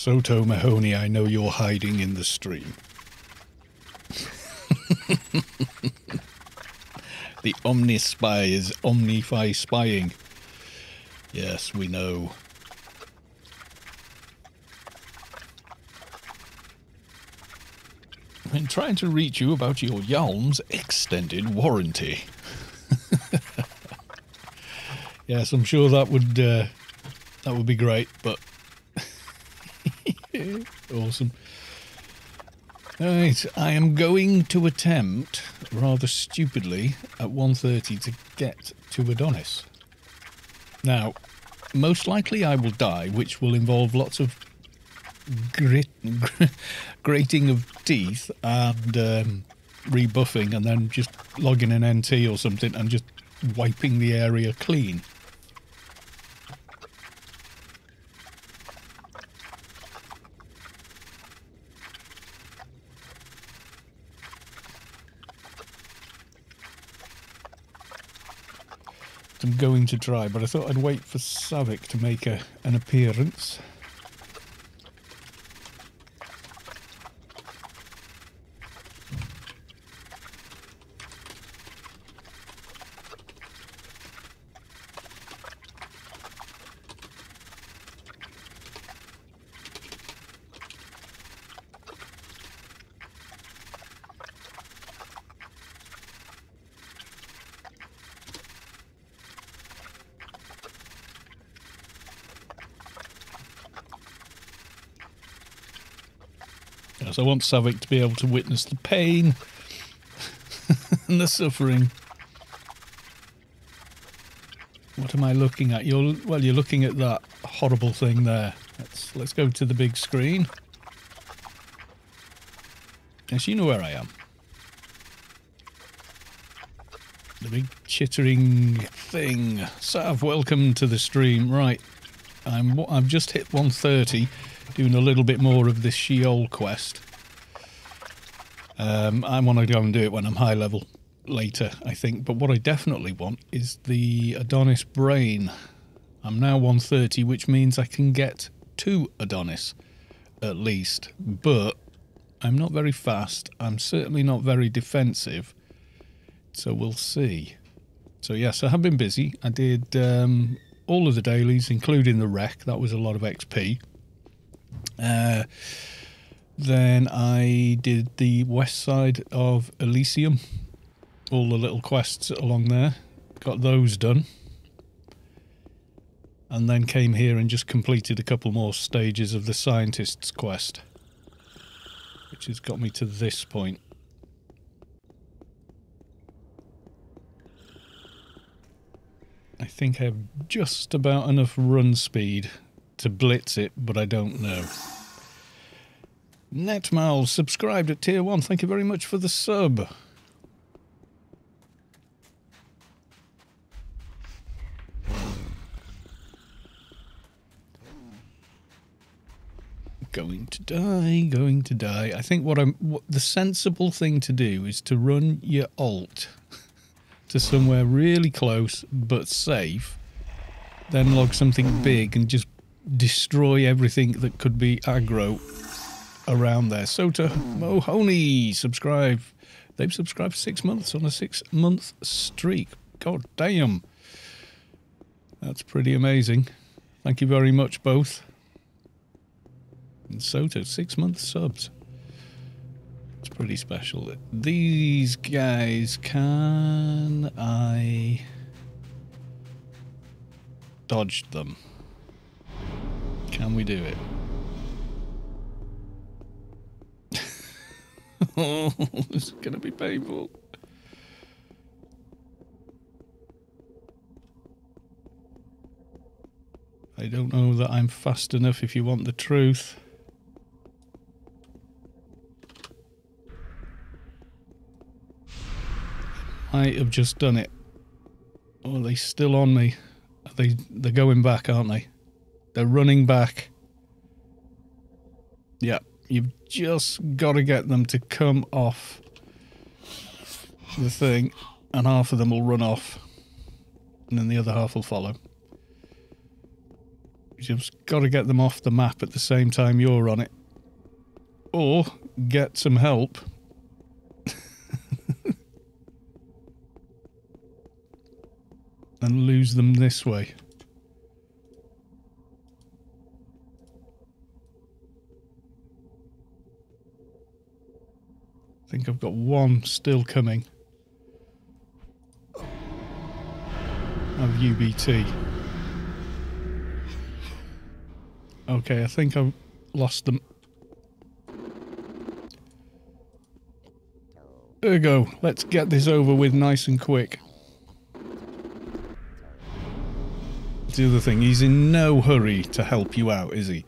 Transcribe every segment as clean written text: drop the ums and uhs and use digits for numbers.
Soto Mahoney, I know you're hiding in the stream. The Omni Spy is Omnify spying. Yes, we know. I've been trying to reach you about your Yalm's extended warranty. Yes, I'm sure that would be great, but awesome. Right, I am going to attempt, rather stupidly, at 1:30 to get to Adonis. Now, most likely I will die, which will involve lots of grating of teeth and rebuffing, and then just logging an NT or something and just wiping the area clean. I'm going to try, but I thought I'd wait for Savick to make an appearance. I want Savick to be able to witness the pain and the suffering. What am I looking at? You're looking at that horrible thing there. Let's go to the big screen. Yes, you know where I am. The big chittering thing. Sav, welcome to the stream. Right, I've just hit 1:30. Doing a little bit more of this Sheol quest. I want to go and do it when I'm high level later, I think. But what I definitely want is the Adonis brain. I'm now 1:30, which means I can get to Adonis, at least. But I'm not very fast. I'm certainly not very defensive. So we'll see. So yes, I have been busy. I did all of the dailies, including the wreck. That was a lot of XP. Then I did the west side of Elysium, all the little quests along there, got those done, and then came here and just completed a couple more stages of the scientist's quest, which has got me to this point. I think I have just about enough run speed to blitz it, but I don't know. Netmal subscribed at tier 1. Thank you very much for the sub. Going to die. I think what the sensible thing to do is to run your alt to somewhere really close but safe, then log something big and just destroy everything that could be aggro around there. Soto Mahoney subscribe. They've subscribed 6 months on a 6-month streak. God damn. That's pretty amazing. Thank you very much, both. And Soto, 6-month subs. It's pretty special. These guys, can I dodge them? Can we do it? Oh, this is going to be painful. I don't know that I'm fast enough, if you want the truth. Might have just done it. Oh, are they still on me? They're going back, aren't they? They're running back. Yeah, you've just got to get them to come off the thing, and half of them will run off, and then the other half will follow. You've just got to get them off the map at the same time you're on it. Or get some help. And lose them this way. I think I've got one still coming. Of UBT. Okay, I think I've lost them. There we go. Let's get this over with nice and quick. That's the other thing. He's in no hurry to help you out, is he?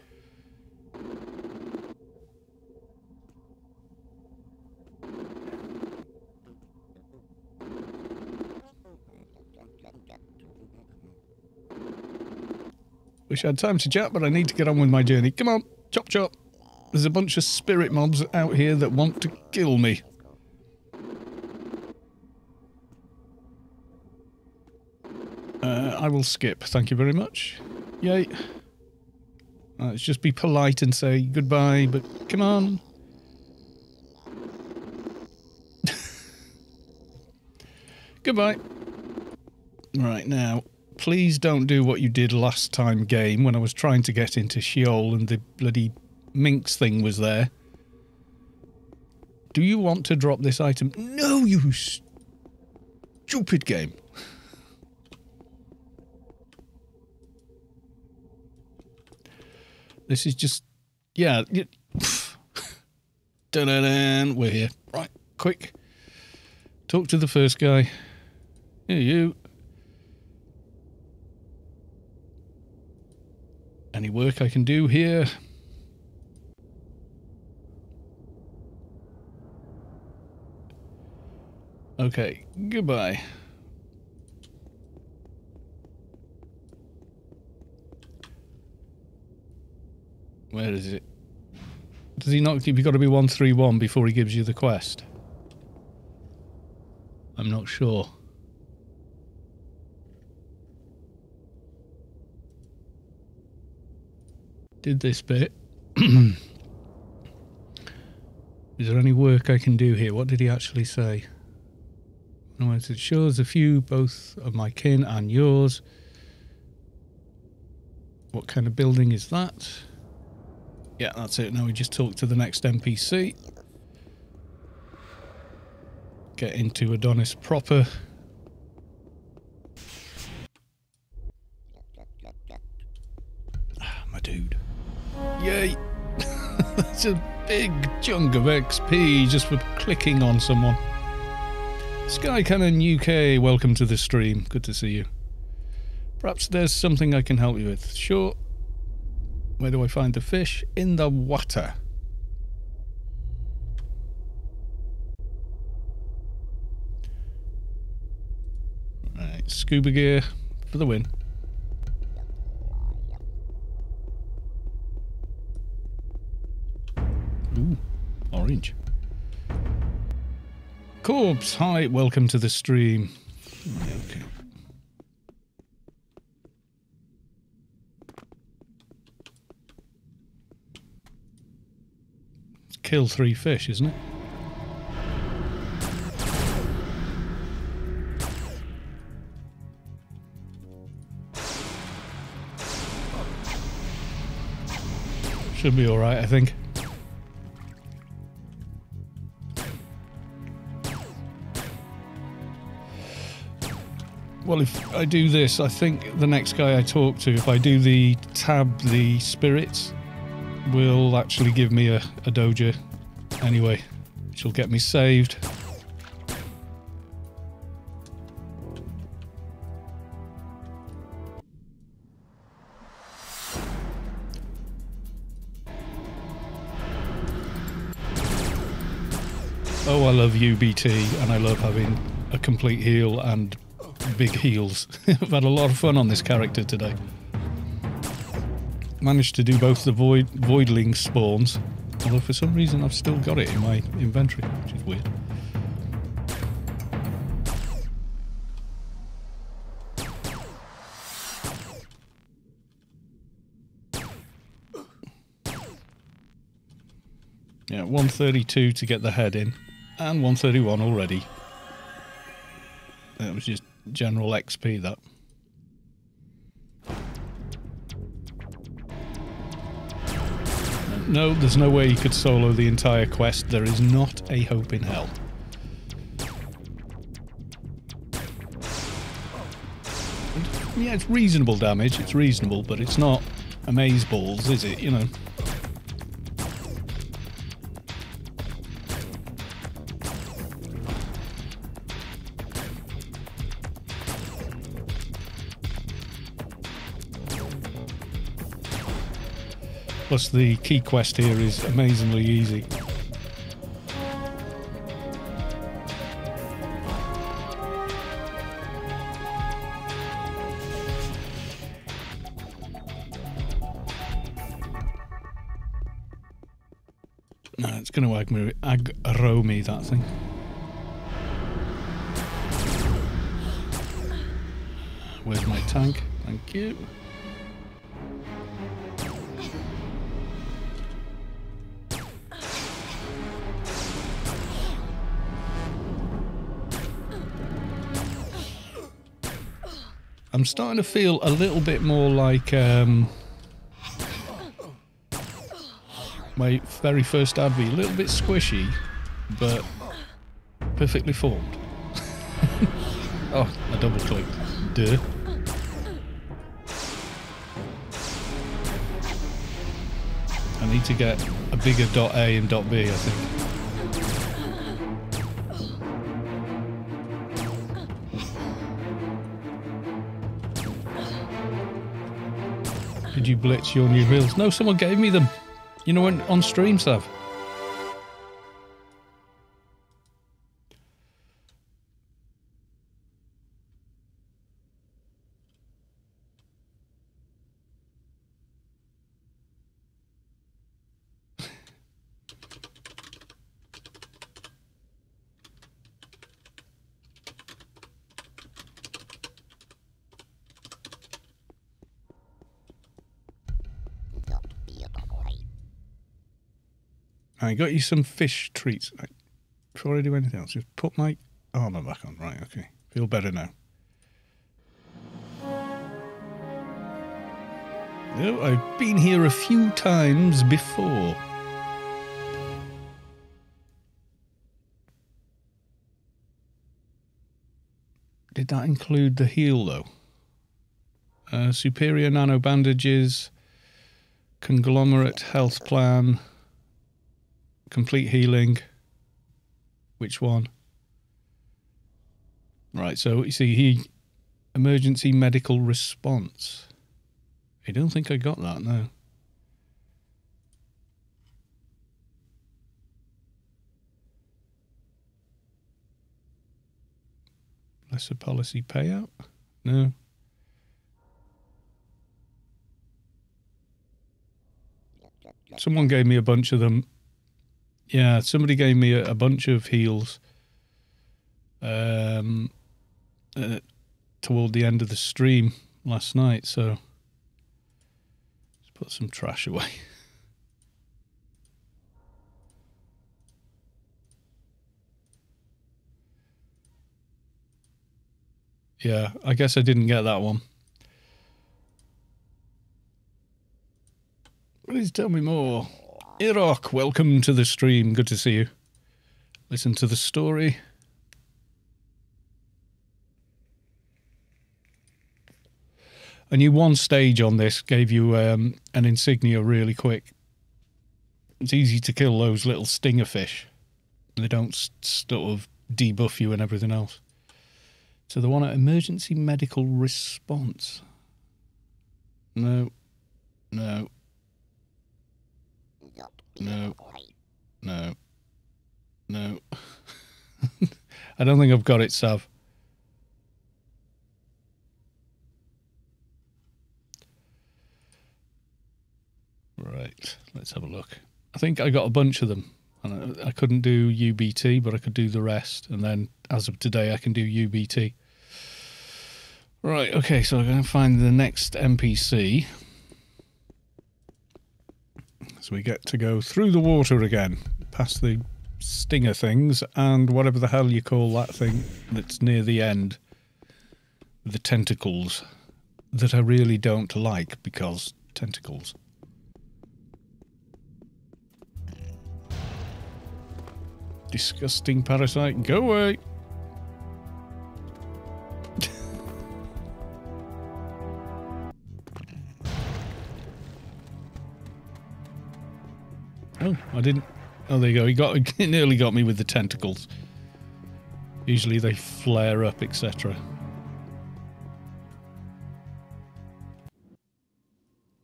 Wish I had time to chat, but I need to get on with my journey. Come on, chop chop. There's a bunch of spirit mobs out here that want to kill me. I will skip, thank you very much. Yay. Let's just be polite and say goodbye, but come on. Goodbye. Right, now, please don't do what you did last time game when I was trying to get into Sheol and the bloody minx thing was there. Do you want to drop this item? No, you stupid game. This is just... yeah. T00n, we're here. Right, quick. Talk to the first guy. Here, you. Any work I can do here? Okay, goodbye. Where is it? Does he not... you've got to be 131 before he gives you the quest? I'm not sure. Did this bit. Is there any work I can do here? What did he actually say? No, it shows a few, both of my kin and yours. What kind of building is that? Yeah, that's it. Now we just talk to the next NPC. Get into Adonis proper. Ah, my dude. Yay! That's a big chunk of XP just for clicking on someone. Sky Cannon UK, welcome to the stream. Good to see you. Perhaps there's something I can help you with. Sure. Where do I find the fish? In the water. Right, scuba gear for the win. Ooh, orange. Corpse, hi, welcome to the stream. Okay. It's kill 3 fish, isn't it? Should be alright, I think. Well, if I do this, I think the next guy I talk to, if I do the tab, the spirits, will actually give me a doja anyway, which will get me saved. Oh, I love UBT, and I love having a complete heal and big heals. I've had a lot of fun on this character today. Managed to do both the voidling spawns, although for some reason I've still got it in my inventory, which is weird. Yeah, 132 to get the head in. And 131 already. That was just general XP, that. No, there's no way you could solo the entire quest. There is not a hope in hell. Yeah, it's reasonable damage. It's reasonable, but it's not amazeballs, is it? You know. Plus the key quest here is amazingly easy. No, it's going to aggro me, that thing. Where's my tank? Thank you. I'm starting to feel a little bit more like my very first advert. A little bit squishy, but perfectly formed. Oh, I double clicked. Duh. I need to get a bigger dot A and dot B, I think. Did you blitz your new wheels? No, someone gave me them. You know, when on stream, Sav. I got you some fish treats. Before I do anything else, just put my armor back on. Right, okay. Feel better now. No, I've been here a few times before. Did that include the heal, though? Superior nano bandages, conglomerate health plan, complete healing. Which one? Right, so you see, emergency medical response. I don't think I got that, no. Lesser policy payout? No. Someone gave me a bunch of them. Yeah, somebody gave me a bunch of heals toward the end of the stream last night, so let's put some trash away. Yeah, I guess I didn't get that one. Please tell me more. Iraq, welcome to the stream. Good to see you. Listen to the story. A new one stage on this gave you an insignia really quick. It's easy to kill those little stinger fish. They don't sort of debuff you and everything else. So the one at emergency medical response. No. No. No. No. No. I don't think I've got it, Sav. Right, let's have a look. I think I got a bunch of them. And I couldn't do UBT, but I could do the rest. And then, as of today, I can do UBT. Right, okay, so I'm going to find the next NPC. So we get to go through the water again. past the stinger things and whatever the hell you call that thing that's near the end. The tentacles that I really don't like because tentacles. Disgusting parasite, go away! Oh, I didn't... Oh, there you go. He nearly got me with the tentacles. Usually they flare up, etc.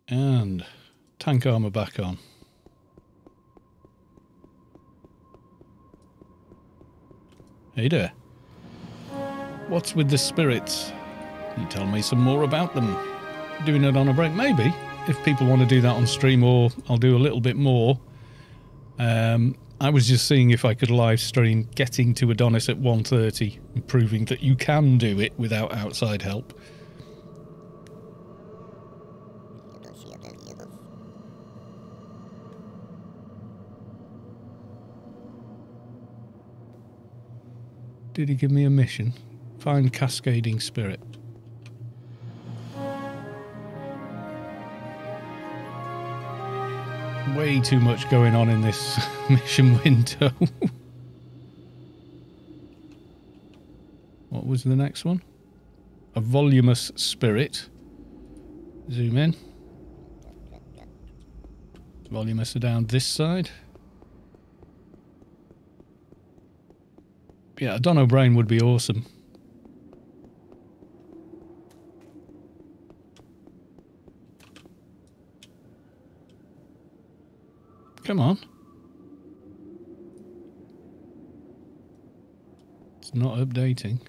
And tank armor back on. Hey there. What's with the spirits? Can you tell me some more about them? Doing it on a break? Maybe. If people want to do that on stream, or I'll do a little bit more. I was just seeing if I could live stream getting to Adonis at 1:30 and proving that you can do it without outside help. Did he give me a mission? Find Cascading Spirit. Way too much going on in this mission window. What was the next one? A voluminous spirit. Zoom in. Voluminous are down this side. Yeah, a Dono Brain would be awesome. Come on. It's not updating.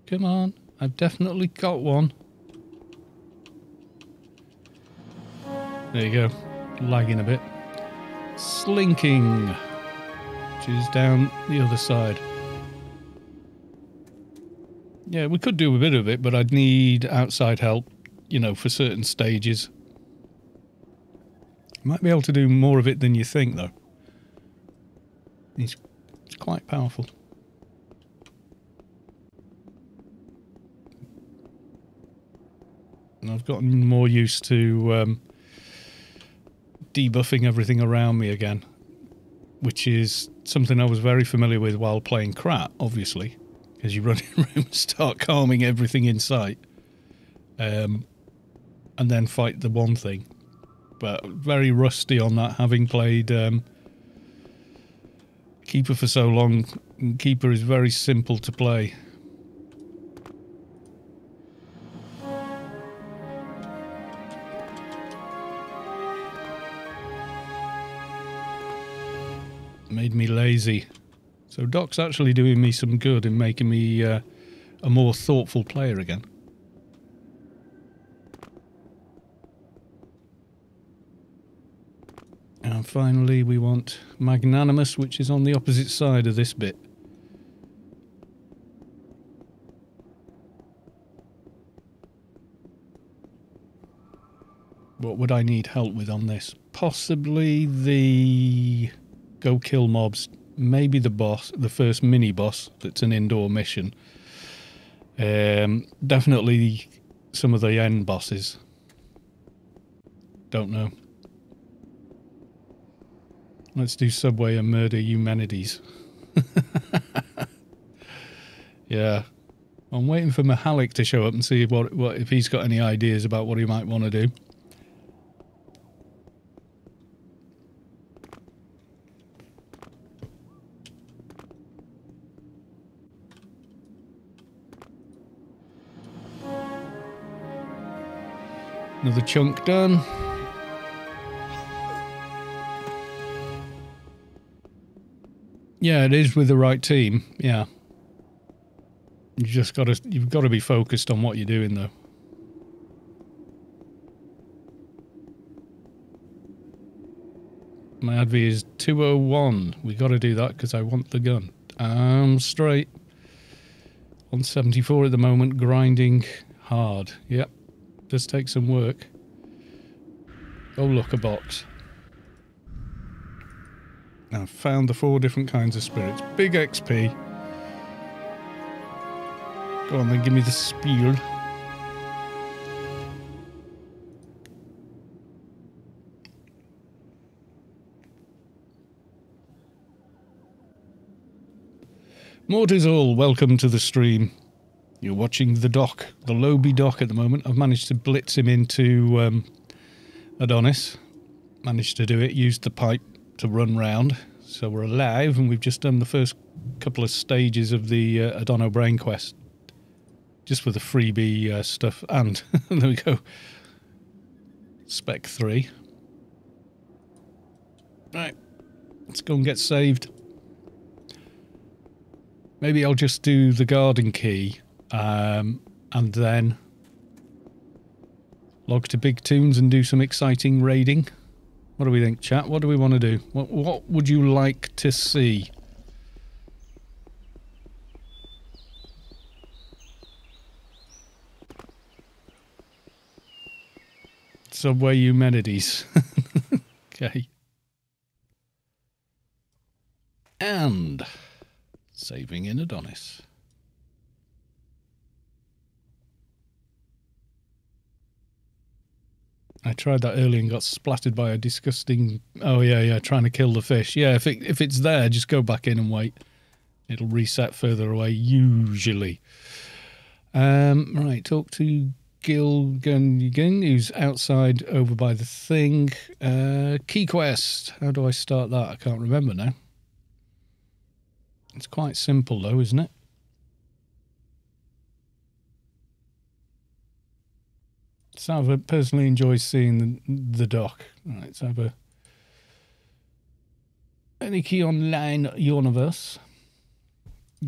Come on. I've definitely got one. There you go. Lagging a bit. Slinking. Which is down the other side. Yeah, we could do a bit of it, but I'd need outside help, you know, for certain stages. Might be able to do more of it than you think, though. It's quite powerful. And I've gotten more used to debuffing everything around me again, which is something I was very familiar with while playing Krat, obviously, because you run in room and start calming everything in sight, and then fight the one thing. But very rusty on that, having played Keeper for so long. Keeper is very simple to play. Made me lazy. So Doc's actually doing me some good in making me a more thoughtful player again. And finally we want Magnanimous, which is on the opposite side of this bit. What would I need help with on this? Possibly the go kill mobs, maybe the boss, the first mini boss that's an indoor mission. Definitely some of the end bosses. Don't know. Let's do Subway and murder Eumenides. Yeah. I'm waiting for Mahalik to show up and see what if he's got any ideas about what he might want to do. Another chunk done. Yeah, it is with the right team. Yeah. You've got to be focused on what you're doing, though. My adv is 201. We got to do that because I want the gun. I'm straight. 174 at the moment, grinding hard. Yep. Does take some work. Oh, look, a box. I've found the 4 different kinds of spirits. Big XP. Go on then, give me the spiel. Mortis all, welcome to the stream. You're watching the dock, the Lobby dock at the moment. I've managed to blitz him into Adonis. Managed to do it, used the pipe to run round. So we're alive, and we've just done the first couple of stages of the Adono Brain Quest. Just with the freebie stuff, and there we go. Spec 3. Right, let's go and get saved. Maybe I'll just do the garden key, and then log to Big Toons and do some exciting raiding. What do we think, chat? What do we want to do? What would you like to see? Subway Humanities. Okay. And saving in Adonis. I tried that earlier and got splattered by a disgusting... Oh, yeah, trying to kill the fish. Yeah, if it's there, just go back in and wait. It'll reset further away, usually. Right, talk to Gilgun, who's outside over by the thing. Key quest. How do I start that? I can't remember now. It's quite simple, though, isn't it? Salva personally enjoys seeing the dock. Right, let's have a... Any key online universe.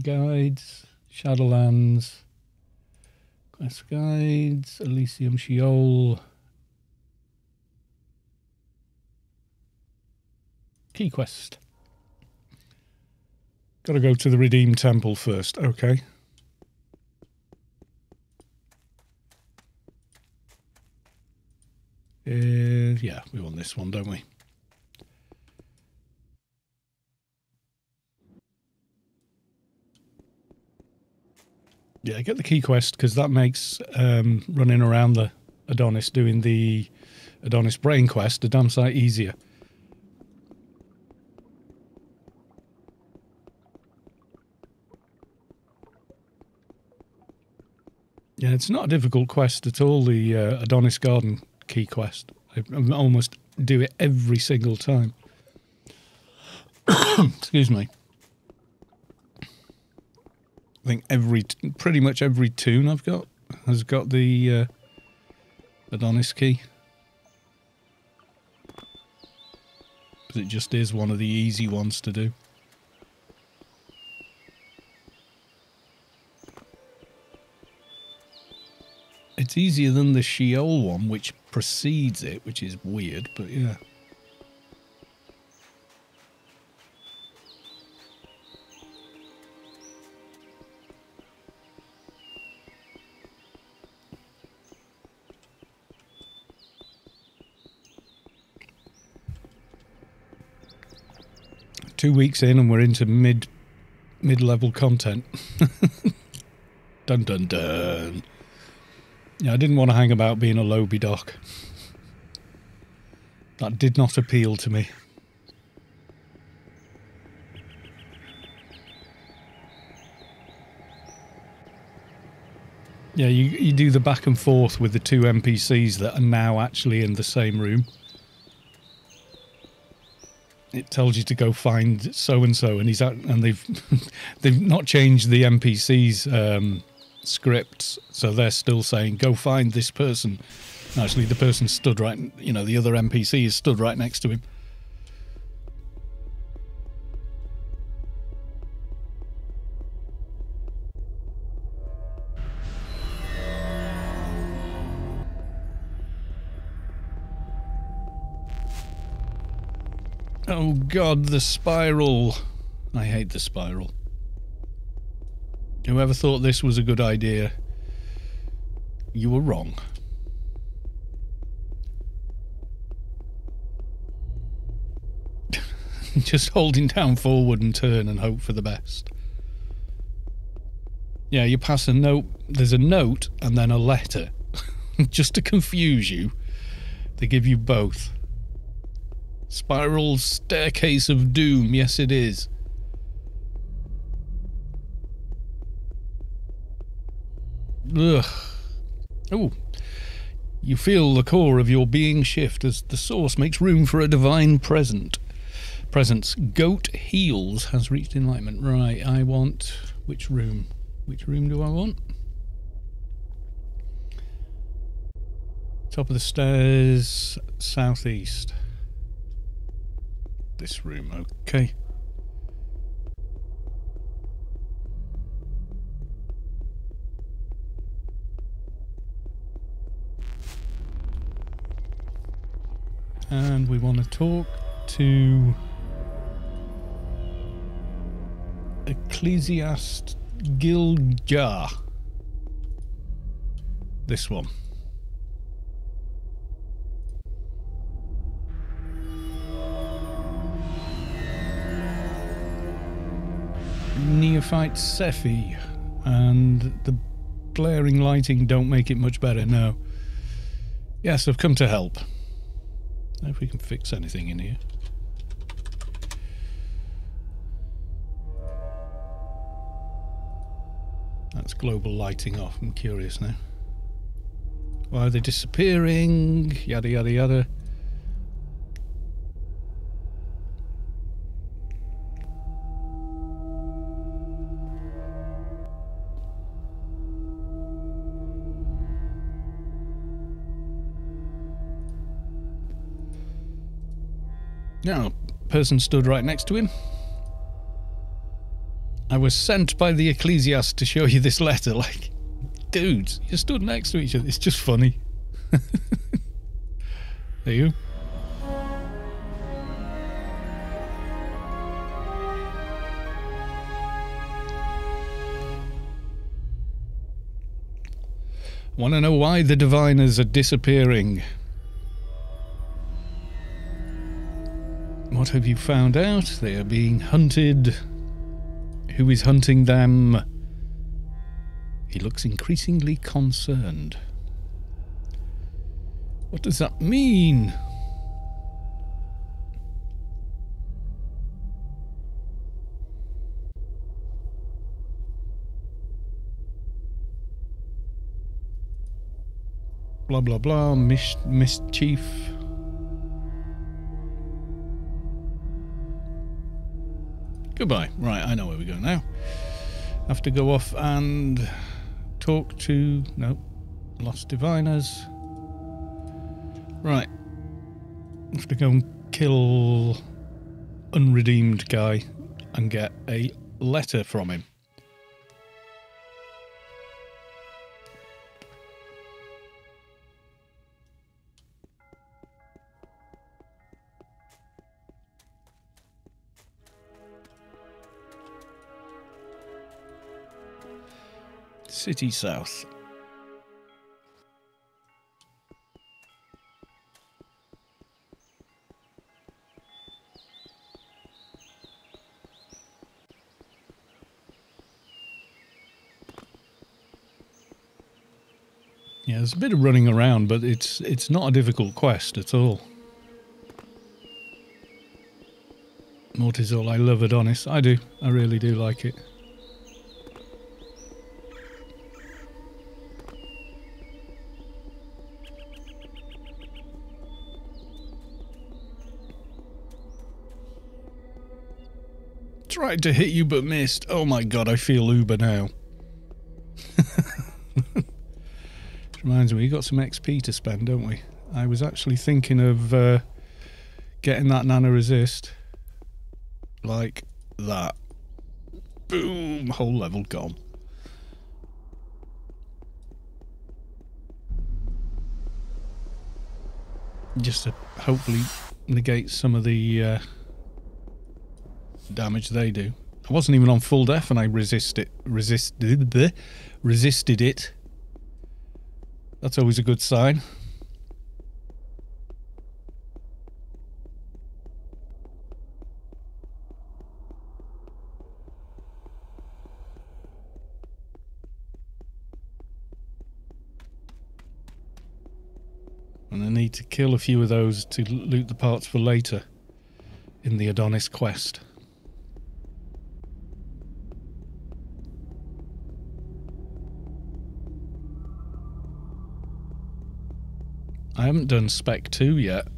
Guides. Shadowlands. Quest guides. Elysium Sheol. Key quest. Gotta go to the Redeemed Temple first. Okay. Yeah, we want this one, don't we? Yeah, get the key quest, because that makes running around the Adonis doing the Adonis Brain Quest a damn sight easier. Yeah, it's not a difficult quest at all, the Adonis Garden key quest. I almost do it every single time. Excuse me. I think pretty much every toon I've got has got the Adonis key. Because it just is one of the easy ones to do. It's easier than the Sheol one, which precedes it, which is weird, but yeah. Two weeks in and we're into mid-level content. Dun dun dun. Yeah, I didn't want to hang about being a Lobby doc. That did not appeal to me. Yeah, you do the back and forth with the two NPCs that are now actually in the same room. It tells you to go find so and so, and they've they've not changed the NPCs scripts, so they're still saying go find this person. Actually, the person stood right, you know, the other NPC is stood right next to him. Oh god, the spiral. I hate the spiral. Whoever thought this was a good idea, you were wrong. Just holding down forward and turn and hope for the best. Yeah, you pass a note. There's a note and then a letter. Just to confuse you, they give you both. Spiral Staircase of Doom. Yes, it is. Ugh. Oh. You feel the core of your being shift as the source makes room for a divine presence. Goat Heels has reached enlightenment. Right, I want... Which room? Which room do I want? Top of the stairs, southeast. This room, okay. And we want to talk to Ecclesiast Giljar. This one. Neophyte Sephi, and the blaring lighting don't make it much better, no. Yes, I've come to help. Now if we can fix anything in here. That's global lighting off. I'm curious now. Why are they disappearing? Yada yada yada. Now, person stood right next to him. I was sent by the Ecclesiast to show you this letter. Like, dudes, you stood next to each other. It's just funny. There you. Want to know why the diviners are disappearing? What have you found out? They are being hunted. Who is hunting them? He looks increasingly concerned. What does that mean? Blah blah blah. Mischief. Goodbye. Right, I know where we go now. Have to go off and talk to... No. Lost diviners. Right. Have to go and kill unredeemed guy and get a letter from him. City South. Yeah, there's a bit of running around, but it's not a difficult quest at all. Mortisol, I love Adonis. I do. I really do like it. Tried to hit you but missed. Oh my god, I feel uber now. Reminds me, we got some XP to spend, don't we? I was actually thinking of getting that nano resist. Like that. Boom! Whole level gone. Just to hopefully negate some of the damage they do. I wasn't even on full def and I resisted it. That's always a good sign. And I need to kill a few of those to loot the parts for later in the Adonis quest. I haven't done Spec 2 yet.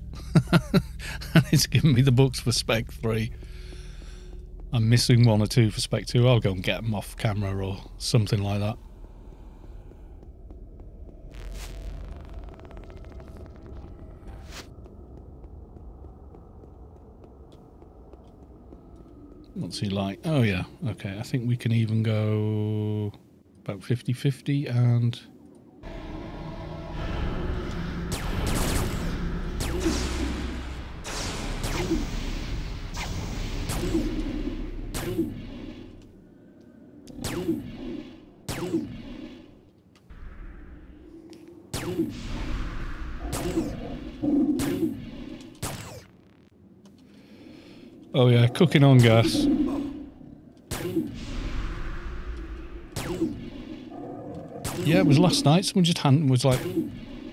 And it's given me the books for Spec 3. I'm missing 1 or 2 for Spec 2. I'll go and get them off camera or something like that. What's he like? Oh yeah, okay. I think we can even go about 50-50 and... Oh yeah, cooking on gas. Yeah, it was last night. Someone just was like,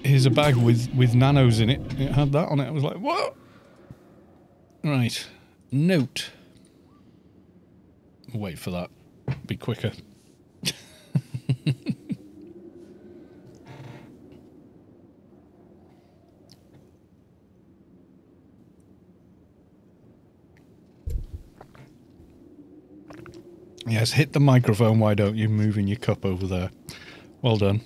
here's a bag with nanos in it. It had that on it. I was like, what? Right. Note. We'll wait for that. Be quicker. Yes, hit the microphone, why don't you? Moving your cup over there. Well done.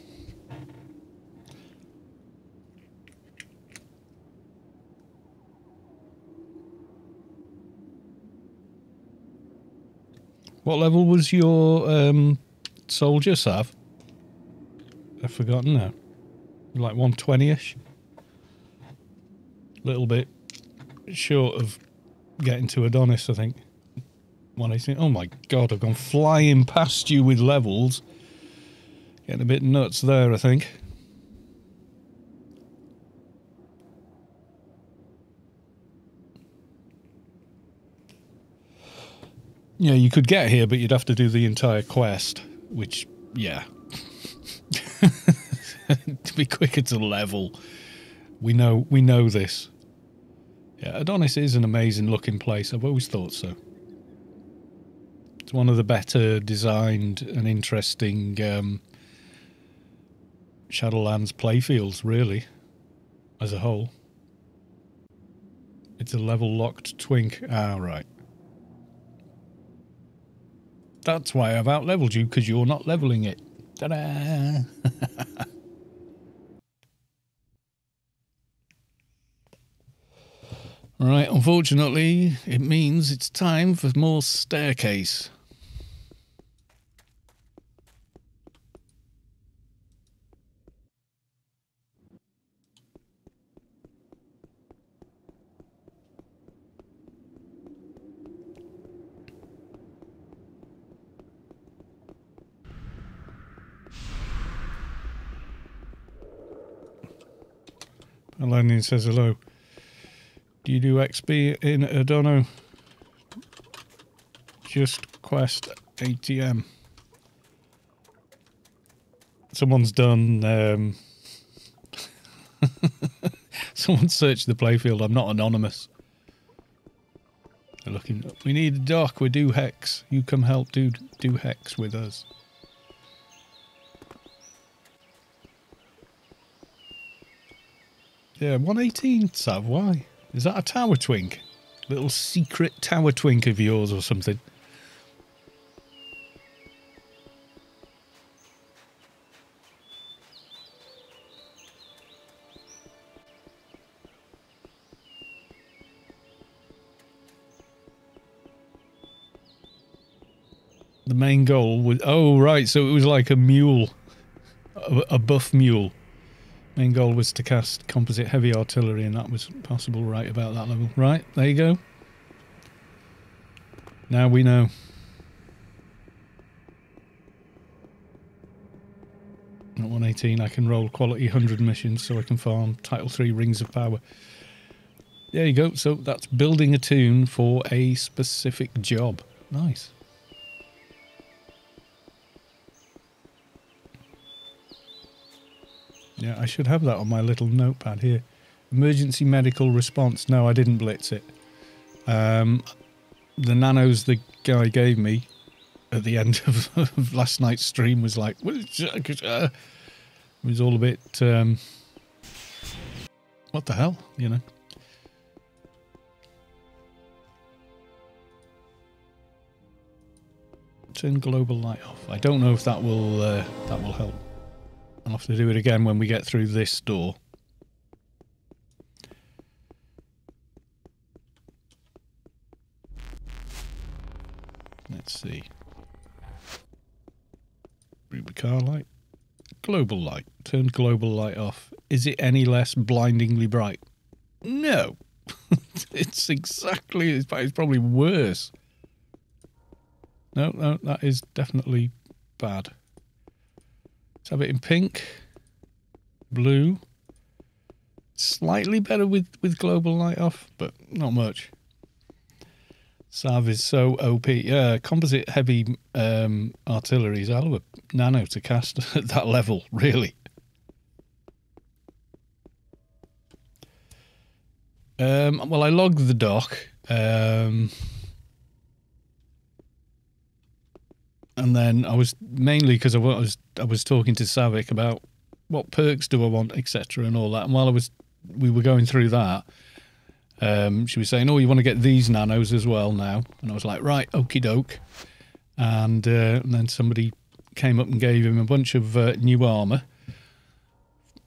What level was your soldier, Sav? I've forgotten now. Like 120-ish? Little bit short of getting to Adonis, I think. 118. Oh my god, I've gone flying past you with levels. Getting a bit nuts there, I think. Yeah, you could get here, but you'd have to do the entire quest, which, yeah. To be quicker to level. We know this. Yeah, Adonis is an amazing looking place. I've always thought so. It's one of the better designed and interesting Shadowlands playfields, really, as a whole. It's a level locked twink. Ah, right. That's why I've out-leveled you, because you're not leveling it. Ta-da! Right, unfortunately, it means it's time for more staircase. Adonis says hello. Do you do XP in Adono? Just quest ATM. Someone's done... Someone searched the playfield. I'm not anonymous. They're looking... We need a dock. We do hex. You come help do hex with us. Yeah, 118, Sav, why? Is that a tower twink? Little secret tower twink of yours or something? The main goal was... Oh, right, so it was like a mule. A buff mule. Main goal was to cast composite heavy artillery, and that was possible right about that level. Right, there you go. Now we know. At 118, I can roll quality 100 missions, so I can farm Title 3 Rings of Power. There you go. So that's building a tune for a specific job. Nice. Yeah, I should have that on my little notepad here. Emergency medical response. No, I didn't blitz it. The nanos the guy gave me at the end of last night's stream was like, it was all a bit, what the hell, you know? Turn global light off. I don't know if that will help. I'll have to do it again when we get through this door. Let's see. Car light. Global light. Turn global light off. Is it any less blindingly bright? No. It's exactly... It's probably worse. No, that is definitely bad. Let's have it in pink. Blue. Slightly better with global light off, but not much. Sav is so OP. Yeah, composite heavy artillery is a hell of a nano to cast at that level, really. Well, I logged the dock. And then I was mainly because I was talking to Savick about what perks do I want, etc. and all that. And while we were going through that, she was saying, "Oh, you want to get these nanos as well now?" And I was like, "Right, okie doke." And then somebody came up and gave him a bunch of new armor,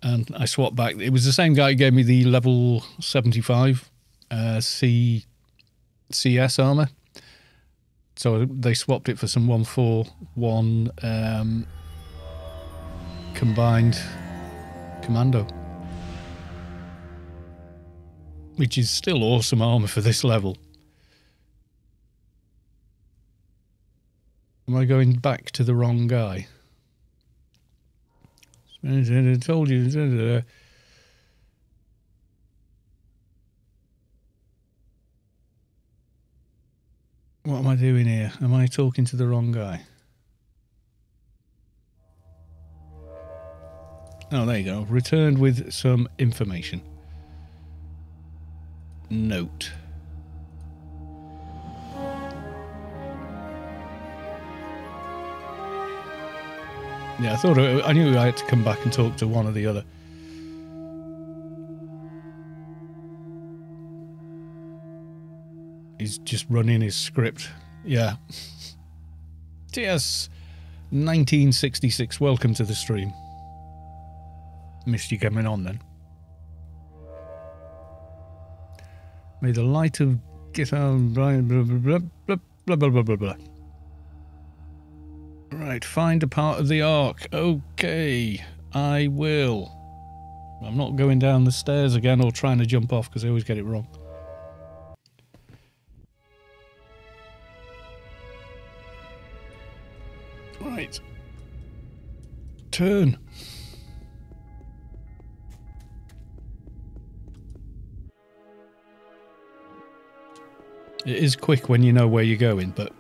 and I swapped back. It was the same guy who gave me the level 75 CS armor. So they swapped it for some 141 combined commando. Which is still awesome armor for this level. Am I going back to the wrong guy? I told you. What am I doing here? Am I talking to the wrong guy? Oh, there you go. Returned with some information. Note. Yeah, I knew I had to come back and talk to one or the other. He's just running his script. Yeah. TS 1966, welcome to the stream. Missed you coming on then. May the light of guitar blah blah blah blah blah blah blah blah blah. Right, find a part of the arc. Okay, I will. I'm not going down the stairs again or trying to jump off because I always get it wrong. Right. Turn. It is quick when you know where you're going, but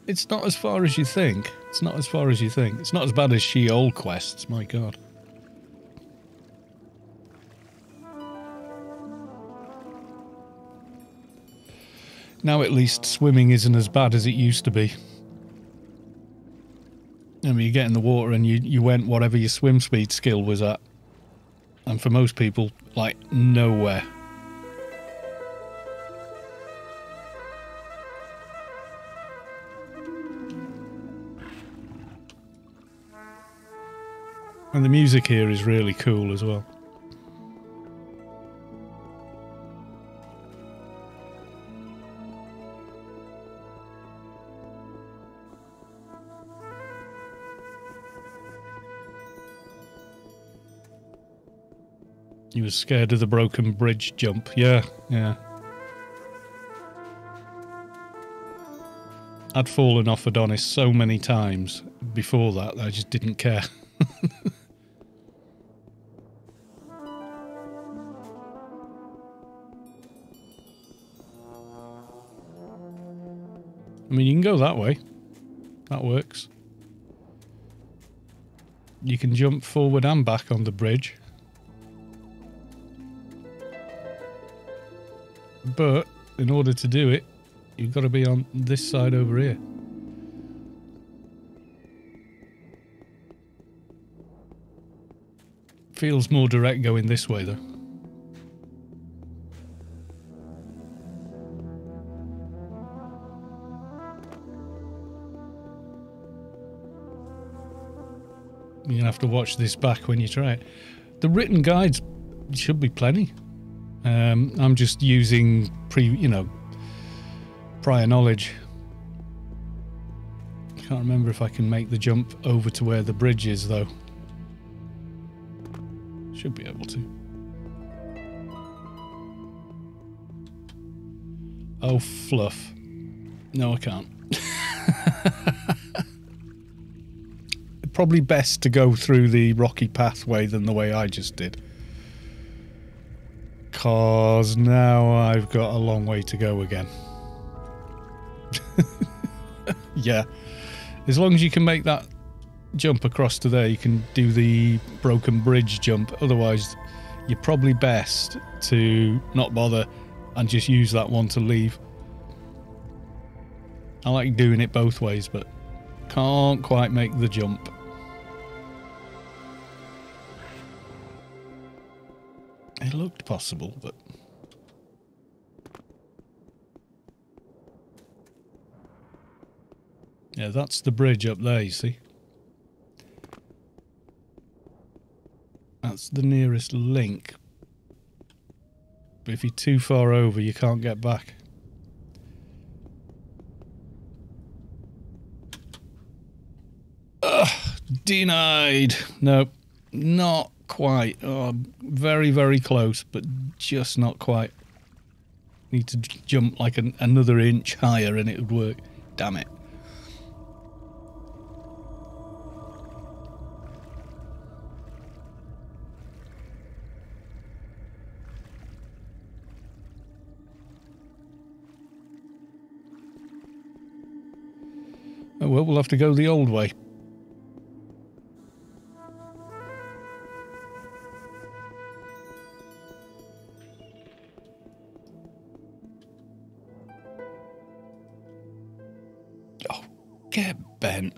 it's not as far as you think. It's not as far as you think. It's not as bad as Sheol quests, my god. Now at least swimming isn't as bad as it used to be. I mean, you get in the water and you went whatever your swim speed skill was at. And for most people, like, nowhere. And the music here is really cool as well. He was scared of the broken bridge jump. Yeah, yeah. I'd fallen off Adonis so many times before that I just didn't care. I mean, you can go that way. That works. you can jump forward and back on the bridge. But in order to do it, you've got to be on this side over here. Feels more direct going this way though. You're going to have to watch this back when you try it. The written guides should be plenty. I'm just using prior knowledge. Can't remember if I can make the jump over to where the bridge is though. Should be able to. Oh, fluff. No, I can't. Probably best to go through the rocky pathway than the way I just did. 'Cause now I've got a long way to go again. Yeah. As long as you can make that jump across to there, you can do the broken bridge jump. Otherwise, you're probably best to not bother and just use that one to leave. I like doing it both ways, but can't quite make the jump. It looked possible, but... yeah, that's the bridge up there, you see. That's the nearest link. But if you're too far over, you can't get back. Ugh, denied. Nope, not quite. Oh, very, very close, but just not quite. Need to jump like another inch higher and it would work. Damn it. Oh well, we'll have to go the old way. Oh, get bent.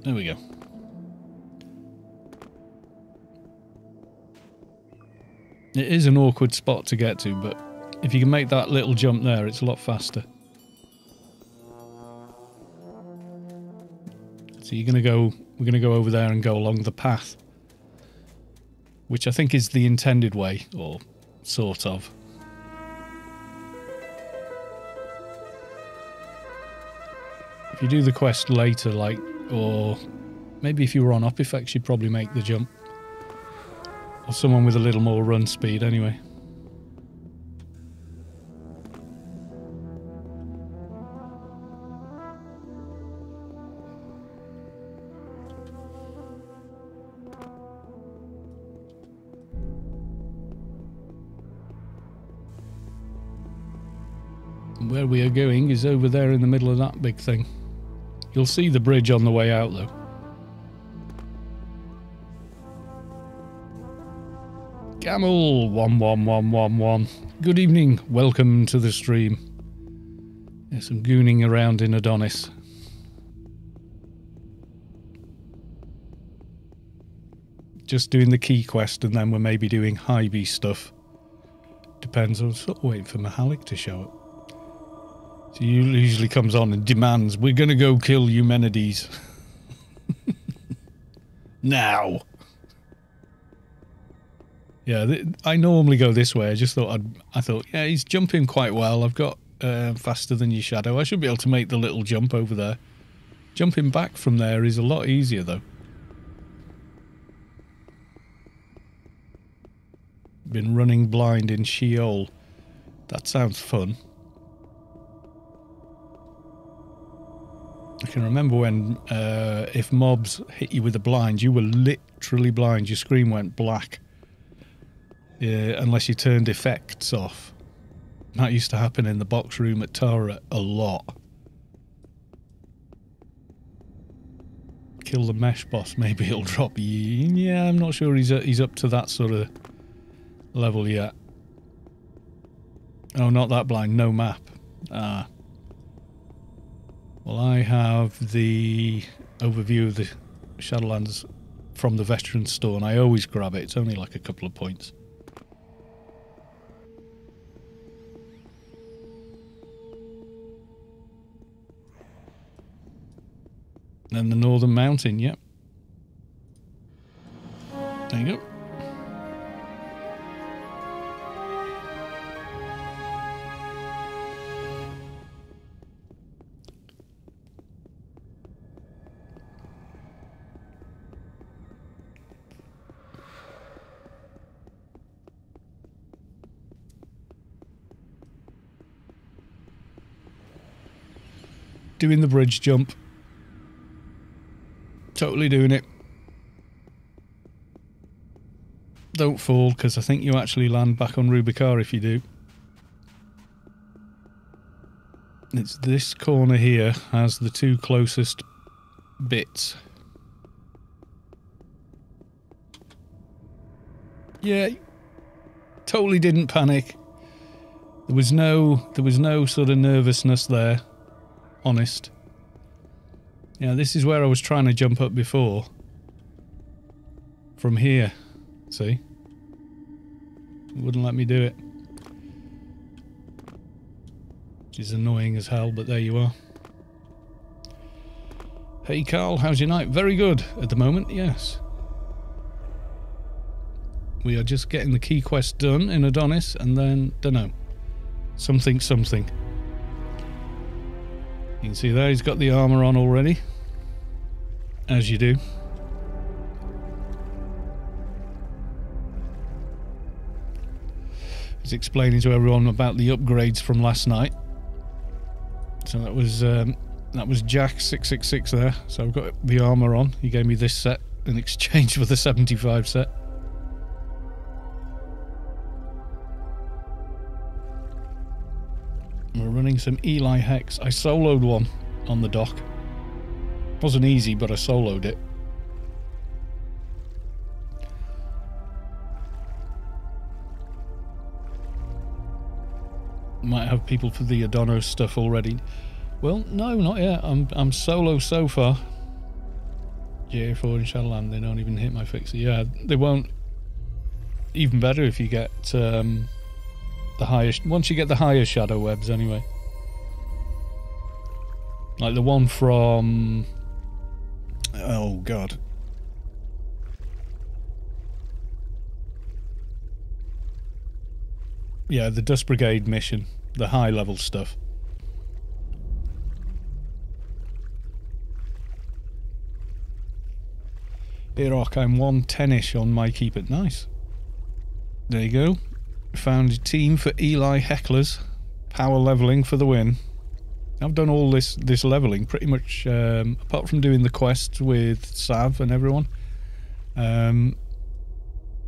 There we go. It is an awkward spot to get to, but if you can make that little jump there, it's a lot faster. So we're going to go over there and go along the path, which I think is the intended way, or sort of. If you do the quest later, like, or maybe if you were on up effects, you'd probably make the jump. Or someone with a little more run speed anyway. Where we are going is over there in the middle of that big thing. You'll see the bridge on the way out though. Camel 11111. Good evening, welcome to the stream. There's some gooning around in Adonis. Just doing the key quest and then we're maybe doing Hy-Vee stuff. Depends. I was sort of waiting for Mahalik to show up. So he usually comes on and demands, we're going to go kill Eumenides. Now. Yeah, I normally go this way. I just thought I thought, yeah, he's jumping quite well. I've got faster than your shadow. I should be able to make the little jump over there. Jumping back from there is a lot easier though. Been running blind in Sheol. That sounds fun. I can remember when if mobs hit you with a blind, you were literally blind. Your screen went black. Unless you turned effects off. That used to happen in the box room at Tara a lot. kill the mesh boss, maybe he'll drop you. Yeah, I'm not sure he's up to that sort of level yet. Oh, not that blind. No map. Ah. Well, I have the overview of the Shadowlands from the Veteran Store, and I always grab it. It's only like a couple of points. And the Northern Mountain, yep. There you go. Doing the bridge jump. Totally doing it. Don't fall, because I think you actually land back on Rubicon if you do. It's this corner here has the two closest bits. Yeah, totally didn't panic. There was no sort of nervousness there. Honest. Yeah, this is where I was trying to jump up before. From here. See? It wouldn't let me do it. Which is annoying as hell, but there you are. Hey Carl, how's your night? Very good at the moment, yes. We are just getting the key quest done in Adonis, and then, dunno. Something. You can see there, he's got the armour on already. As you do. He's explaining to everyone about the upgrades from last night. So that was Jack 666 there. So I've got the armour on. He gave me this set in exchange for the 75 set. We're running some Eli Hex. I soloed one on the dock. Wasn't easy, but I soloed it. Might have people for the Adonis stuff already. Well, no, not yet. I'm solo so far. GA4 in Shadowland, they don't even hit my fixer. Yeah, they won't. Even better if you get the highest. Once you get the higher shadow webs, anyway. Like the one from. Oh God. Yeah, the Dust Brigade mission, the high level stuff. Iraq, I'm 110-ish on my keep it. Nice. There you go. Found a team for Eli Hecklers. Power leveling for the win. I've done all this leveling pretty much, apart from doing the quests with Sav and everyone.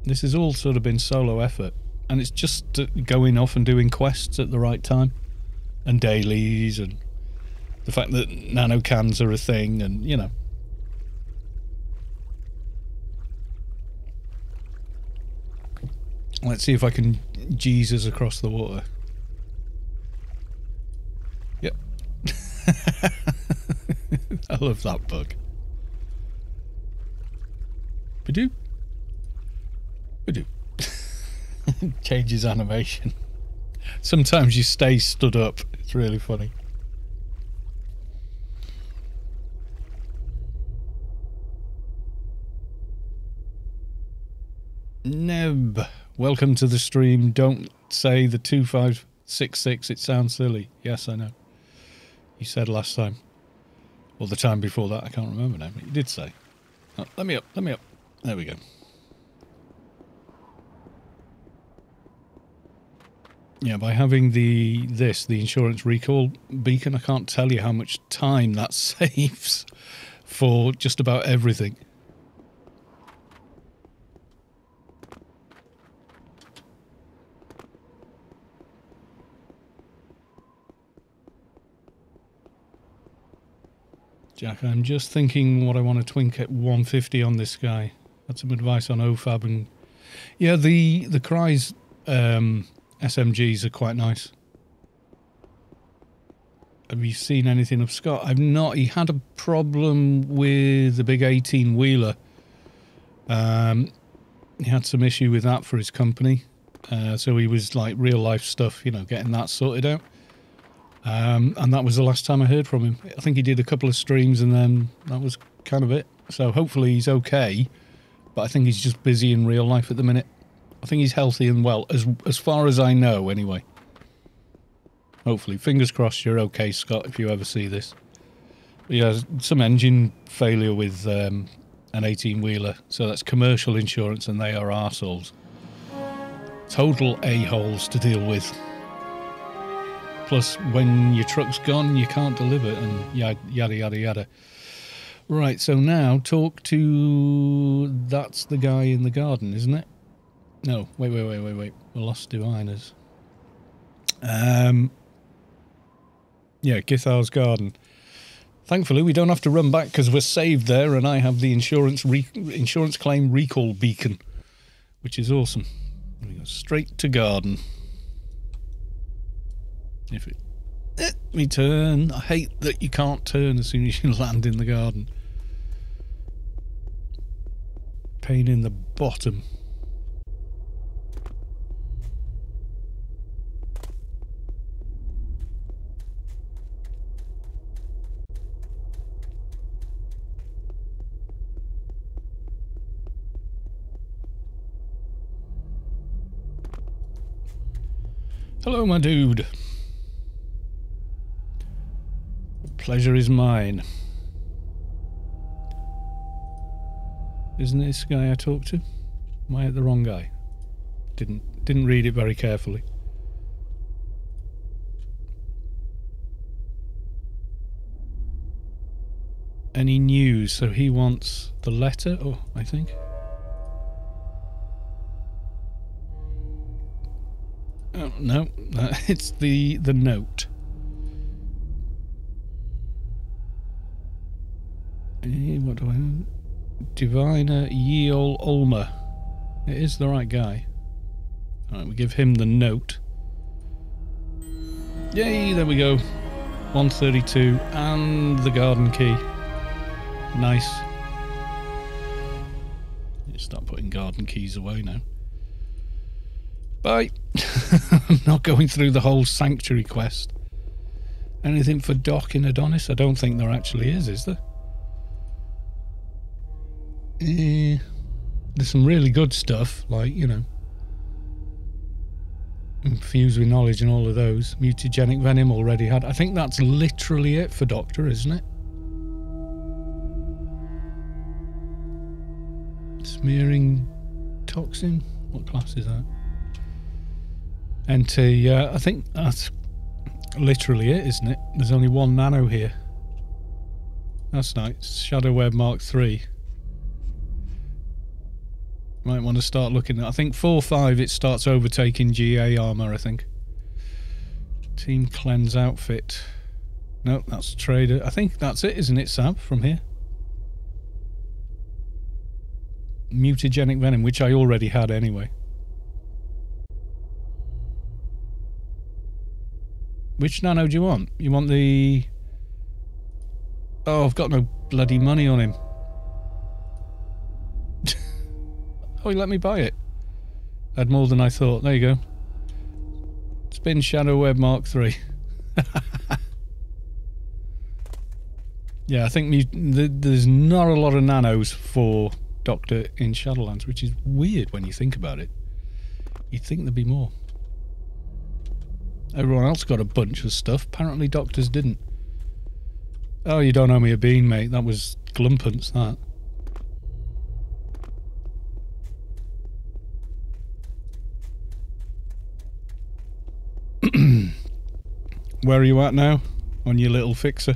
This has all sort of been solo effort. And it's just going off and doing quests at the right time. And dailies, and the fact that nano cans are a thing, and, you know. Let's see if I can Jesus across the water. Yep. I love that bug. Badoo. Badoo. Changes animation. Sometimes you stay stood up. It's really funny. Neb, welcome to the stream. Don't say the 2566. It sounds silly. Yes, I know. You said last time. Or the time before that. I can't remember now. But you did say. Oh, let me up. Let me up. There we go. Yeah, by having the insurance recall beacon, I can't tell you how much time that saves for just about everything. Jack, I'm just thinking what I want to twink at 150 on this guy. That's some advice on OFAB. And yeah, the Cry's SMGs are quite nice. Have you seen anything of Scott? I've not. He had a problem with the big 18-wheeler. He had some issue with that for his company. So he was like real life stuff, you know, getting that sorted out. And that was the last time I heard from him. I think he did a couple of streams and then that was kind of it. So hopefully he's okay. But I think he's just busy in real life at the minute. I think he's healthy and well, as far as I know anyway. Hopefully. Fingers crossed you're okay, Scott, if you ever see this. But yeah, some engine failure with an 18-wheeler. So that's commercial insurance and they are arseholes. Total a-holes to deal with. Plus, when your truck's gone, you can't deliver it and yada, yada, yada. Right, so now talk to... That's the guy in the garden, isn't it? No, wait. We lost diviners. Yeah, Githar's garden. Thankfully, we don't have to run back because we're saved there and I have the insurance claim recall beacon, which is awesome. We go straight to garden. If it... Let me turn. I hate that you can't turn as soon as you land in the garden. Pain in the bottom. Hello, my dude. The pleasure is mine. Isn't this guy I talked to? Am I at the wrong guy? Didn't read it very carefully. Any news? So he wants the letter, oh, I think. Oh, no, it's the note. What do I... Diviner Yeol Ulmer. It is the right guy. Alright, we give him the note. Yay, there we go. 132 and the garden key. Nice. You start putting garden keys away now. Bye. I'm not going through the whole sanctuary quest. Anything for Doc in Adonis? I don't think there actually is there? There's some really good stuff, like, you know, infused with knowledge and all of those. Mutagenic venom already had. I think that's literally it for Doctor, isn't it? Smearing toxin? What class is that? NT, yeah, I think that's literally it, isn't it? There's only one nano here. That's nice. Shadow Web Mark III. Might want to start looking at... I think 4-5 it starts overtaking GA armor, I think. Team Cleanse outfit. No, that's Trader. I think that's it, isn't it, Sab, from here? Mutagenic venom, which I already had anyway. Which nano do you want? You want the... Oh, I've got no bloody money on him. Oh, he let me buy it. I had more than I thought. There you go. Spin Shadow Web Mark III. Yeah, I think there's not a lot of nanos for Doctor in Shadowlands, which is weird when you think about it. You'd think there'd be more. Everyone else got a bunch of stuff. Apparently Doctors didn't. Oh, you don't owe me a bean, mate. That was Glumpance, that. Where are you at now? On your little fixer?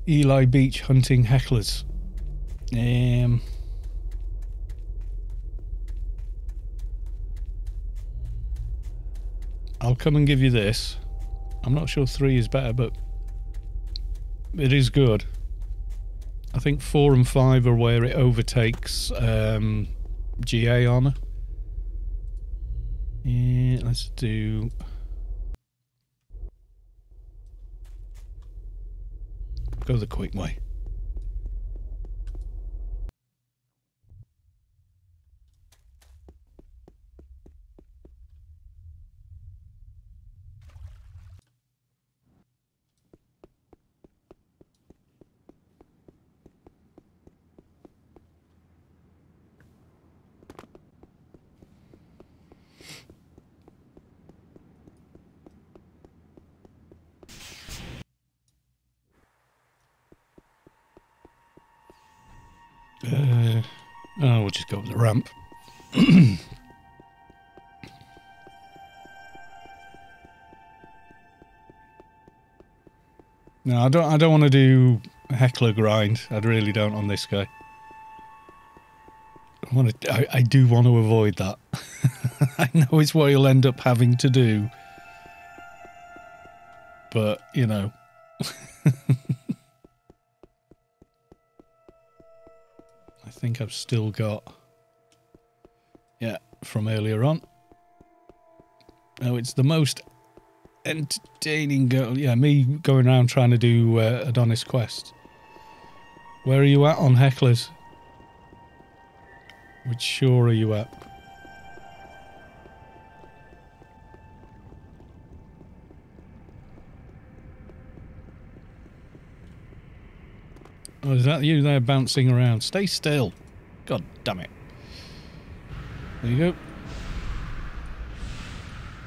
Eli Beach hunting hecklers. I'll come and give you this. I'm not sure 3 is better, but it is good. I think 4 and 5 are where it overtakes GA armor. Yeah, let's do... Go the quick way. Oh, we'll just go up the ramp. No, I don't want to do a heckler grind. I really don't on this guy. I do want to avoid that. I know it's what you'll end up having to do. But, you know. I think I've still got... Yeah, from earlier on. Oh, it's the most entertaining girl. Yeah, me going around trying to do Adonis quest. Where are you at on hecklers? Which shore are you at? Oh, is that you there bouncing around? Stay still. God damn it. There you go.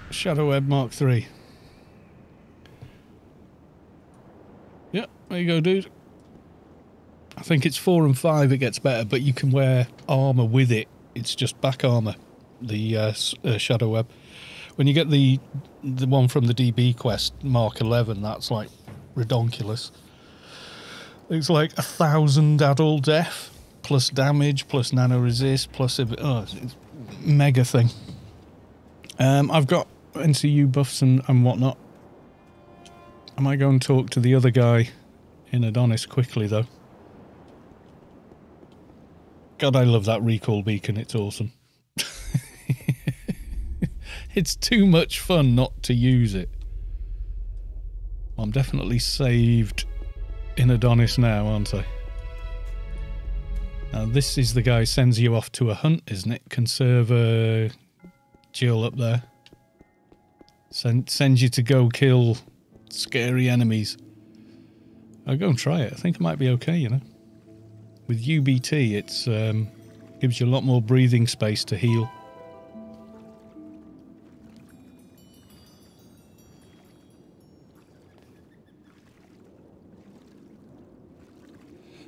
Shadow Web Mark 3. Yep, there you go, dude. I think it's 4 and 5 it gets better, but you can wear armour with it. It's just back armour, the Shadow Web. When you get the one from the DB quest, Mark 11, that's like redonkulous. It's like 1,000 adult death, plus damage, plus nano resist, plus... Oh, it's a mega thing. I've got NCU buffs and whatnot. I might go and talk to the other guy in Adonis quickly, though. God, I love that recall beacon. It's awesome. It's too much fun not to use it. Well, I'm definitely saved in Adonis now, aren't I? Now, this is the guy who sends you off to a hunt, isn't it? Conserve Jill up there. Sends you to go kill scary enemies. I'll go and try it. I think it might be okay, you know. With UBT, it's gives you a lot more breathing space to heal.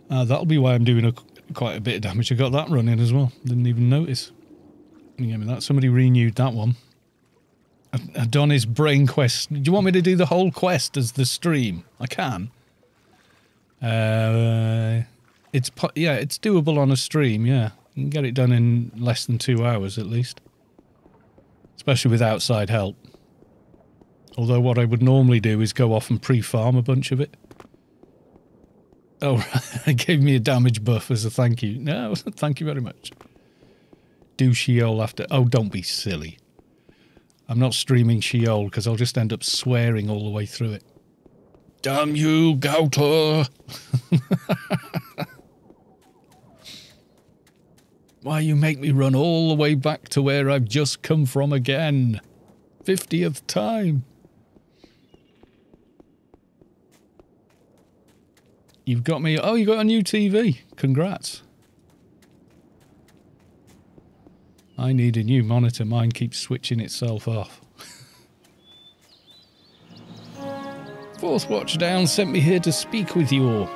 That'll be why I'm doing quite a bit of damage. I got that running as well. Didn't even notice. Yeah, I mean, that somebody renewed that one. Adonis Brain Quest. Do you want me to do the whole quest as the stream? I can. It's doable on a stream. Yeah, you can get it done in less than 2 hours at least, especially with outside help. Although what I would normally do is go off and pre-farm a bunch of it. Oh, right. It gave me a damage buff as a thank you. No, thank you very much. Do Sheol after... Oh, don't be silly. I'm not streaming Sheol because I'll just end up swearing all the way through it. Damn you, Gouter! Why you make me run all the way back to where I've just come from again? 50th time. You've got me... Oh, you got a new TV. Congrats. I need a new monitor. Mine keeps switching itself off. Fourth Watch Down sent me here to speak with you all.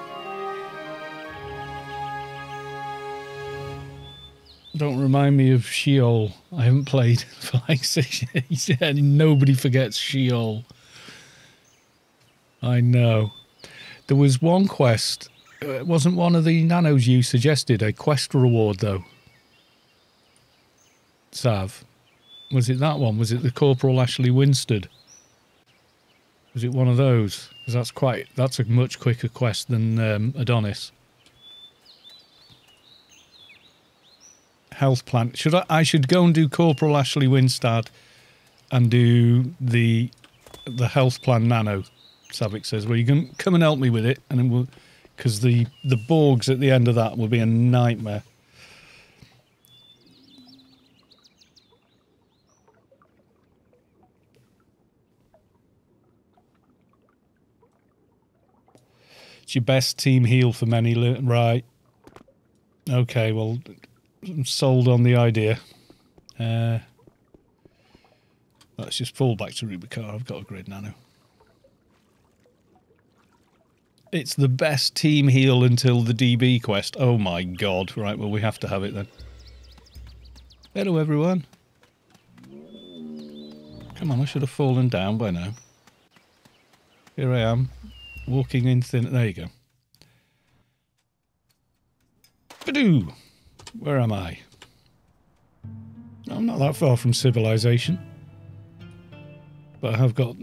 Don't remind me of Sheol. I haven't played for like 6 years. Yeah, nobody forgets Sheol. I know. There was one quest. It wasn't one of the nanos you suggested. A quest reward, though. Sav. Was it that one? Was it the Corporal Ashley Winstead? Was it one of those? Because that's a much quicker quest than Adonis. Health plan. I should go and do Corporal Ashley Winstead and do the health plan nano. Savick says, well, you can come and help me with it, and then we'll, because the Borgs at the end of that will be a nightmare. It's your best team heal for many, right? Okay, well, I'm sold on the idea. Let's just fall back to Rubicar. I've got a grid nano. It's the best team heal until the DB quest. Oh my god. Right, well, we have to have it then. Hello, everyone. Come on, I should have fallen down by now. Here I am, walking in thin... There you go. Badoo! Where am I? I'm not that far from civilization. But I have got...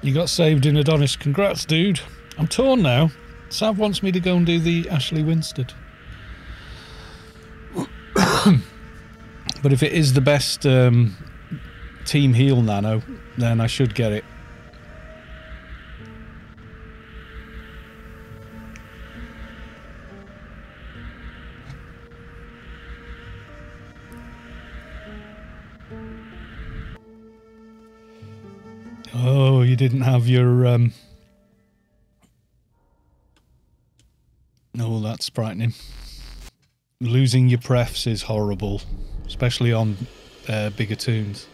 You got saved in Adonis. Congrats, dude. I'm torn now. Sav wants me to go and do the Ashley Winstead. But if it is the best team heal nano, then I should get it. Oh, you didn't have your... Oh, that's frightening. Losing your prefs is horrible, especially on bigger tunes.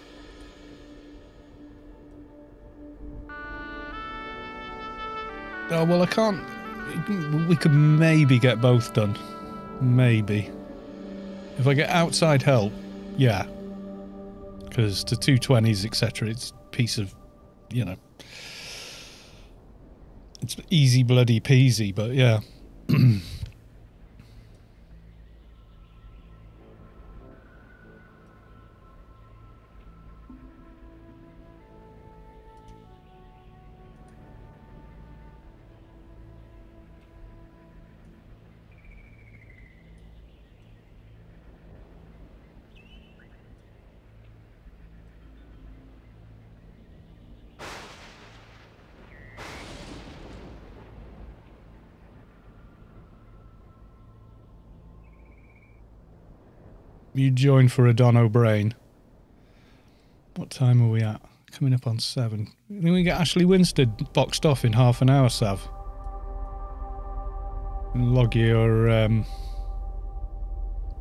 Oh, well, I can't... We could maybe get both done. Maybe. If I get outside help, yeah. Because to 220s, etc., it's a piece of... You know, it's easy bloody peasy, but yeah. You joined for a Don O'Brien. What time are we at? Coming up on 7. I think we get Ashley Winstead boxed off in half an hour, Sav. And log your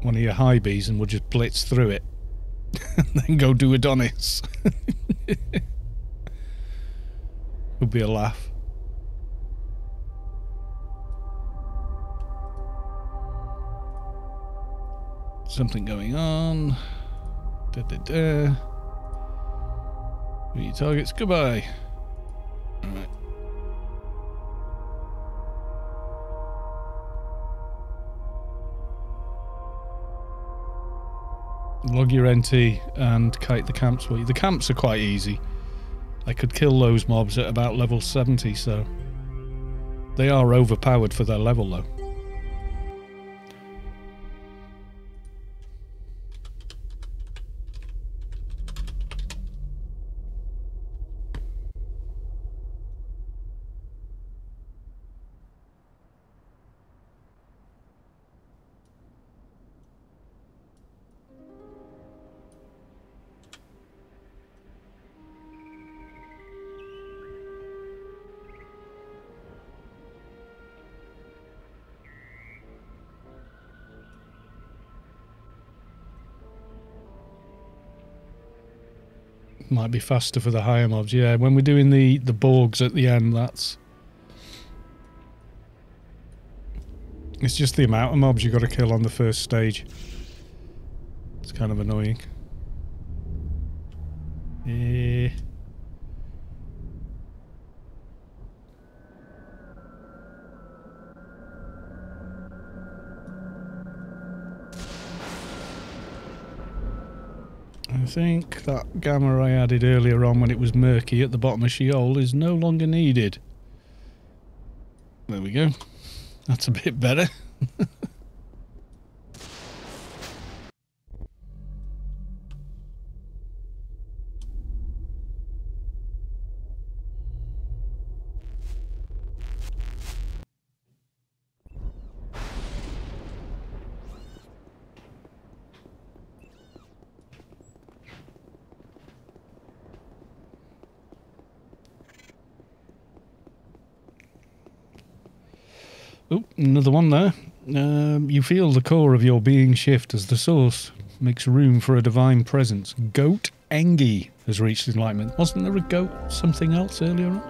one of your high bees and we'll just blitz through it. And then go do Adonis. Would be a laugh. Something going on. Meet targets. Goodbye. Alright. Log your NT and kite the camps for you. The camps are quite easy. I could kill those mobs at about level 70, so... They are overpowered for their level, though. Might be faster for the higher mobs, yeah. When we're doing the Borgs at the end, that's... It's just the amount of mobs you got to kill on the first stage. It's kind of annoying. Yeah. think that gamma I added earlier on when it was murky at the bottom of Sheol is no longer needed. There we go. That's a bit better. Oh, another one there. You feel the core of your being shift as the source makes room for a divine presence. Goat Engi has reached enlightenment. Wasn't there a goat something else earlier on?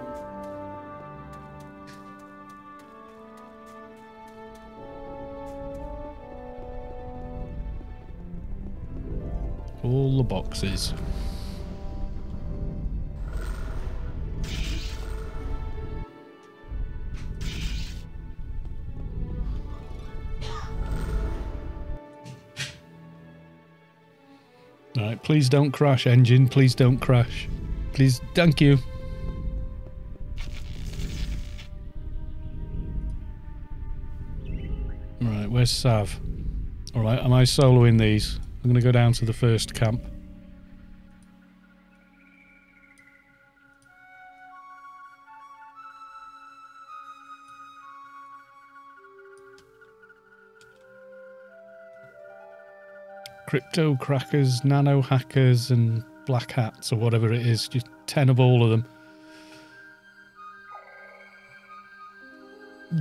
All the boxes. Alright, please don't crash, engine. Please don't crash. Please, thank you. Right, where's Sav? Alright, am I soloing these? I'm going to go down to the first camp. Crypto crackers, nano hackers, and black hats, or whatever it is. Just 10 of all of them.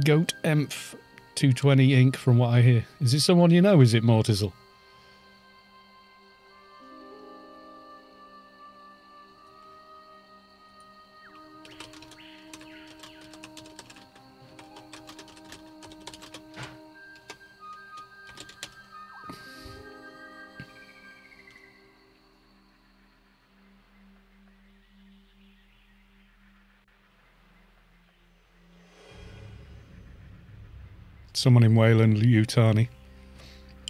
Goat Emph 220 Inc. from what I hear. Is it someone you know? Is it Mortizel? Someone in Wayland Yutani.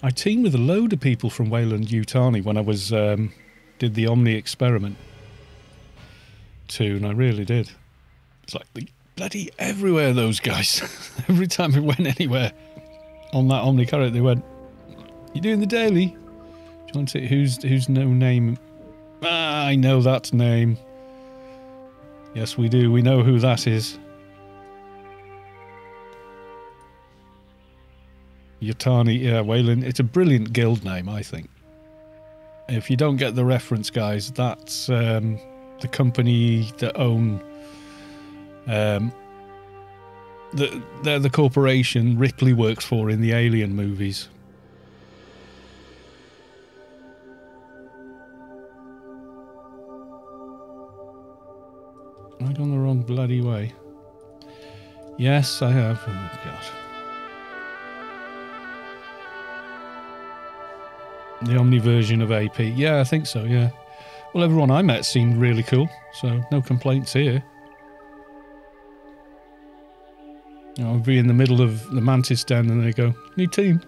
I teamed with a load of people from Wayland Yutani when I was did the Omni experiment too, and I really did. It's like the bloody everywhere those guys. Every time we went anywhere on that Omni carrot, they went, "You doing the daily? Do you want to? Who's no name? Ah, I know that name. Yes, we do. We know who that is." Yutani, yeah, Wayland. It's a brilliant guild name, I think. If you don't get the reference, guys, that's the company that own... they're the corporation Ripley works for in the Alien movies. Am I gone the wrong bloody way? Yes, I have. Oh, God. The Omni version of AP. Yeah, I think so, yeah. Well, everyone I met seemed really cool, so no complaints here. You know, I'll be in the middle of the Mantis Den and they go, "New team."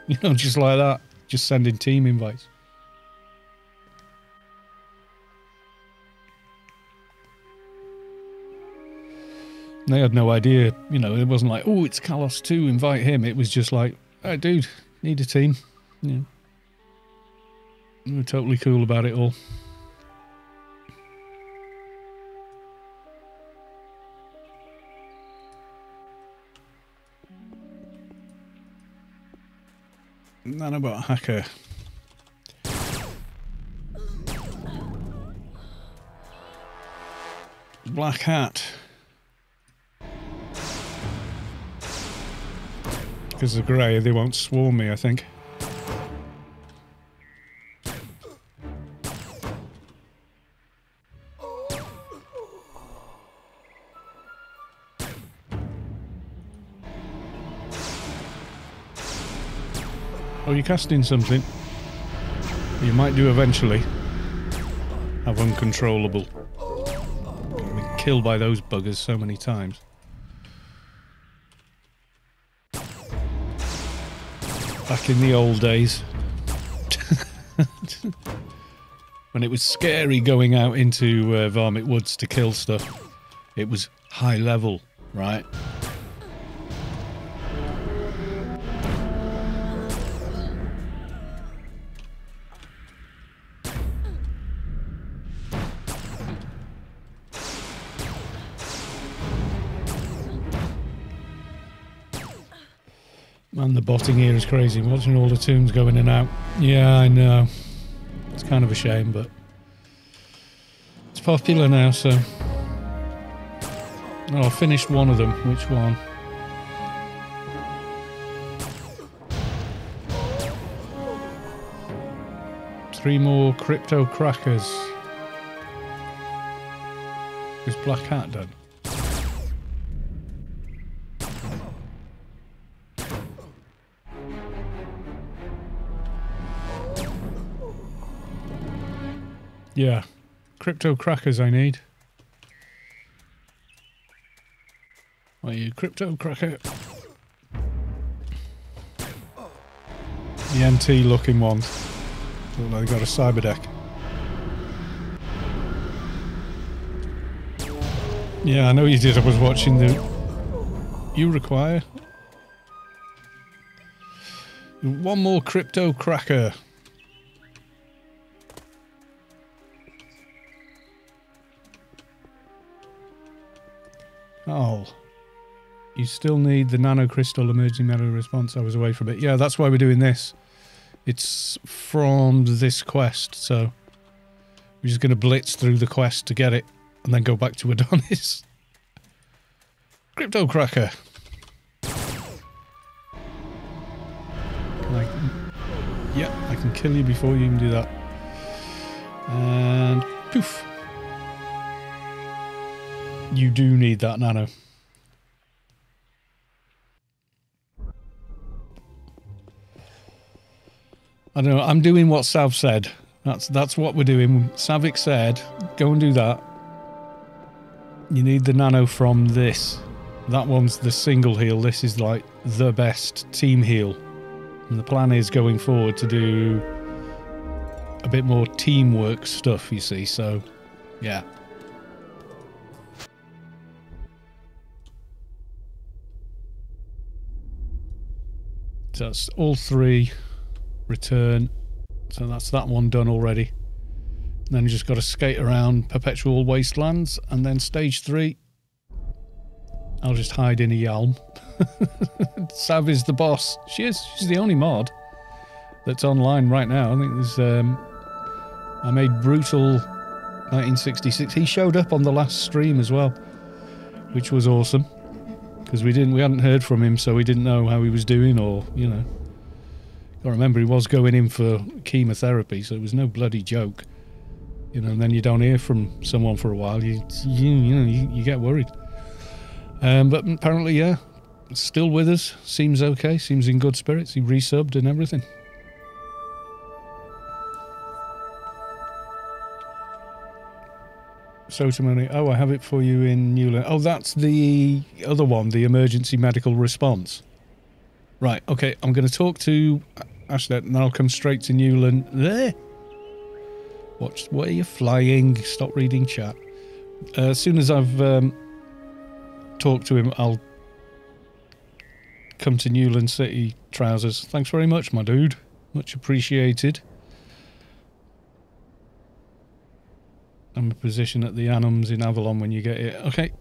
You know, just like that. Just sending team invites. And they had no idea, you know, it wasn't like, "Oh, it's Kalos 2, invite him." It was just like, "Hey, dude, need a team." Yeah. We were totally cool about it all. Then about hacker. Black hat. Because of grey, they won't swarm me, I think. Oh, you're casting something. You might do eventually. Have uncontrollable. I've been killed by those buggers so many times. Back in the old days. When it was scary going out into Varmint Woods to kill stuff, it was high level, right? Man, the botting here is crazy. Watching all the tombs go in and out. Yeah, I know. It's kind of a shame, but it's popular now, so... Oh, I finished one of them. Which one? Three more crypto crackers. Is Black Hat done? Yeah, crypto crackers I need. Are you crypto cracker? The NT looking ones. Look like they got a cyber deck. Yeah, I know you did. I was watching the... You require? One more crypto cracker. Oh, you still need the nanocrystal emergency medical response. I was away from it. Yeah, that's why we're doing this. It's from this quest, so we're just going to blitz through the quest to get it and then go back to Adonis. Crypto cracker. Yeah, I can kill you before you can do that. And poof. You do need that nano. I don't know. I'm doing what Sav said. That's what we're doing. Savic said, go and do that. You need the nano from this. That one's the single heal. This is like the best team heal. And the plan is going forward to do a bit more teamwork stuff, you see. So, yeah. So that's all three. Return. So that's that one done already. And then you just got to skate around Perpetual Wastelands. And then stage 3. I'll just hide in a Yalm. Sav is the boss. She is. She's the only mod that's online right now. I think there's... I made Brutal 1966. He showed up on the last stream as well, which was awesome. Because we hadn't heard from him, so we didn't know how he was doing, or, you know. I remember he was going in for chemotherapy, so it was no bloody joke. You know, and then you don't hear from someone for a while, you get worried. But apparently, yeah, still with us. Seems okay. Seems in good spirits. He resubbed and everything. Sotomoni. Oh, I have it for you in Newland. Oh, that's the other one, the emergency medical response. Right, okay, I'm going to talk to Ashlet and then I'll come straight to Newland. There! Watch where you're flying. Stop reading chat. As soon as I've talked to him, I'll come to Newland City Trousers. Thanks very much, my dude. Much appreciated. I'm a position at the Anums in Avalon when you get here. Okay.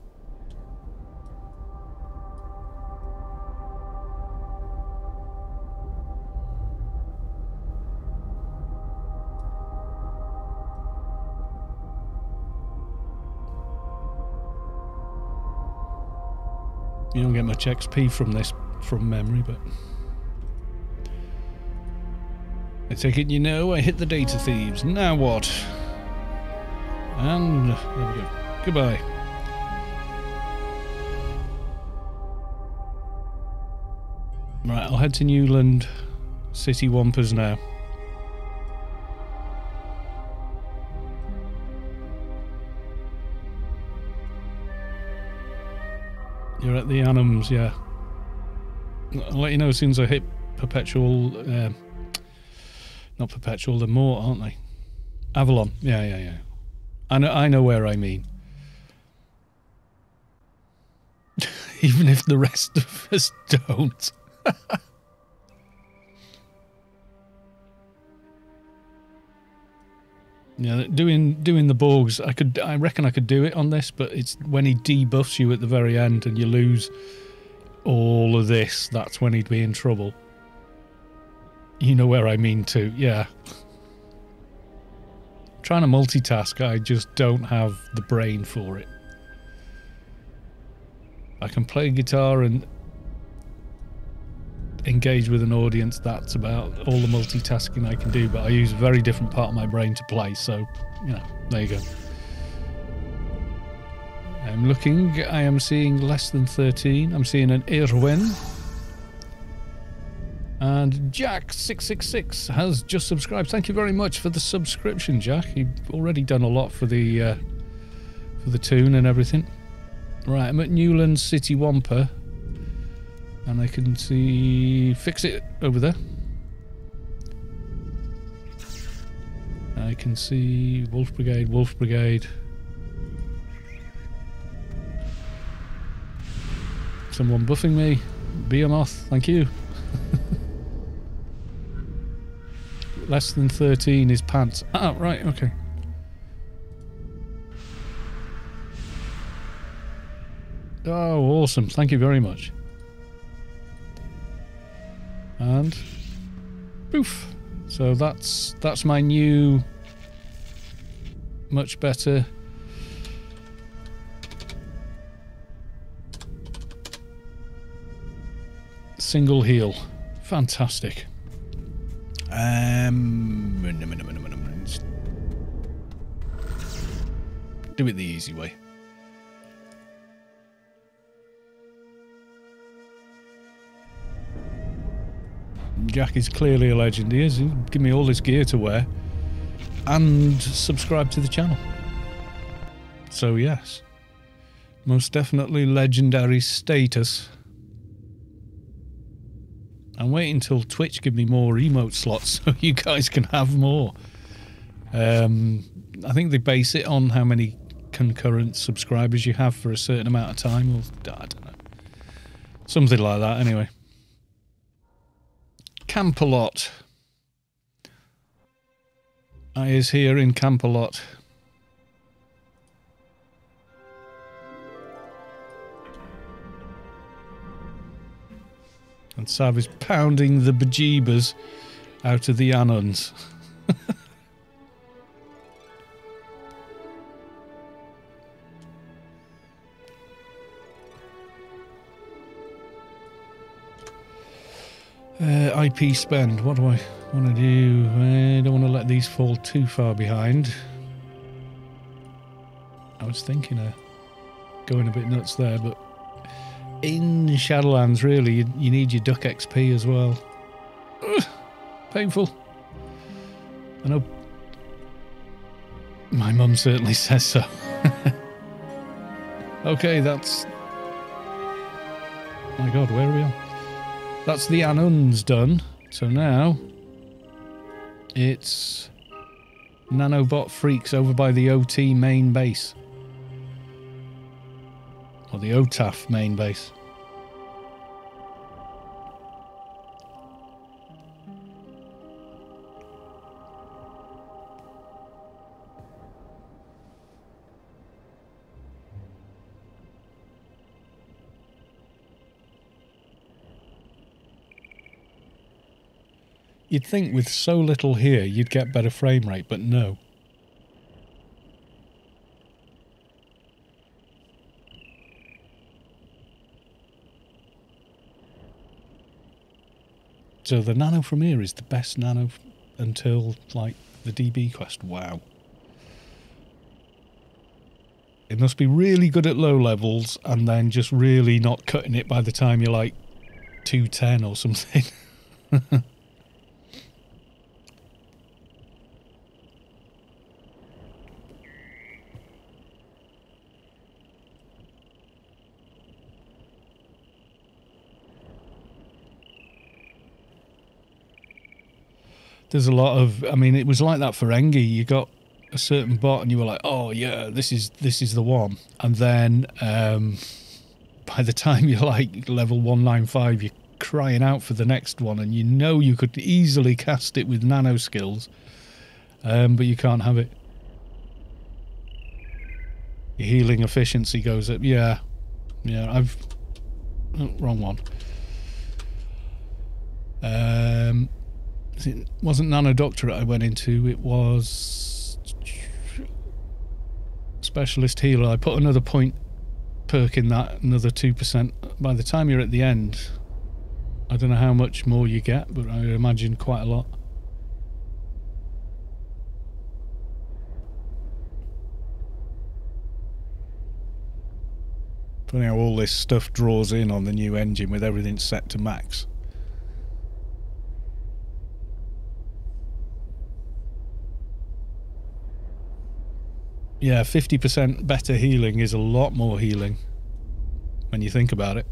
You don't get much XP from this from memory, but I take it you know I hit the data thieves. Now what? And there we go. Goodbye. Right, I'll head to Newland City Wampers now. You're at the Anums, yeah. I'll let you know as soon as I hit Perpetual... not Perpetual, they're more, aren't they? Avalon. Yeah, yeah, yeah. I know where I mean. Even if the rest of us don't. Yeah, doing the Borgs, I reckon I could do it on this, but it's when he debuffs you at the very end and you lose all of this, that's when he'd be in trouble. You know where I mean to, yeah. Trying to multitask, I just don't have the brain for it. I can play guitar and engage with an audience, that's about all the multitasking I can do, but I use a very different part of my brain to play, so, you know, there you go. I'm looking, I am seeing less than 13, I'm seeing an Irwin. And Jack666 has just subscribed. Thank you very much for the subscription, Jack. You've already done a lot for the tune and everything. Right, I'm at Newland City Wampa. And I can see Fix-It over there. I can see Wolf Brigade, Wolf Brigade. Someone buffing me. Behemoth, thank you. Less than 13 is pants. Ah, right, okay. Oh, awesome. Thank you very much. And poof. So that's my new, much better single heal. Fantastic. Do it the easy way. Jack is clearly a legend. He is. He'll give me all this gear to wear and subscribe to the channel. So yes, most definitely legendary status. I'm waiting until Twitch give me more emote slots so you guys can have more. I think they base it on how many concurrent subscribers you have for a certain amount of time, or I don't know, something like that. Anyway, Camp-a-Lot. I is here in Camp-a-Lot. And Sav is pounding the bejeebers out of the Anons. IP spend. What do I want to do? I don't want to let these fall too far behind. I was thinking of going a bit nuts there, but in Shadowlands, really, you need your duck XP as well. Ugh, painful. I know. My mum certainly says so. Okay, that's... My God, where are we on? That's the Anons done. So now it's Nanobot Freaks over by the OT main base. Or the OTAF main base. You'd think with so little here you'd get better frame rate, but no. So the nano from here is the best nano until, like, the DB quest. Wow. It must be really good at low levels and then just really not cutting it by the time you're, like, 210 or something. There's a lot of... I mean, it was like that for Engi. You got a certain bot and you were like, oh yeah, this is the one, and then by the time you're like level 195, you're crying out for the next one, and you know you could easily cast it with nano skills, but you can't have it. Your healing efficiency goes up. Yeah, I've wrong one. It wasn't Nano Doctorate I went into, it was Specialist Healer. I put another point perk in that, another 2%. By the time you're at the end, I don't know how much more you get, but I imagine quite a lot. Funny how all this stuff draws in on the new engine with everything set to max. Yeah, 50% better healing is a lot more healing when you think about it.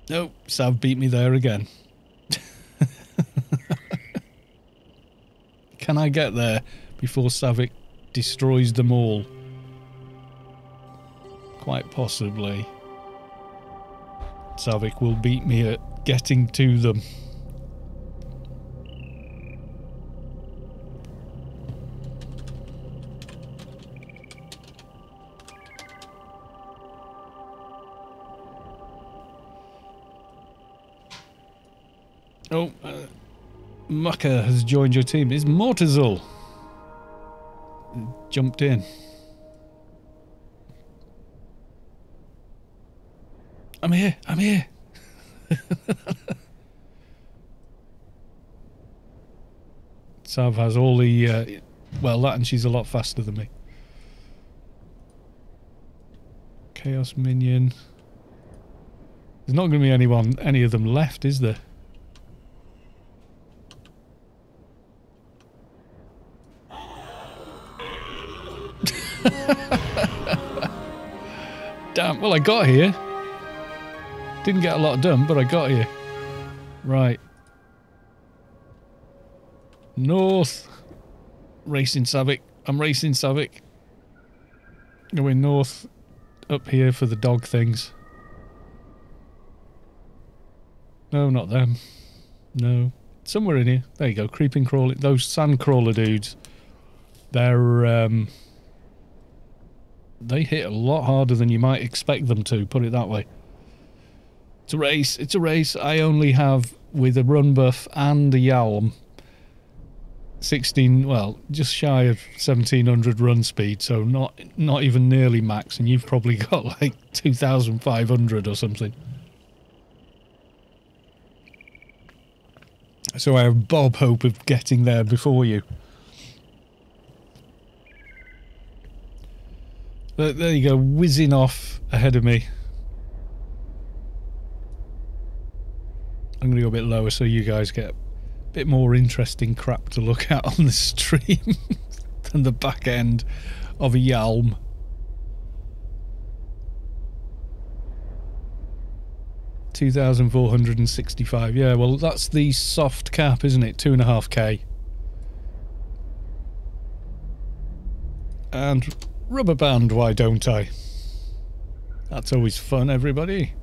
Nope, Sav beat me there again. Can I get there before Savic destroys them all? Quite possibly. Savic will beat me at getting to them. Oh, Mucker has joined your team. It's Mortazul. Jumped in. I'm here. I'm here. Sav has all the... well, that, and she's a lot faster than me. Chaos Minion. There's not going to be any of them left, is there? Damn, well I got here. Didn't get a lot done, but I got here. Right. North. Racing Savic. I'm racing Savic. Going north. Up here for the dog things. No, not them. No. Somewhere in here. There you go. Creeping crawling. Those sand crawler dudes. They're, they hit a lot harder than you might expect them to, put it that way. It's a race. It's a race. I only have, with a run buff and a Yalm, 16, well, just shy of 1700 run speed, so not even nearly max, and you've probably got like 2500 or something. So I have Bob hope of getting there before you. But there you go, whizzing off ahead of me. I'm going to go a bit lower so you guys get a bit more interesting crap to look at on the stream than the back end of a Yalm. $2,465. Yeah, well, that's the soft cap, isn't it? 2.5k. And rubber band, why don't I? That's always fun, everybody.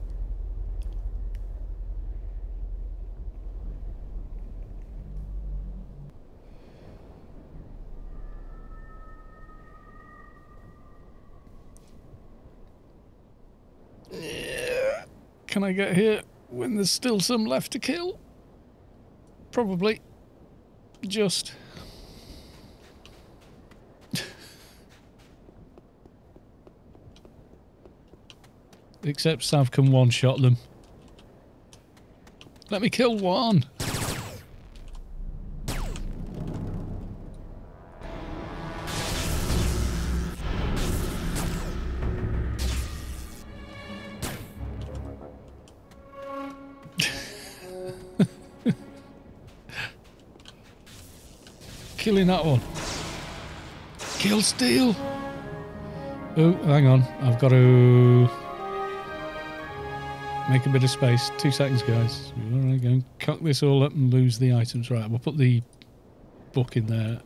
Can I get here when there's still some left to kill? Probably. Just. Except Sav can one-shot them. Let me kill one. Killing that one. Kill steal. Oh, hang on. I've got to... Make a bit of space. 2 seconds, guys. Alright, go and cock this all up and lose the items. Right, we'll put the book in there.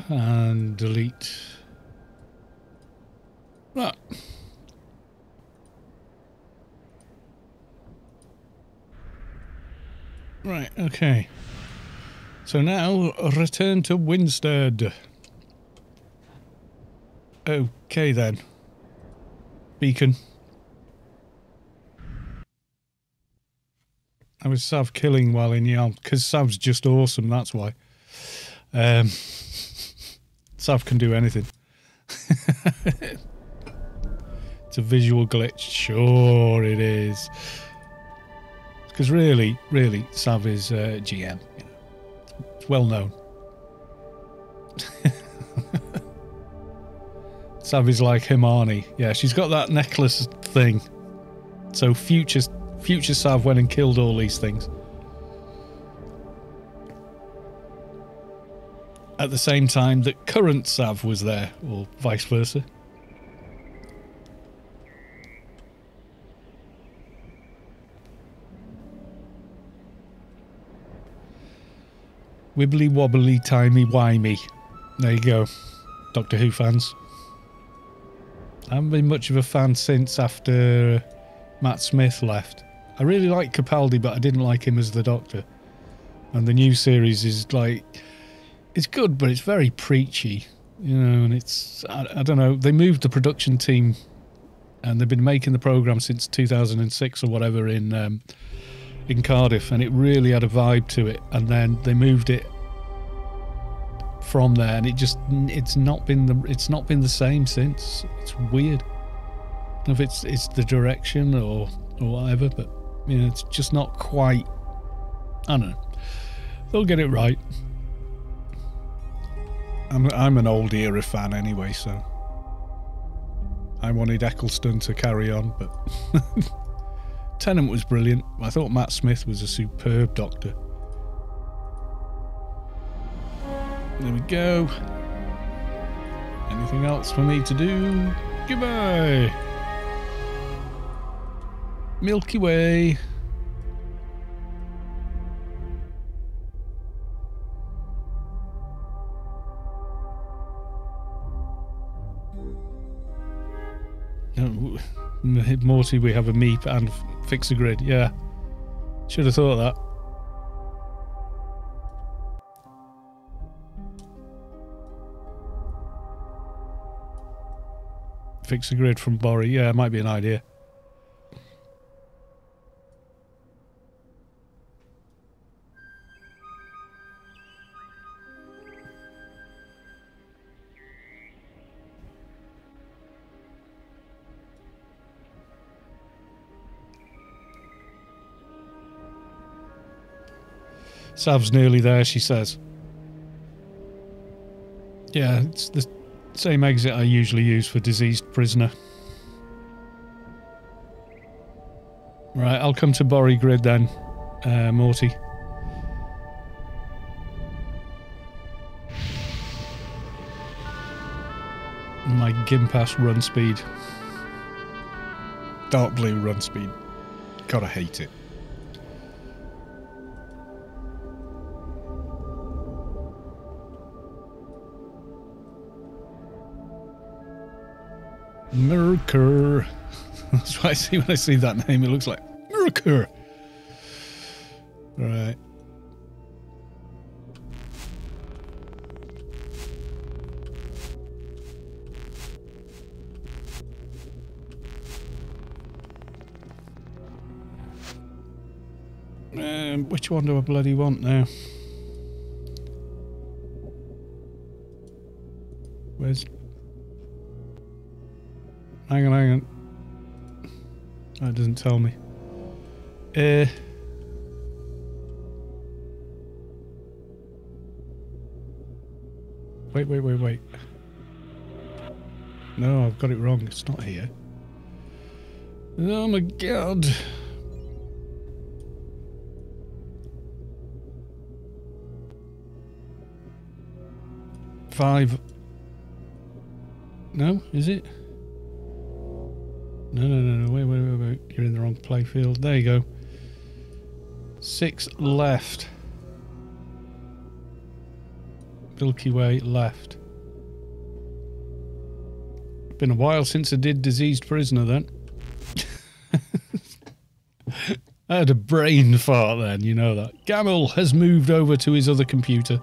And delete. Right. Right, okay. So now, return to Winstead. Okay then. Beacon. I was Sav killing while in Yam, because Sav's just awesome, that's why. Sav can do anything. It's a visual glitch, sure it is. Because really, Sav is GM. You know. It's well known. Sav is like Hermione. Yeah, she's got that necklace thing. So future Sav went and killed all these things. At the same time that current Sav was there, or vice versa. Wibbly wobbly timey wimey. There you go. Doctor Who fans. I haven't been much of a fan since after Matt Smith left. I really like Capaldi, but I didn't like him as the Doctor. And the new series is like... It's good, but it's very preachy. You know, and it's... I don't know. They moved the production team and they've been making the programme since 2006 or whatever in Cardiff, and it really had a vibe to it, and then they moved it from there, and it's not been the same since. It's weird. I don't know if it's the direction or whatever, but you know, it's just not quite. I don't know. They'll get it right. I'm an old era fan anyway, so I wanted Eccleston to carry on, but Tennant was brilliant. I thought Matt Smith was a superb Doctor. There we go. Anything else for me to do? Goodbye. Milky Way. Morty, we have a meep and fix a grid. Yeah, should have thought of that. Fix a grid from Borry. Yeah, it might be an idea. Sav's nearly there, she says. Yeah, it's the same exit I usually use for diseased prisoner. Right, I'll come to Borry Grid then, Morty. My Gimpass run speed. Dark blue run speed. Gotta hate it. Mercur. That's what I see when I see that name. It looks like Mercur. Right. Which one do I bloody want now? Where's... Hang on. That doesn't tell me. Wait. No, I've got it wrong. It's not here. Oh my god. Five. No, is it? No. Wait. You're in the wrong playfield. There you go. 6 left. Milky Way left. Been a while since I did Diseased Prisoner then. I had a brain fart then, you know that. Gamel has moved over to his other computer.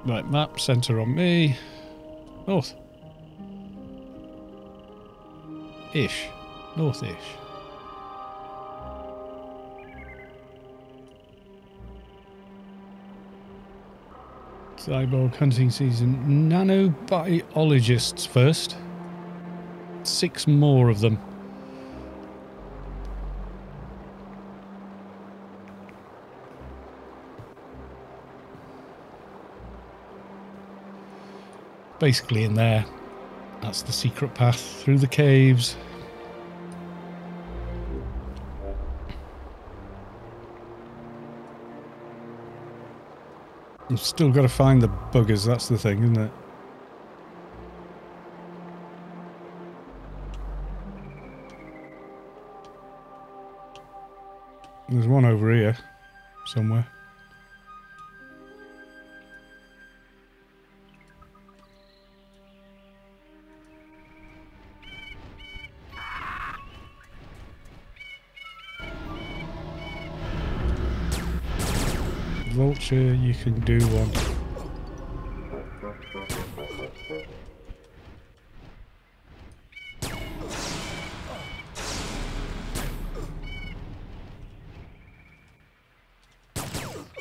Right, map, centre on me. North. Ish. North-ish. Cyborg hunting season. Nanobiologists first. 6 more of them. Basically in there. That's the secret path through the caves. You've still got to find the buggers, that's the thing, isn't it? There's one over here, somewhere. Vulture, you can do one.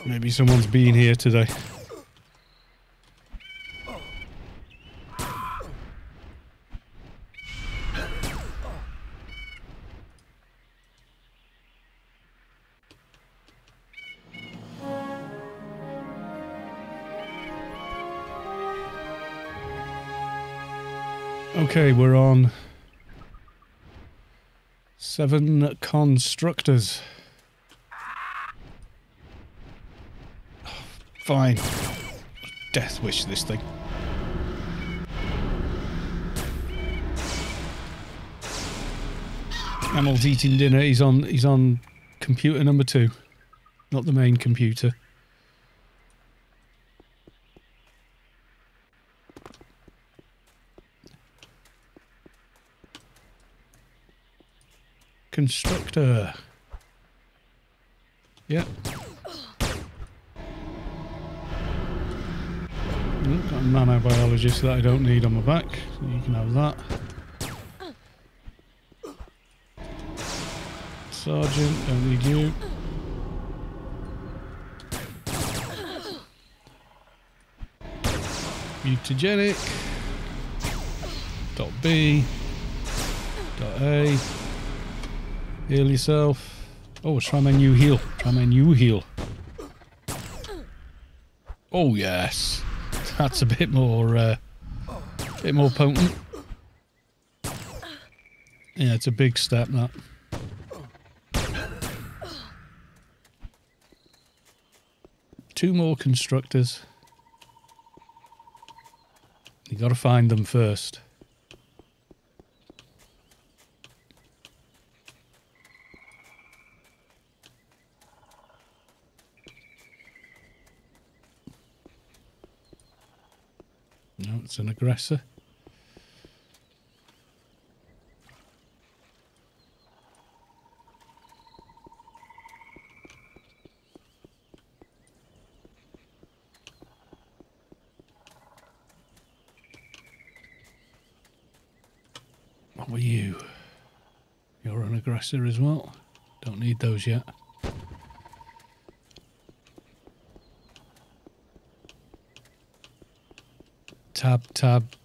Maybe someone's been here today. Okay, we're on 7 constructors. Oh, fine. Death wish this thing. Camel's eating dinner. He's on computer number 2, not the main computer. Constructor. Yep. Got a nanobiologist that I don't need on my back, so you can have that. Sergeant, don't need you. Mutagenic. Dot B. Dot A. Heal yourself. Oh, try my new heal. Try my new heal. Oh yes, that's a bit more potent. Yeah, it's a big step, that. Two more constructors. You got to find them first. No, it's an aggressor. What were you? You're an aggressor as well. Don't need those yet. Tab,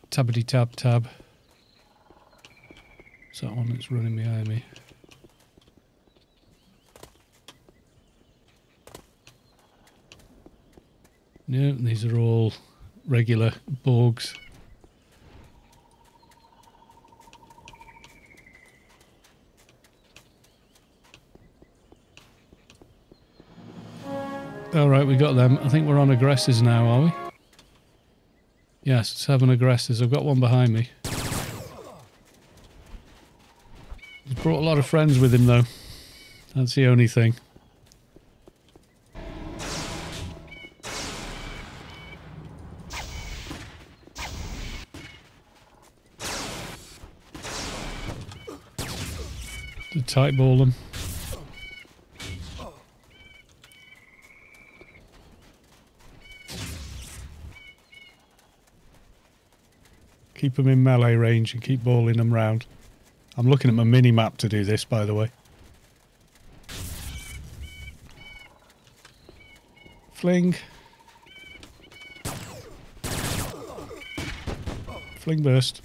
tabbity tab. Is that one that's running behind me? No, these are all regular Borgs. Alright, we got them. I think we're on aggressors now, are we? Yes, 7 aggressors. I've got one behind me. He's brought a lot of friends with him, though. That's the only thing. To tight ball them. Keep them in melee range and keep balling them round. I'm looking at my mini-map to do this, by the way. Fling. Fling burst.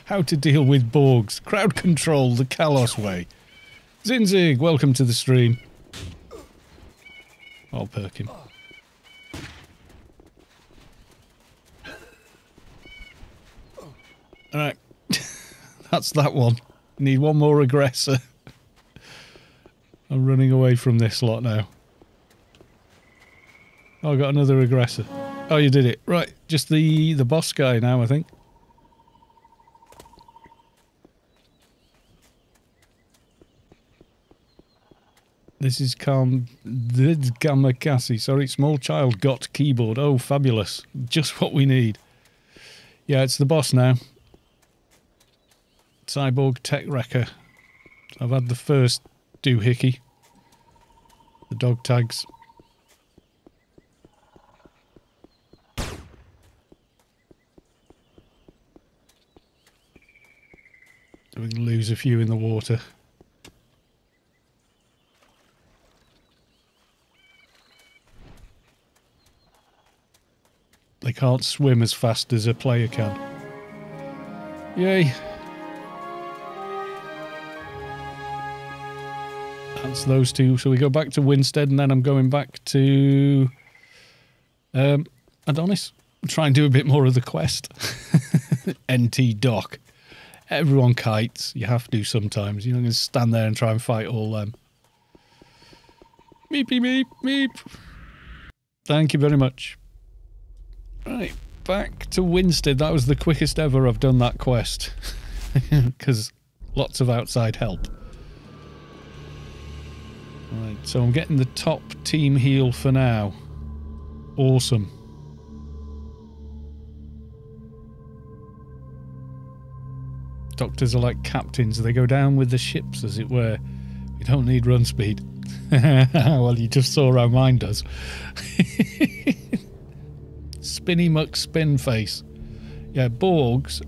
How to deal with Borgs. Crowd control the Kalos way. Zinzig, welcome to the stream. I'll perk him. Alright. That's that one. Need one more aggressor. I'm running away from this lot now. Oh, I got another aggressor. Oh, you did it. Right, just the boss guy now, I think. This is Gamakasi. Sorry, small child got keyboard. Oh, fabulous. Just what we need. Yeah, it's the boss now. Cyborg Tech Wrecker. I've had the first doohickey. The dog tags. So we can lose a few in the water. They can't swim as fast as a player can. Yay. That's those two. So we go back to Winstead and then I'm going back to Adonis. Try and do a bit more of the quest. NT Doc. Everyone kites. You have to sometimes. You're not going to stand there and try and fight all them. Meepy meep meep. Thank you very much. Right, back to Winstead. That was the quickest ever I've done that quest. Because lots of outside help. Right, so I'm getting the top team heal for now. Awesome. Doctors are like captains. They go down with the ships, as it were. We don't need run speed. Well, you just saw how mine does. Spinny muck spin face. Yeah, Borgs,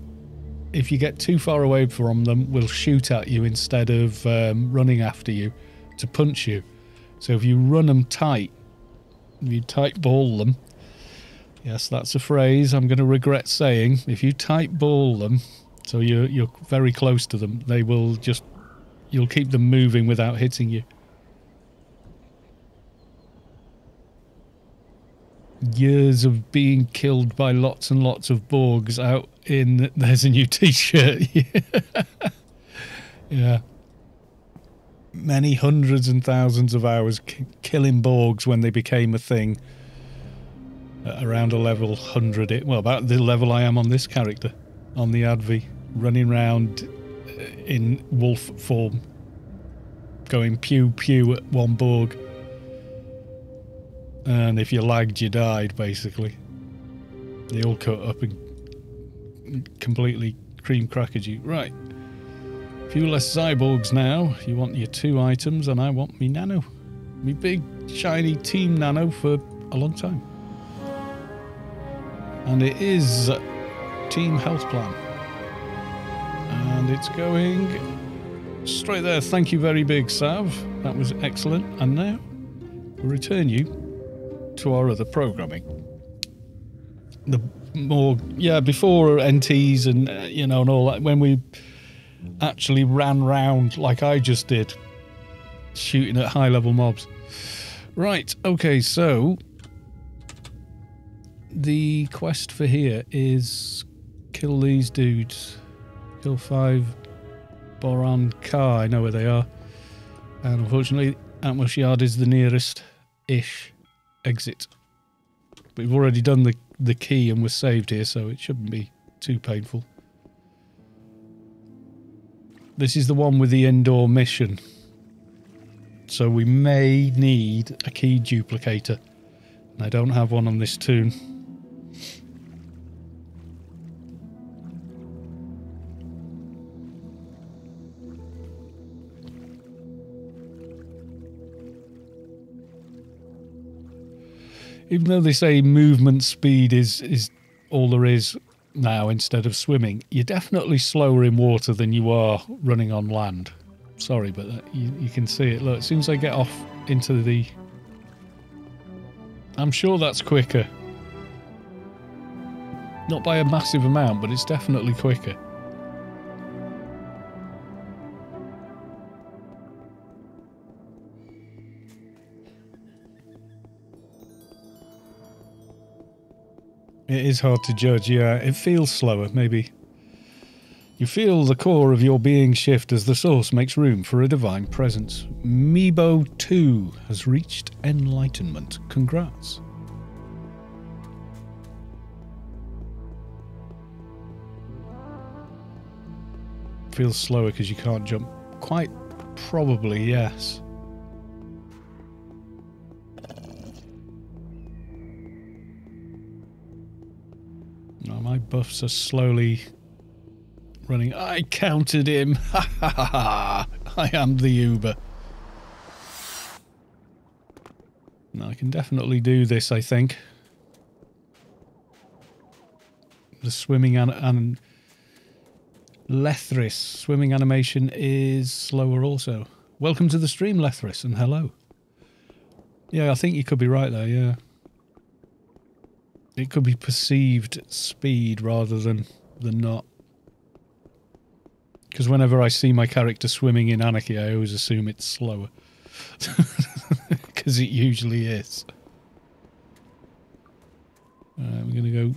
if you get too far away from them, will shoot at you instead of running after you to punch you. So if you run them tight, you tight ball them. Yes, that's a phrase I'm going to regret saying. If you tight ball them, so you're very close to them, they will just, you'll keep them moving without hitting you. Years of being killed by lots and lots of Borgs out in... There's a new t-shirt. Yeah. Many hundreds and thousands of hours killing Borgs when they became a thing. At around a level 100. Well, about the level I am on this character. On the Advi. Running around in wolf form. Going pew pew at one Borg. And if you lagged, you died, basically. They all cut up and completely cream crackered you. Right. A few less cyborgs now. You want your 2 items, and I want me nano. Me big, shiny team nano for a long time. And it is Team Health Plan. And it's going straight there. Thank you very big, Sav. That was excellent. And now, we'll return you to our other programming. The more, yeah, before NTs and, you know, and all that, when we actually ran round like I just did, shooting at high-level mobs. Right, okay, so the quest for here is kill these dudes. Kill 5 Boran Car, I know where they are. And unfortunately, Atmos Yard is the nearest-ish exit. But we've already done the key and we're saved here, so it shouldn't be too painful. This is the one with the indoor mission. So we may need a key duplicator. And I don't have one on this toon. Even though they say movement speed is all there is now instead of swimming, you're definitely slower in water than you are running on land. Sorry, but you can see it. Look, as soon as I get off into the... I'm sure that's quicker. Not by a massive amount, but it's definitely quicker. It is hard to judge, yeah. It feels slower, maybe. You feel the core of your being shift as the source makes room for a divine presence. Meebo 2 has reached enlightenment. Congrats. Feels slower because you can't jump. Quite probably, yes. No, my buffs are slowly running. I counted him. Ha ha ha ha. I am the Uber. No, I can definitely do this, I think. The swimming and Lethris swimming animation is slower also. Welcome to the stream, Lethris, and hello. Yeah, I think you could be right there, yeah. It could be perceived speed rather than not. Because whenever I see my character swimming in Anarchy, I always assume it's slower. Because it usually is. We're going to go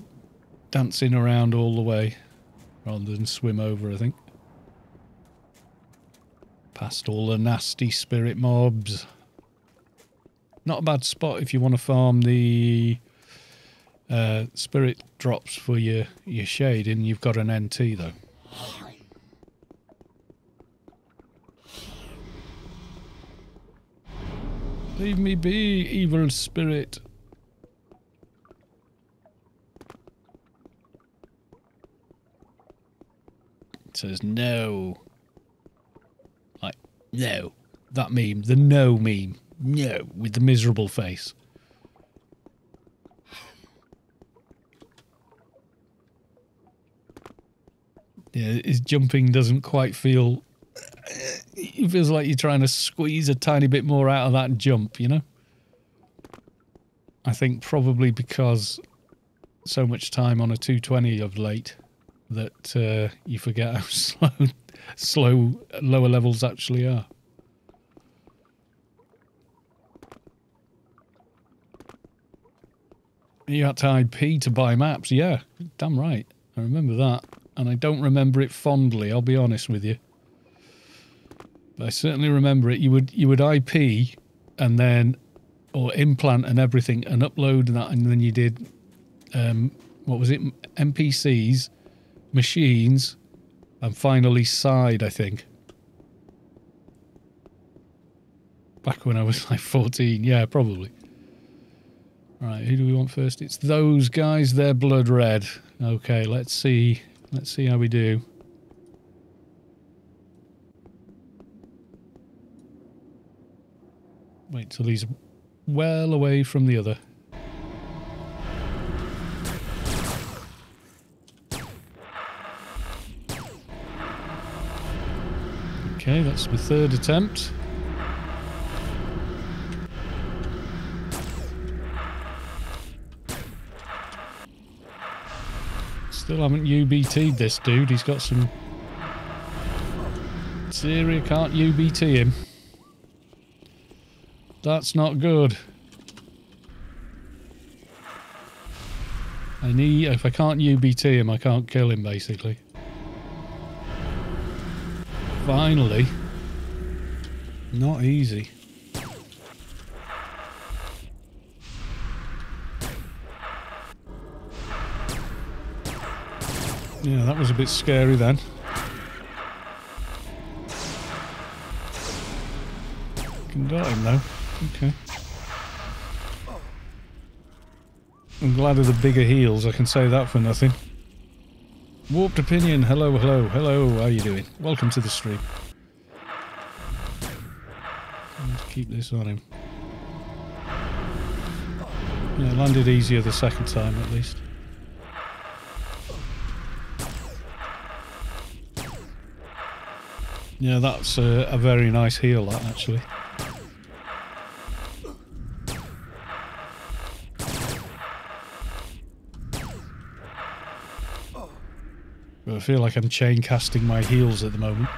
dancing around all the way rather than swim over, I think. Past all the nasty spirit mobs. Not a bad spot if you want to farm the spirit drops for your shade, and you've got an NT though. Leave me be, evil spirit. It says no. Like, no. That meme. The no meme. No. With the miserable face. Yeah, his jumping doesn't quite feel... It feels like you're trying to squeeze a tiny bit more out of that jump, you know? I think probably because so much time on a 220 of late that you forget how slow lower levels actually are. You had to IP to buy maps, yeah, damn right. I remember that. And I don't remember it fondly, I'll be honest with you. But I certainly remember it. You would IP and then, or implant and everything, and upload that, and then you did, what was it? NPCs, machines, and finally side, I think. Back when I was like 14, yeah, probably. Right, who do we want first? It's those guys, they're blood red. Okay, let's see. Let's see how we do. Wait till he's well away from the other. Okay, that's the third attempt. Still haven't UBT'd this dude. He's got some... Syria can't UBT him. That's not good. If I can't UBT him, I can't kill him, basically. Finally. Not easy. Yeah, that was a bit scary then. Can dot him though. Okay. I'm glad of the bigger heals, I can say that for nothing. Warped Opinion, hello, hello, hello, how you doing? Welcome to the stream. Let's keep this on him. Yeah, landed easier the second time at least. Yeah, that's a very nice heal, that, actually. But I feel like I'm chain casting my heals at the moment.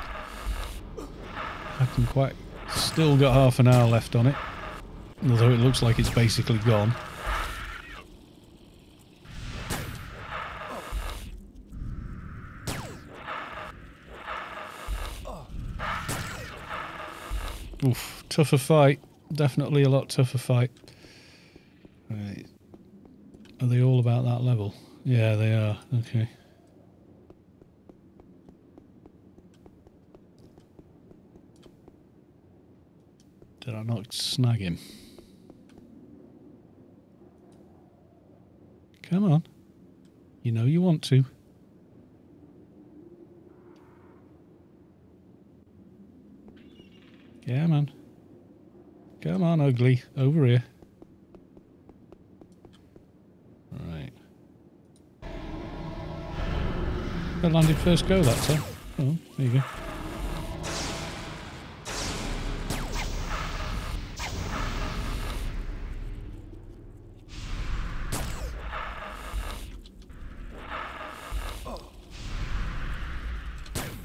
I can quite... Still got half an hour left on it. Although it looks like it's basically gone. Oof, tougher fight. Definitely a lot tougher fight. Right. Are they all about that level? Yeah, they are. Okay. Did I not snag him? Come on. You know you want to. Yeah, man. Come on, ugly. Over here. Right. I landed first go that time. Oh, there you go.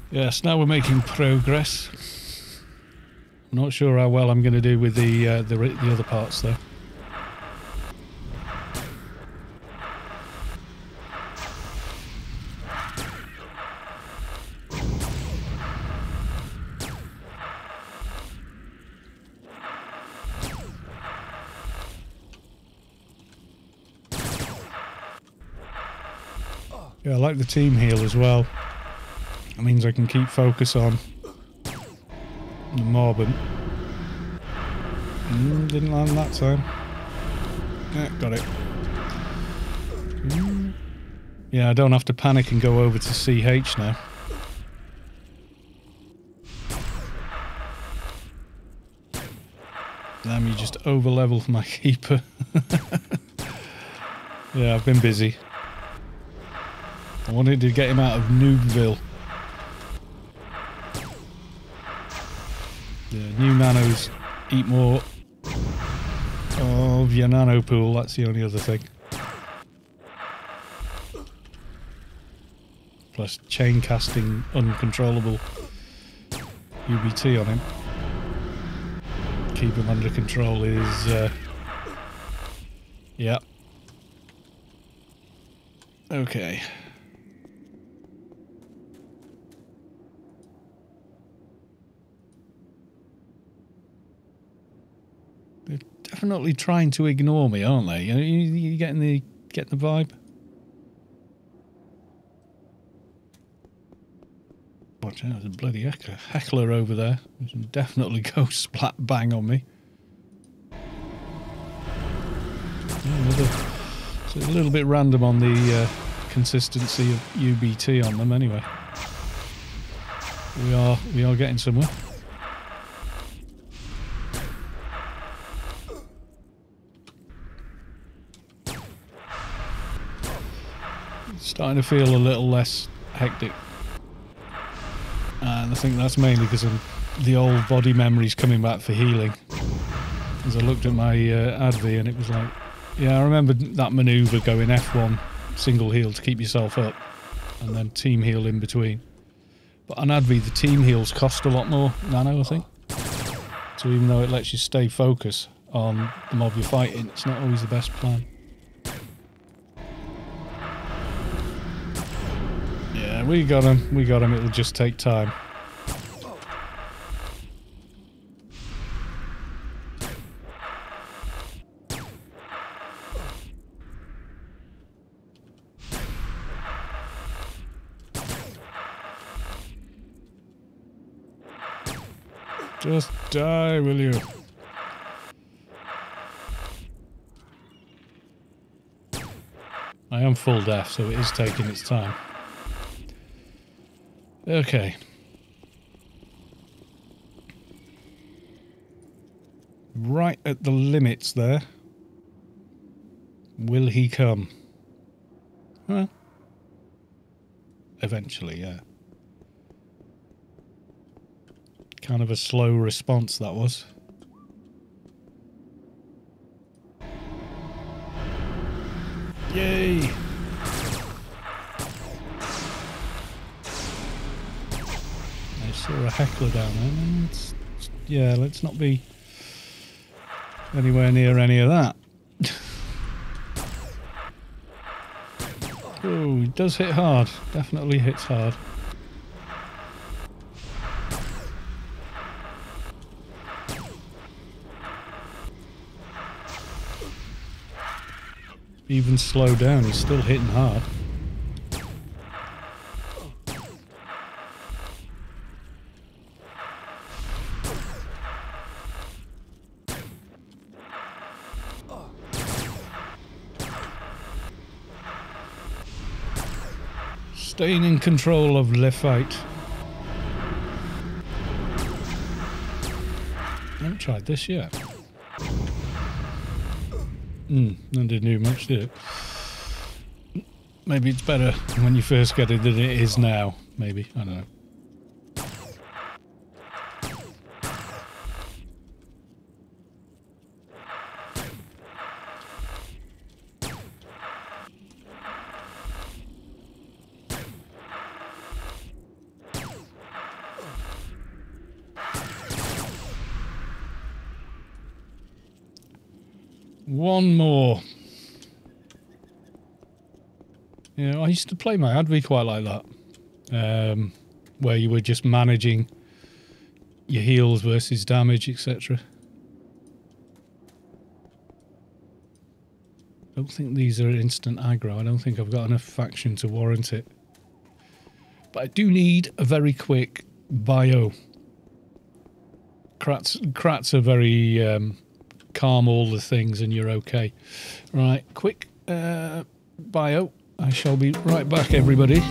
Yes, now we're making progress. I'm not sure how well I'm going to do with the other parts though. Yeah, I like the team heal as well. That means I can keep focus on the mob and... didn't land that time. Yeah, got it. Yeah, I don't have to panic and go over to CH now. Damn, you just over-leveled my keeper. Yeah, I've been busy. I wanted to get him out of Noobville. The new nanos eat more of your nano pool, that's the only other thing. Plus chain casting uncontrollable UBT on him. Keep him under control is... yeah. Okay. They're definitely trying to ignore me, aren't they? You getting the vibe? Watch out, there's a bloody heckler over there. He can definitely go splat bang on me. Yeah, it's a little bit random on the consistency of UBT on them anyway. We are getting somewhere. Starting to feel a little less hectic. And I think that's mainly because of the old body memories coming back for healing. As I looked at my ADV and it was like, yeah, I remember that manoeuvre going F1 single heal to keep yourself up and then team heal in between. But on ADV the team heals cost a lot more nano, I think. So even though it lets you stay focused on the mob you're fighting, it's not always the best plan. Yeah, we got him, it'll just take time. Just die, will you? I am full death, so it is taking its time. Okay. Right at the limits there. Will he come? Well, eventually, yeah. Kind of a slow response that was. Yay! I saw a heckler down there. Let's not be anywhere near any of that. Oh, he does hit hard. Definitely hits hard. Even slow down, he's still hitting hard. Staying in control of the fight. I haven't tried this yet. Not did do much, did it? Maybe it's better when you first get it than it is now. Maybe, I don't know. One more. Yeah, I used to play my Advi quite like that. Where you were just managing your heals versus damage, etc. I don't think these are instant aggro. I don't think I've got enough faction to warrant it. But I do need a very quick bio. Krats are very... calm all the things and you're okay. Right, quick bio. I shall be right back, everybody.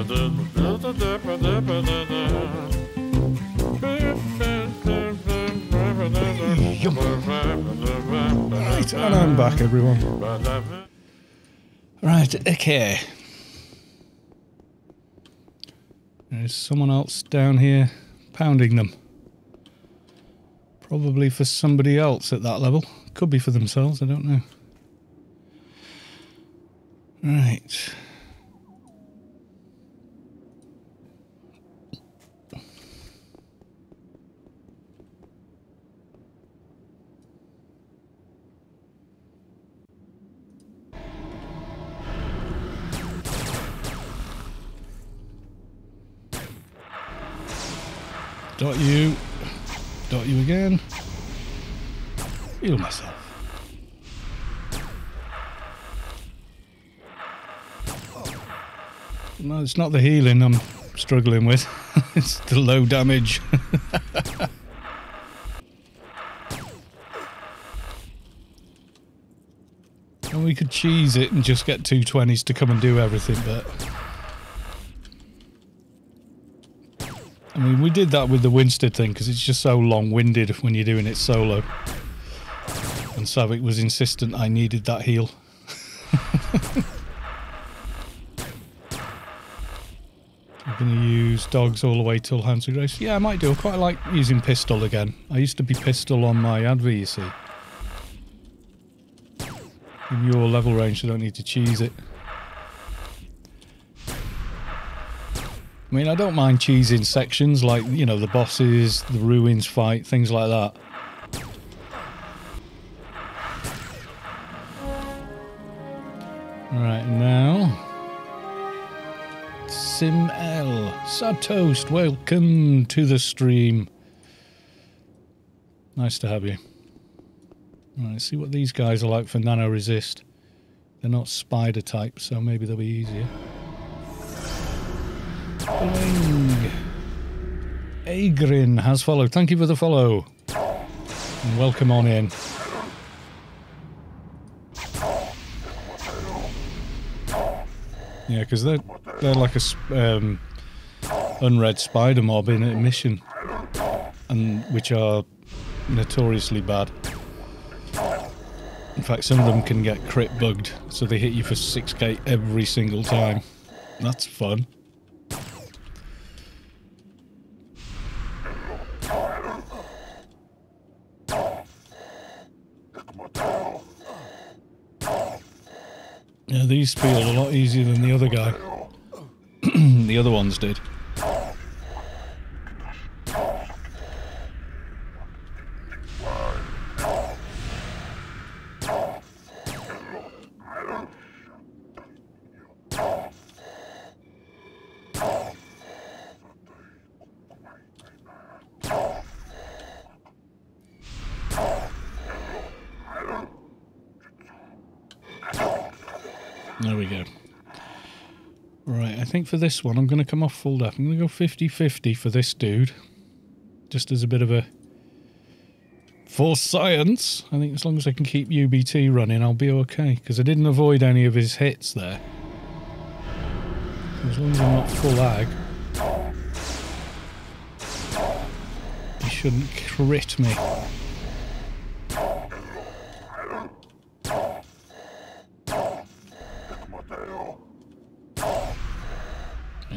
Right, and I'm back, everyone. Right, okay. There's someone else down here pounding them. Probably for somebody else at that level. Could be for themselves, I don't know. Right. Dot you. Dot you again. Heal myself. No, it's not the healing I'm struggling with. It's the low damage. And we could cheese it and just get 220s to come and do everything, but... I mean, we did that with the Winstead thing because it's just so long-winded when you're doing it solo. And Savick was insistent I needed that heal. I'm going to use dogs all the way till Hands of Grace. Yeah, I might do. I quite like using pistol again. I used to be pistol on my Adver, you see. In your level range, I don't need to cheese it. I mean, I don't mind cheesing sections like, you know, the bosses, the ruins fight, things like that. Alright, now... Sim L. Sad Toast, welcome to the stream. Nice to have you. Alright, see what these guys are like for nano resist. They're not spider type, so maybe they'll be easier. Following. Agrin has followed. Thank you for the follow. And welcome on in. Yeah, because they're like a unread spider mob in a mission, and which are notoriously bad. In fact, some of them can get crit bugged, so they hit you for 6k every single time. That's fun. Yeah, these feel a lot easier than the other guy. The other ones did. There we go. Right, I think for this one I'm going to come off full death. I'm going to go 50-50 for this dude. Just as a bit of a... For science! I think as long as I can keep UBT running I'll be okay. Because I didn't avoid any of his hits there. As long as I'm not full ag. He shouldn't crit me.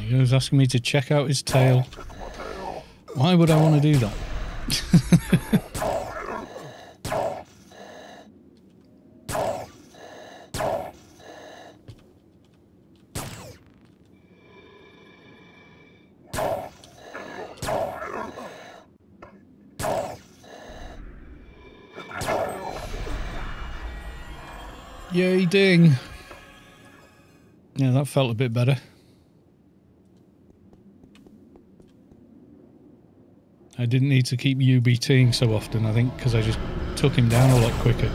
He was asking me to check out his tail. Why would I want to do that? Yay, ding. Yeah, that felt a bit better. I didn't need to keep UBTing so often, I think, because I just took him down a lot quicker.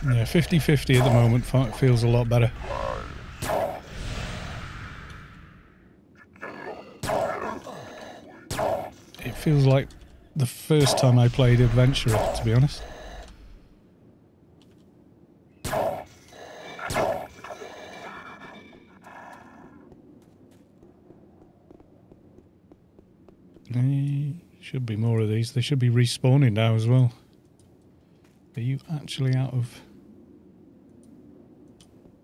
Yeah, 50-50 at the moment. Feels a lot better. It feels like the first time I played Adventurer, to be honest. Should be more of these. They should be respawning now as well. Are you actually out of...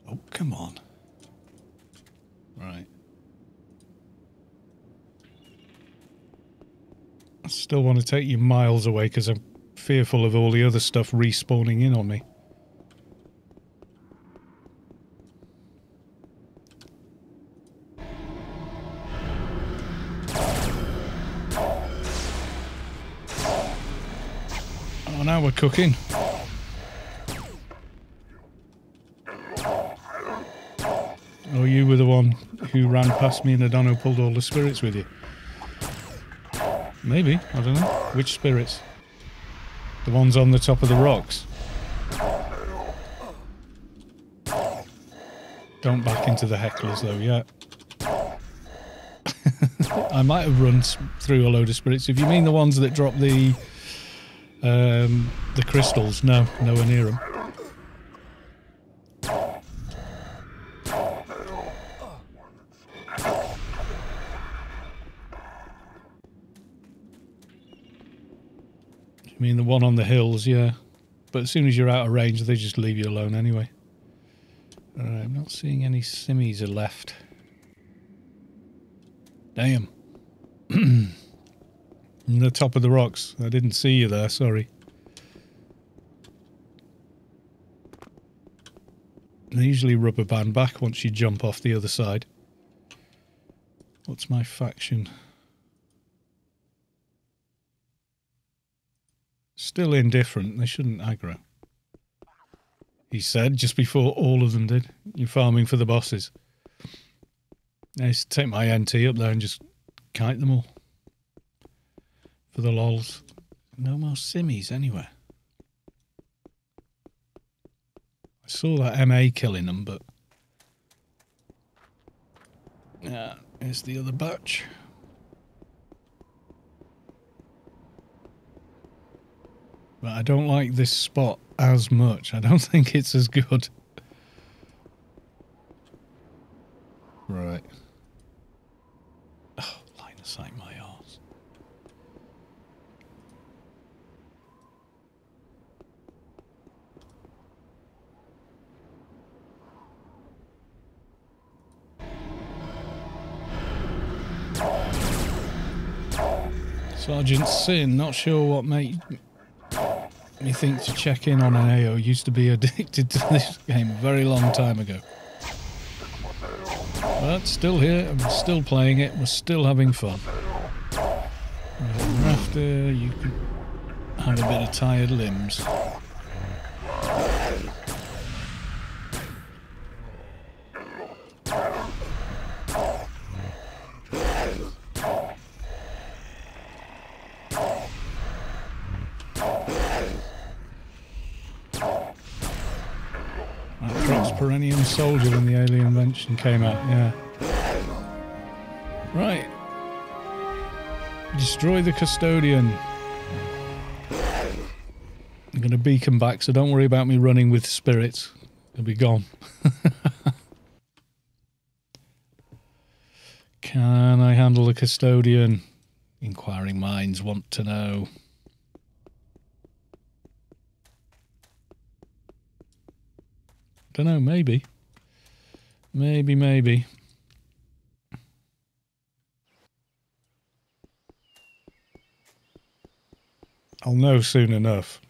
Oh, come on. Right. I still want to take you miles away because I'm fearful of all the other stuff respawning in on me. Oh, now we're cooking. Oh, you were the one who ran past me and Adonis pulled all the spirits with you. Maybe, I don't know. Which spirits? The ones on the top of the rocks. Don't back into the hecklers though yet. I might have run through a load of spirits. If you mean the ones that drop the crystals, no, nowhere near them. I mean the one on the hills, yeah. But as soon as you're out of range, they just leave you alone anyway. Alright, I'm not seeing any simmies are left. Damn. In the top of the rocks. I didn't see you there, sorry. They usually rubber band back once you jump off the other side. What's my faction? Still indifferent. They shouldn't aggro. He said just before all of them did. You're farming for the bosses. I used to take my NT up there and just kite them all. For the lols. No more simmies anywhere. I saw that MA killing them, but... yeah, here's the other batch. But I don't like this spot as much. I don't think it's as good. Right. Oh, line of sight my arse. Sergeant Sin, not sure what made me think to check in on an AO. Used to be addicted to this game a very long time ago. But still here, I'm still playing it, we're still having fun. Right, after you can have a bit of tired limbs. Perennium soldier when the alien invention came out, yeah. Right. Destroy the custodian. I'm going to beacon back, so don't worry about me running with spirits. They'll be gone. Can I handle the custodian? Inquiring minds want to know. Don't know, maybe. Maybe. I'll know soon enough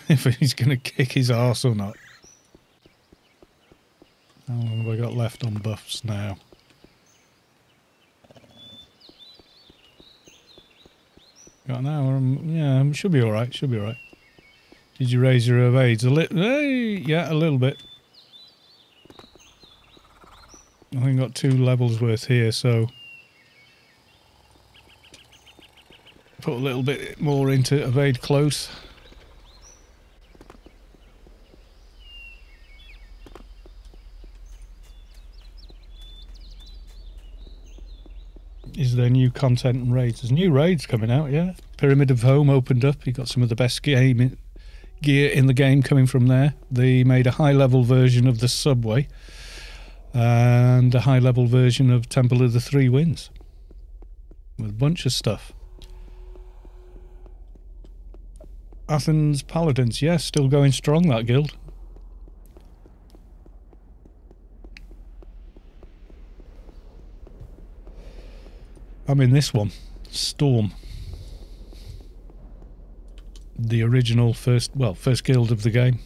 if he's going to kick his arse or not. How long have I got left on buffs now? Got an hour. Yeah, should be alright, should be alright. Did you raise your evades? Yeah, a little bit. I think I got 2 levels worth here, so put a little bit more into evade close. Is there new content and raids? There's new raids coming out, yeah. Pyramid of Home opened up. You got some of the best gear in the game coming from there. They made a high-level version of the Subway and a high-level version of Temple of the Three Winds with a bunch of stuff. Athens Paladins, yes, still going strong, that guild. I'm in this one, Storm. The original first guild of the game.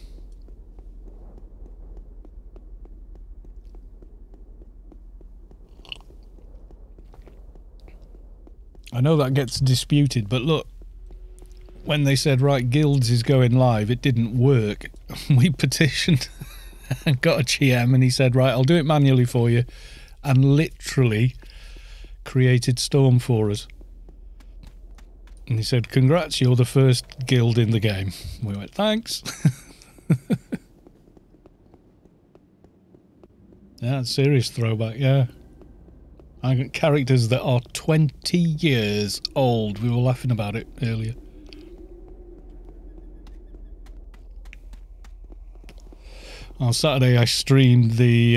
I know that gets disputed, but look, when they said, right, guilds is going live, it didn't work. We petitioned and got a GM and he said, right, I'll do it manually for you, and literally created Storm for us. And he said, congrats, you're the first guild in the game. We went, thanks. Yeah, serious throwback, yeah. I got characters that are 20 years old. We were laughing about it earlier. On Saturday I streamed the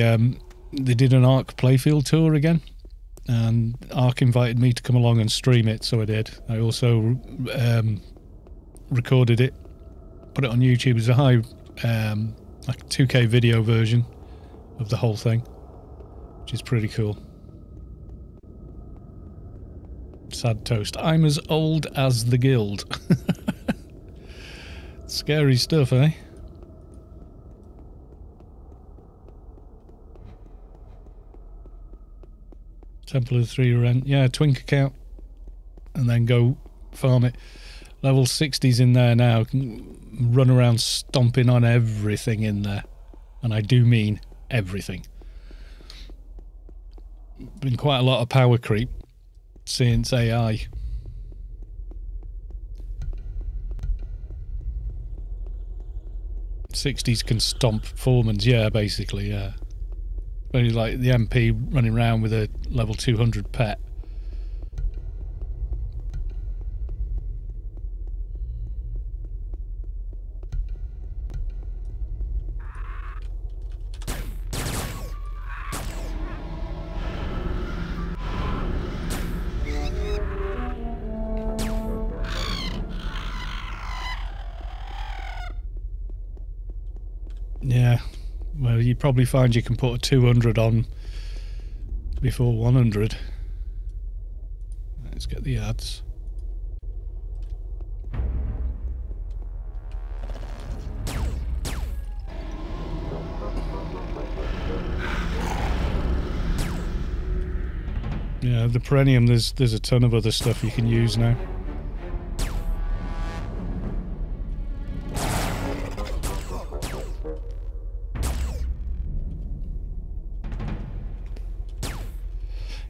they did an Ark playfield tour again, and Ark invited me to come along and stream it, so I did. I also recorded it, put it on YouTube as a high like 2K video version of the whole thing, which is pretty cool. Sad toast. I'm as old as the guild. Scary stuff, eh? Temple of the Three Rent. Yeah, twink account. And then go farm it. Level 60's in there now. Run around stomping on everything in there. And I do mean everything. Been quite a lot of power creep since AI. '60s can stomp Foremans, yeah, basically, yeah. Only like the MP running around with a level 200 pet. Yeah, well, you probably find you can put a 200 on before 100. Let's get the ads. Yeah, the Perennium, there's a ton of other stuff you can use now.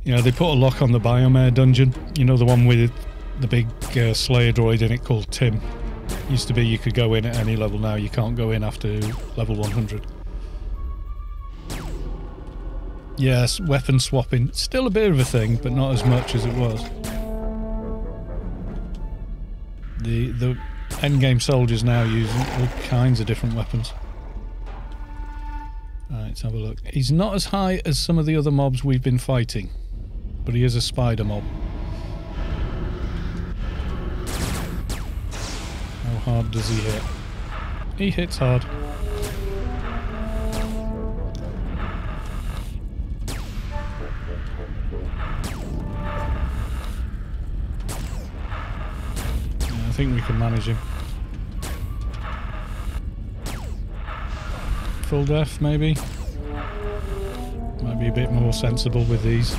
You know, they put a lock on the Biomare dungeon. You know, the one with the big Slayer droid in it called Tim. Used to be you could go in at any level. Now you can't go in after level 100. Yes, weapon swapping. Still a bit of a thing, but not as much as it was. The endgame soldiers now use all kinds of different weapons. Alright, let's have a look. He's not as high as some of the other mobs we've been fighting, but he is a spider mob. How hard does he hit? He hits hard. Yeah, I think we can manage him. Full death, maybe? Might be a bit more sensible with these.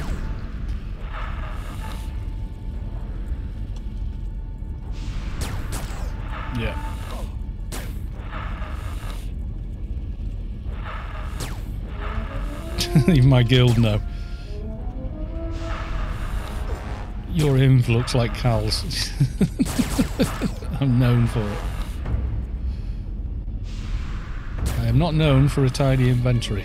Yeah. Even my guild know. Your inv looks like Cal's. I'm known for it. I am not known for a tidy inventory.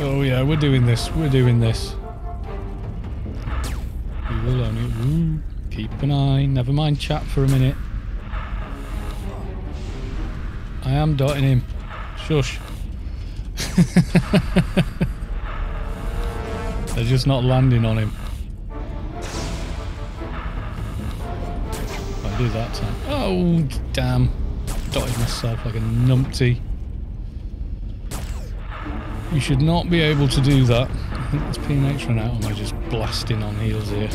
Oh yeah, we're doing this. We're doing this. We will only... Ooh, keep an eye. Never mind chat for a minute. I am dotting him. Shush. They're just not landing on him. I do that time. Oh, damn. Dotted myself like a numpty. You should not be able to do that. I think it's PMH run out, or am I just blasting on heels here?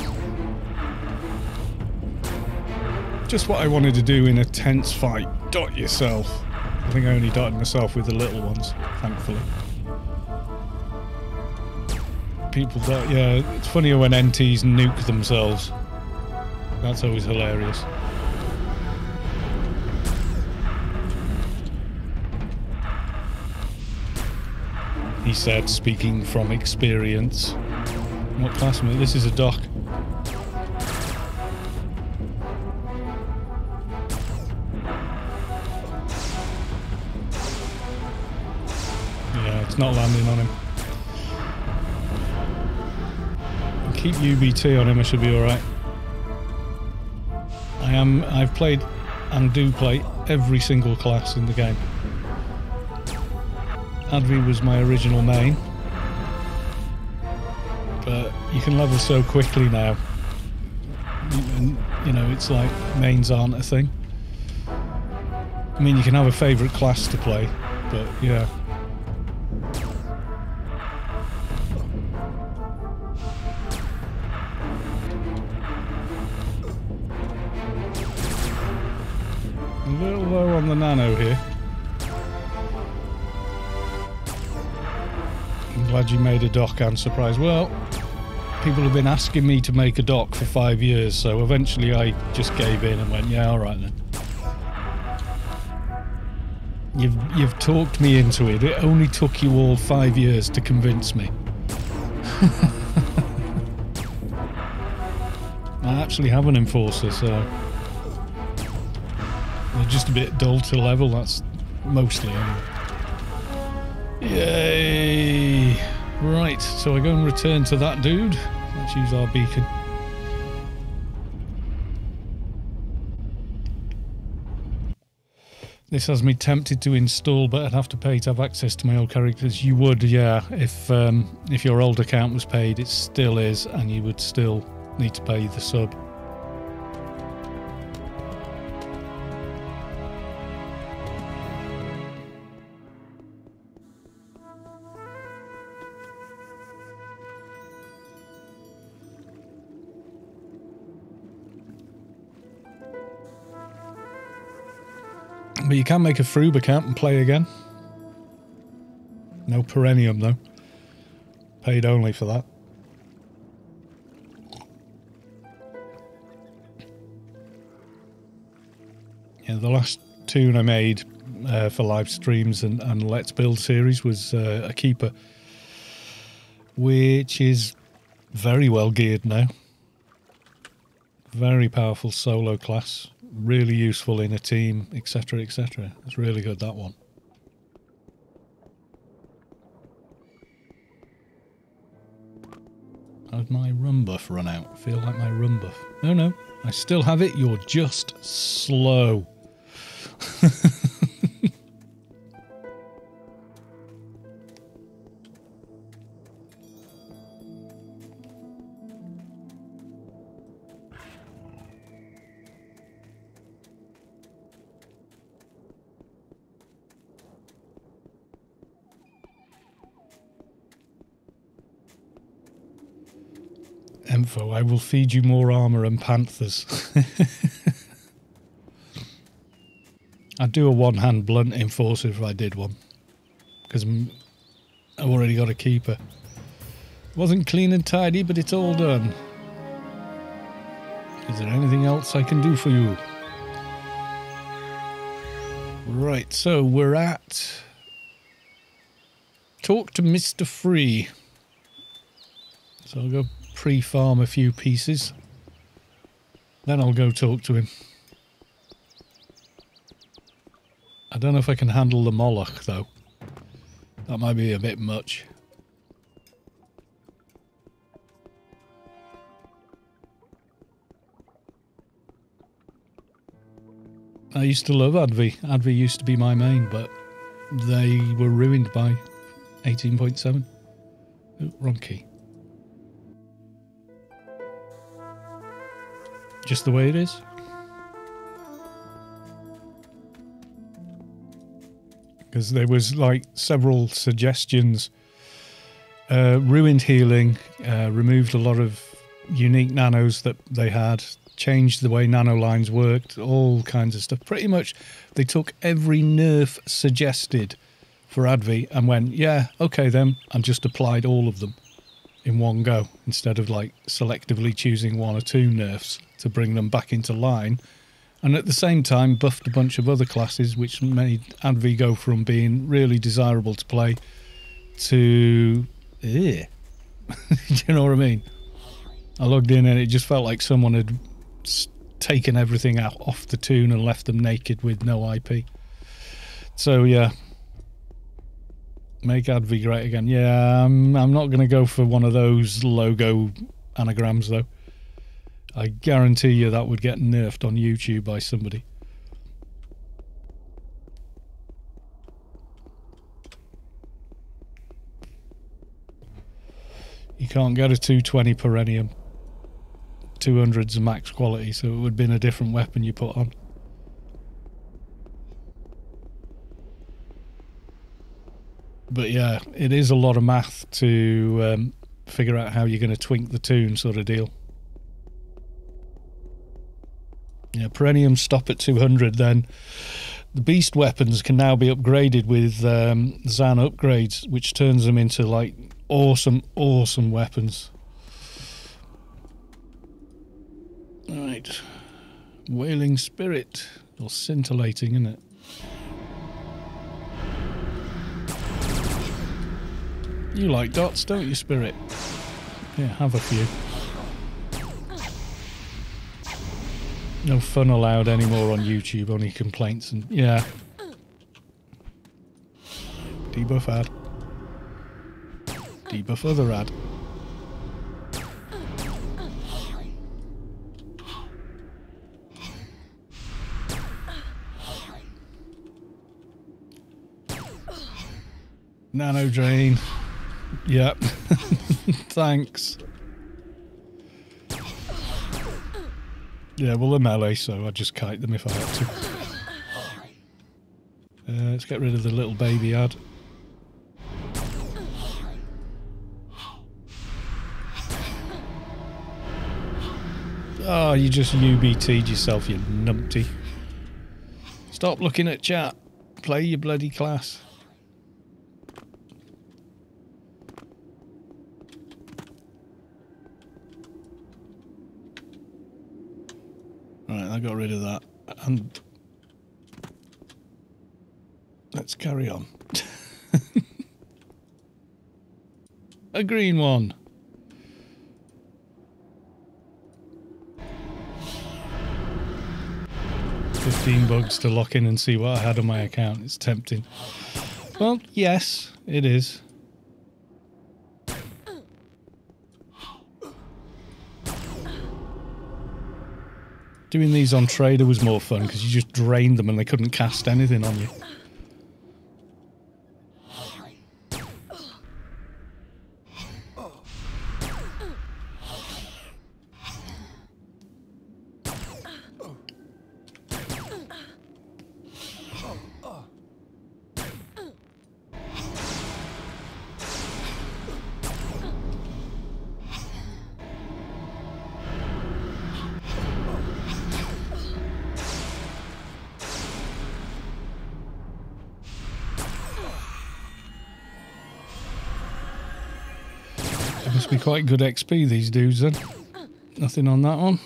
Just what I wanted to do in a tense fight. Dot yourself. I think I only dotted myself with the little ones, thankfully. People dot, yeah, it's funnier when NTs nuke themselves. That's always hilarious. He said, speaking from experience. What class am I? This is a dock. Yeah, it's not landing on him. Keep UBT on him, I should be alright. I've played and do play every single class in the game. Advi was my original main, but you can level so quickly now, and you know, it's like mains aren't a thing. I mean, you can have a favourite class to play, but yeah. A little low on the nano here. Glad you made a dock and surprise. Well, people have been asking me to make a dock for 5 years, so eventually I just gave in and went, yeah, alright then. You've talked me into it. It only took you all 5 years to convince me. I actually have an enforcer, so they're just a bit dull to level, that's mostly anyway. Yay! Right, so I go and return to that dude. Let's use our beacon. This has me tempted to install, but I'd have to pay to have access to my old characters. You would, yeah. If your old account was paid, it still is, and you would still need to pay the sub. But you can make a Froob account and play again. No Perennium though. Paid only for that. Yeah, the last tune I made for live streams and Let's Build series was a Keeper, which is very well geared now. Very powerful solo class. Really useful in a team, etc, etc. It's really good, that one. How'd my run buff run out? I feel like my run buff. No, no, I still have it. You're just slow. Info, I will feed you more armour and panthers. I'd do a one-hand blunt enforcer if I did one. Because I've already got a Keeper. Wasn't clean and tidy, but it's all done. Is there anything else I can do for you? Right, so we're at... Talk to Mr. Free. So I'll go pre-farm a few pieces. Then I'll go talk to him. I don't know if I can handle the Moloch though. That might be a bit much. I used to love Advi. Advi used to be my main, but they were ruined by 18.7. Oh, wrong key. Just the way it is. Because there was like several suggestions. Ruined healing, removed a lot of unique nanos that they had, changed the way nano lines worked, all kinds of stuff. Pretty much they took every nerf suggested for Advi and went, yeah, okay then, and just applied all of them in one go, instead of like selectively choosing one or two nerfs to bring them back into line. And at the same time buffed a bunch of other classes, which made Advi go from being really desirable to play to... Do you know what I mean? I logged in and it just felt like someone had taken everything out off the toon and left them naked with no IP. So yeah, make Advi great again. Yeah, I'm not going to go for one of those logo anagrams though. I guarantee you that would get nerfed on YouTube by somebody. You can't get a 220 Perennium. 200's a max quality, so it would have been a different weapon you put on. But yeah, it is a lot of math to figure out how you're going to twink the toon sort of deal. Yeah, Perenniums stop at 200, then the beast weapons can now be upgraded with t00n upgrades, which turns them into like awesome weapons. Right, Wailing Spirit, or scintillating, isn't it? You like dots, don't you, Spirit? Yeah, have a few. No fun allowed anymore on YouTube, only complaints and... yeah. Debuff ad. Debuff other ad. Nano drain. Yep. Thanks. Yeah, well they're melee, so I just kite them if I have to. Let's get rid of the little baby ad. Oh, you just UBT'd yourself, you numpty. Stop looking at chat. Play your bloody class. Right, I got rid of that. And let's carry on. A green one. 15 bugs to lock in and see what I had on my account. It's tempting. Well, yes, it is. Doing these on Trader was more fun because you just drained them and they couldn't cast anything on you. Must be quite good XP, these dudes then. Nothing on that one.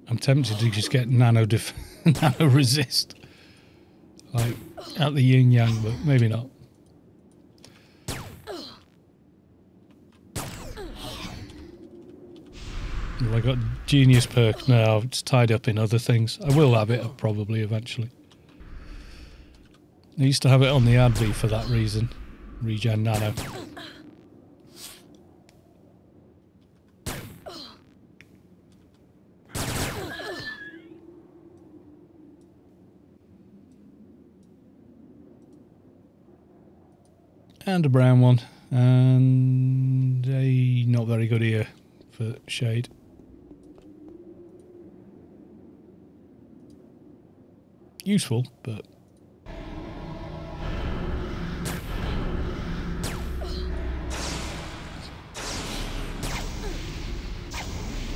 I'm tempted to just get nano resist. Like at the yin yang, but maybe not. Well, I got genius perk now, it's tied up in other things. I will have it probably eventually. I used to have it on the Advi for that reason. Regen nano. And a brown one. And a not very good ear for shade. Useful, but...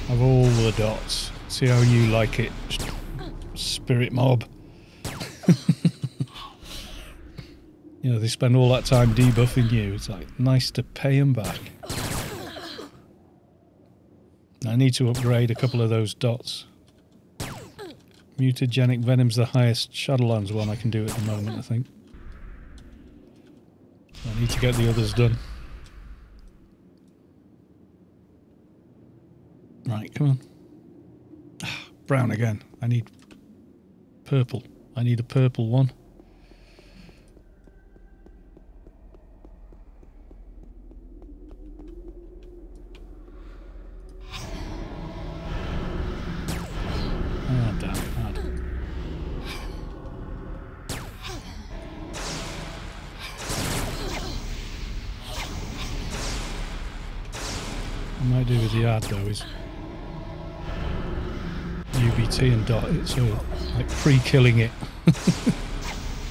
Have all the dots. See how you like it, spirit mob. You know, they spend all that time debuffing you. It's like, nice to pay them back. I need to upgrade a couple of those dots. Mutagenic Venom's the highest Shadowlands one I can do at the moment, I think. I need to get the others done. Right, come on. Brown again. I need purple. I need a purple one. Oh, damn. Hard. What I might do with the ad though is UBT and dot it, so like pre-killing it in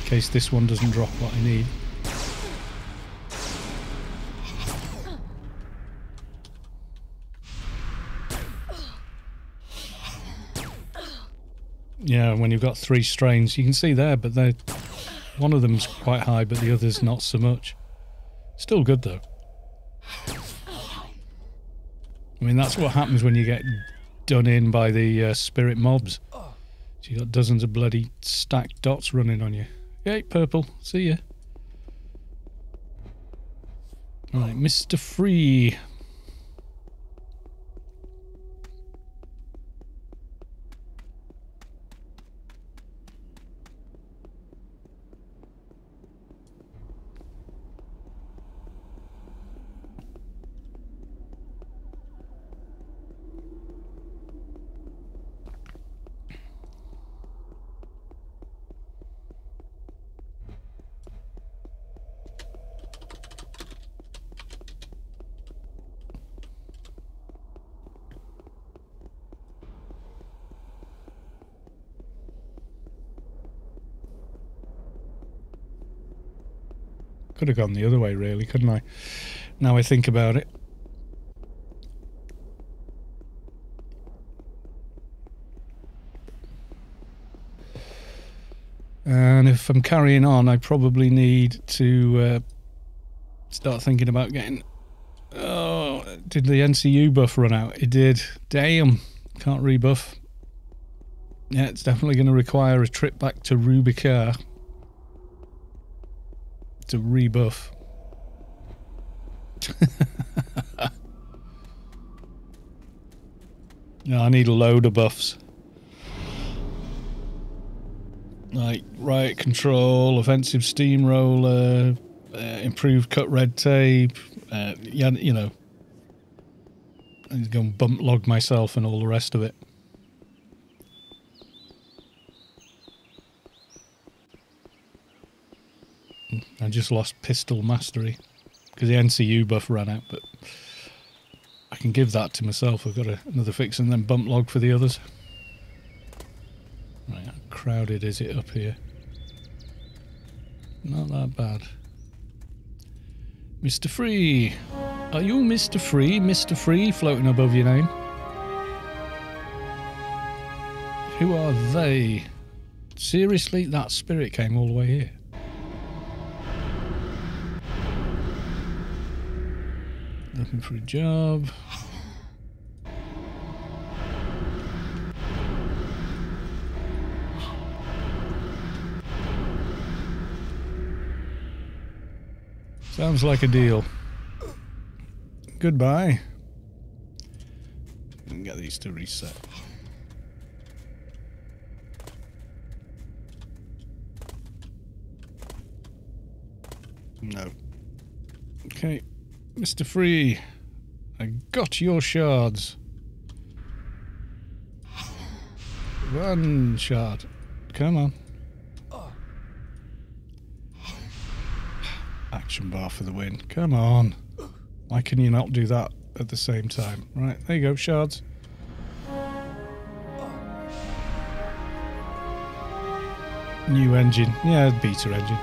case this one doesn't drop what I need. Yeah, when you've got 3 strains, you can see there, but they're, one of them's quite high, but the other's not so much. Still good though. I mean, that's what happens when you get done in by the spirit mobs. So you got dozens of bloody stacked dots running on you. Yay, purple. See ya. Right, Mr. Free. Could have gone the other way, really, couldn't I? Now I think about it. And if I'm carrying on, I probably need to start thinking about getting... Oh, did the NCU buff run out? It did. Damn. Can't rebuff. Yeah, it's definitely going to require a trip back to Rubicar to rebuff. No, I need a load of buffs. Like riot control, offensive steamroller, improved cut red tape, yeah, you know. I need to go and bump log myself and all the rest of it. I just lost pistol mastery because the NCU buff ran out, but I can give that to myself. I've got another fix and then bump log for the others. Right, how crowded is it up here? Not that bad. Mr. Free! Are you Mr. Free? Mr. Free floating above your name? Who are they? Seriously? That spirit came all the way here. Looking for a job. Sounds like a deal. Goodbye. And get these to reset. No. Okay. Mr. Free, I got your shards. 1 shard. Come on. Action bar for the win. Come on. Why can you not do that at the same time? Right, there you go, shards. New engine. Yeah, beta engine.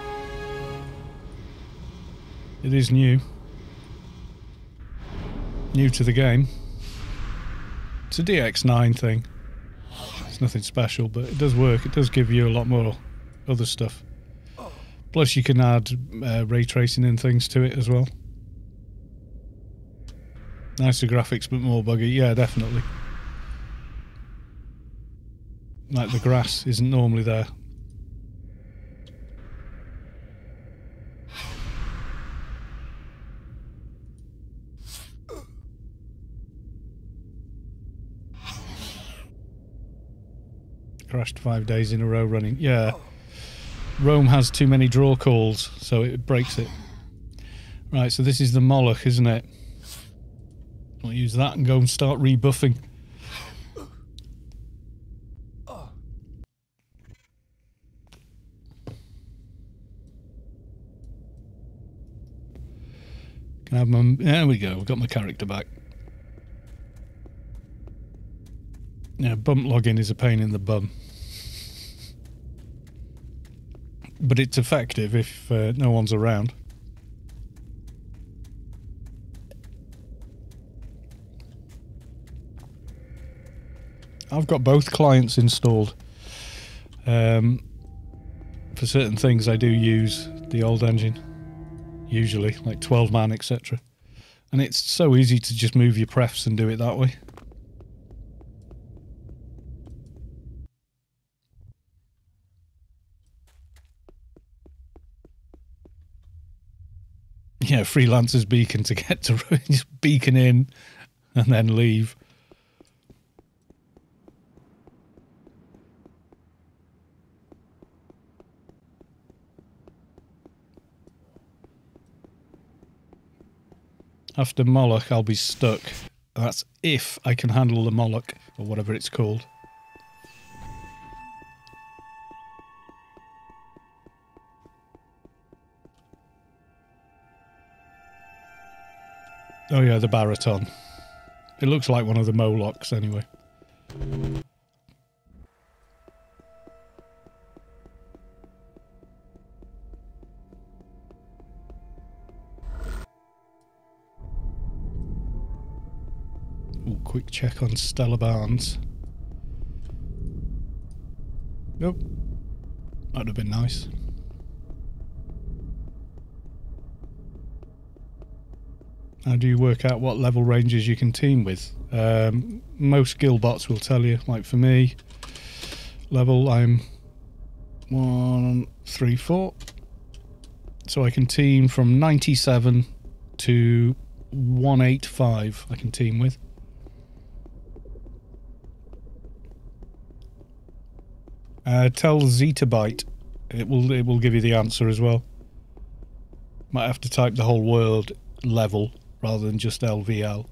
It is new. New to the game. It's a DX9 thing. It's nothing special, but it does work. It does give you a lot more other stuff. Plus you can add ray tracing and things to it as well. Nicer graphics but more buggy. Yeah, definitely. Like the grass isn't normally there. Crashed 5 days in a row running. Yeah. Rome has too many draw calls, so it breaks it. Right, so this is the Moloch, isn't it? I'll use that and go and start rebuffing. Can I have my... There we go, I've got my character back. Yeah, bump login is a pain in the bum. But it's effective if no one's around. I've got both clients installed. For certain things I do use the old engine. Usually, like 12-man, etc. And it's so easy to just move your prefs and do it that way. Yeah, freelancer's beacon to get to just beacon in and then leave. After Moloch, I'll be stuck. That's if I can handle the Moloch, or whatever it's called. Oh yeah, the Baraton. It looks like one of the Molochs anyway. Ooh, quick check on Stella Barnes. Nope. That'd have been nice. How do you work out what level ranges you can team with? Most skill bots will tell you. Like for me, level I'm 134. So I can team from 97 to 185 I can team with. Tell Zettabyte. It will give you the answer as well. Might have to type the whole word level rather than just LVL.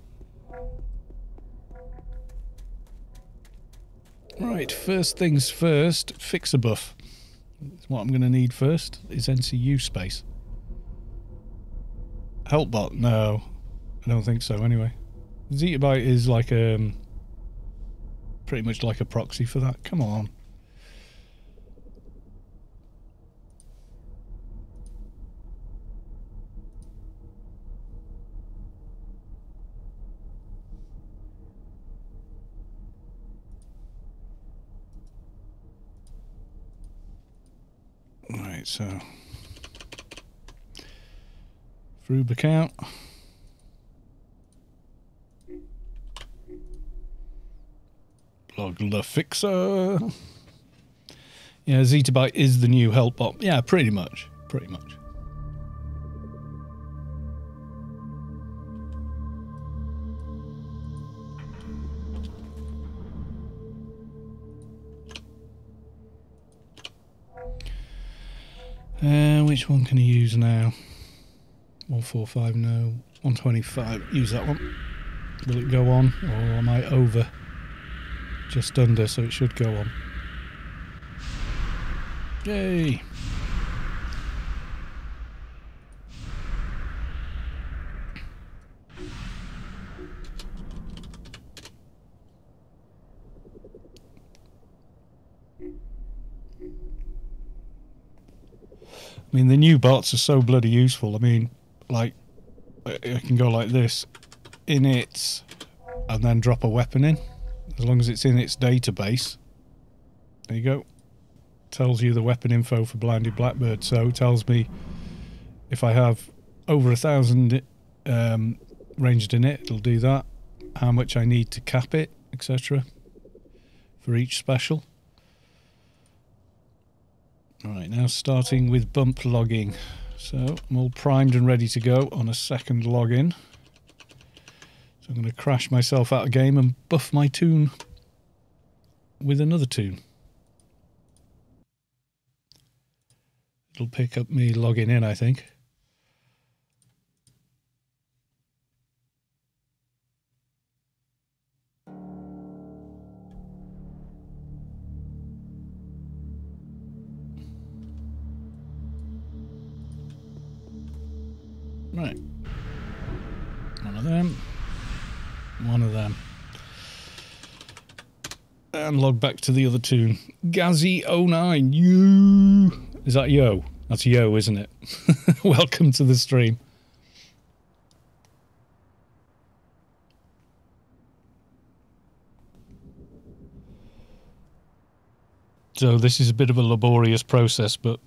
Right, first things first, fix a buff. What I'm going to need first is NCU space. Helpbot? No, I don't think so anyway. Zettabyte is like pretty much like a proxy for that. Come on. Right, so Froob account. Plug the fixer. Yeah, Zettabyte is the new help bot. Yeah, pretty much. Pretty much. Which one can you use now? 145, no. 125, use that one. Will it go on, or am I over? Just under, so it should go on. I mean, the new bots are so bloody useful. I mean, like, I can go like this, in it, and then drop a weapon in, as long as it's in its database. There you go. Tells you the weapon info for Blinded Blackbird, so it tells me if I have over 1,000 ranged in it, it'll do that. How much I need to cap it, etc. for each special. Alright, now starting with bump logging. So I'm all primed and ready to go on a second login. So I'm going to crash myself out of game and buff my toon with another toon. It'll pick up me logging in, I think. Right. One of them. One of them. And log back to the other toon. Gazzy09, you. Is that yo? That's yo, isn't it? Welcome to the stream. So this is a bit of a laborious process, but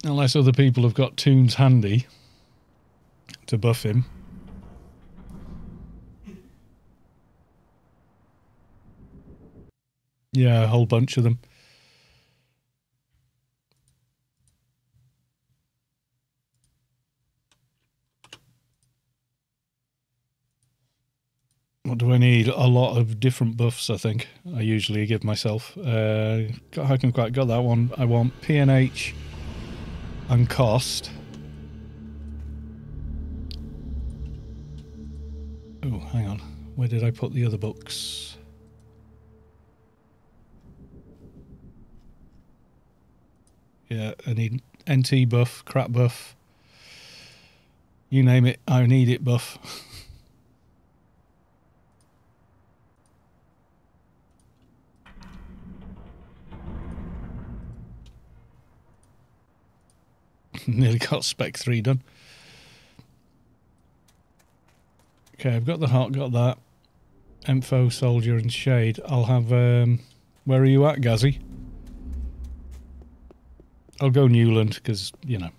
unless other people have got toons handy to buff him. Yeah, a whole bunch of them. What do I need? A lot of different buffs, I think. I usually give myself. I haven't quite got that one. I want PNH and cost. Oh, hang on. Where did I put the other books? Yeah, I need NT buff, crap buff. You name it, I need it buff. Nearly got Spec 3 done. Okay, I've got the heart, got that. Info, Soldier and Shade. I'll have, where are you at, Gazzy? I'll go Newland, because, you know.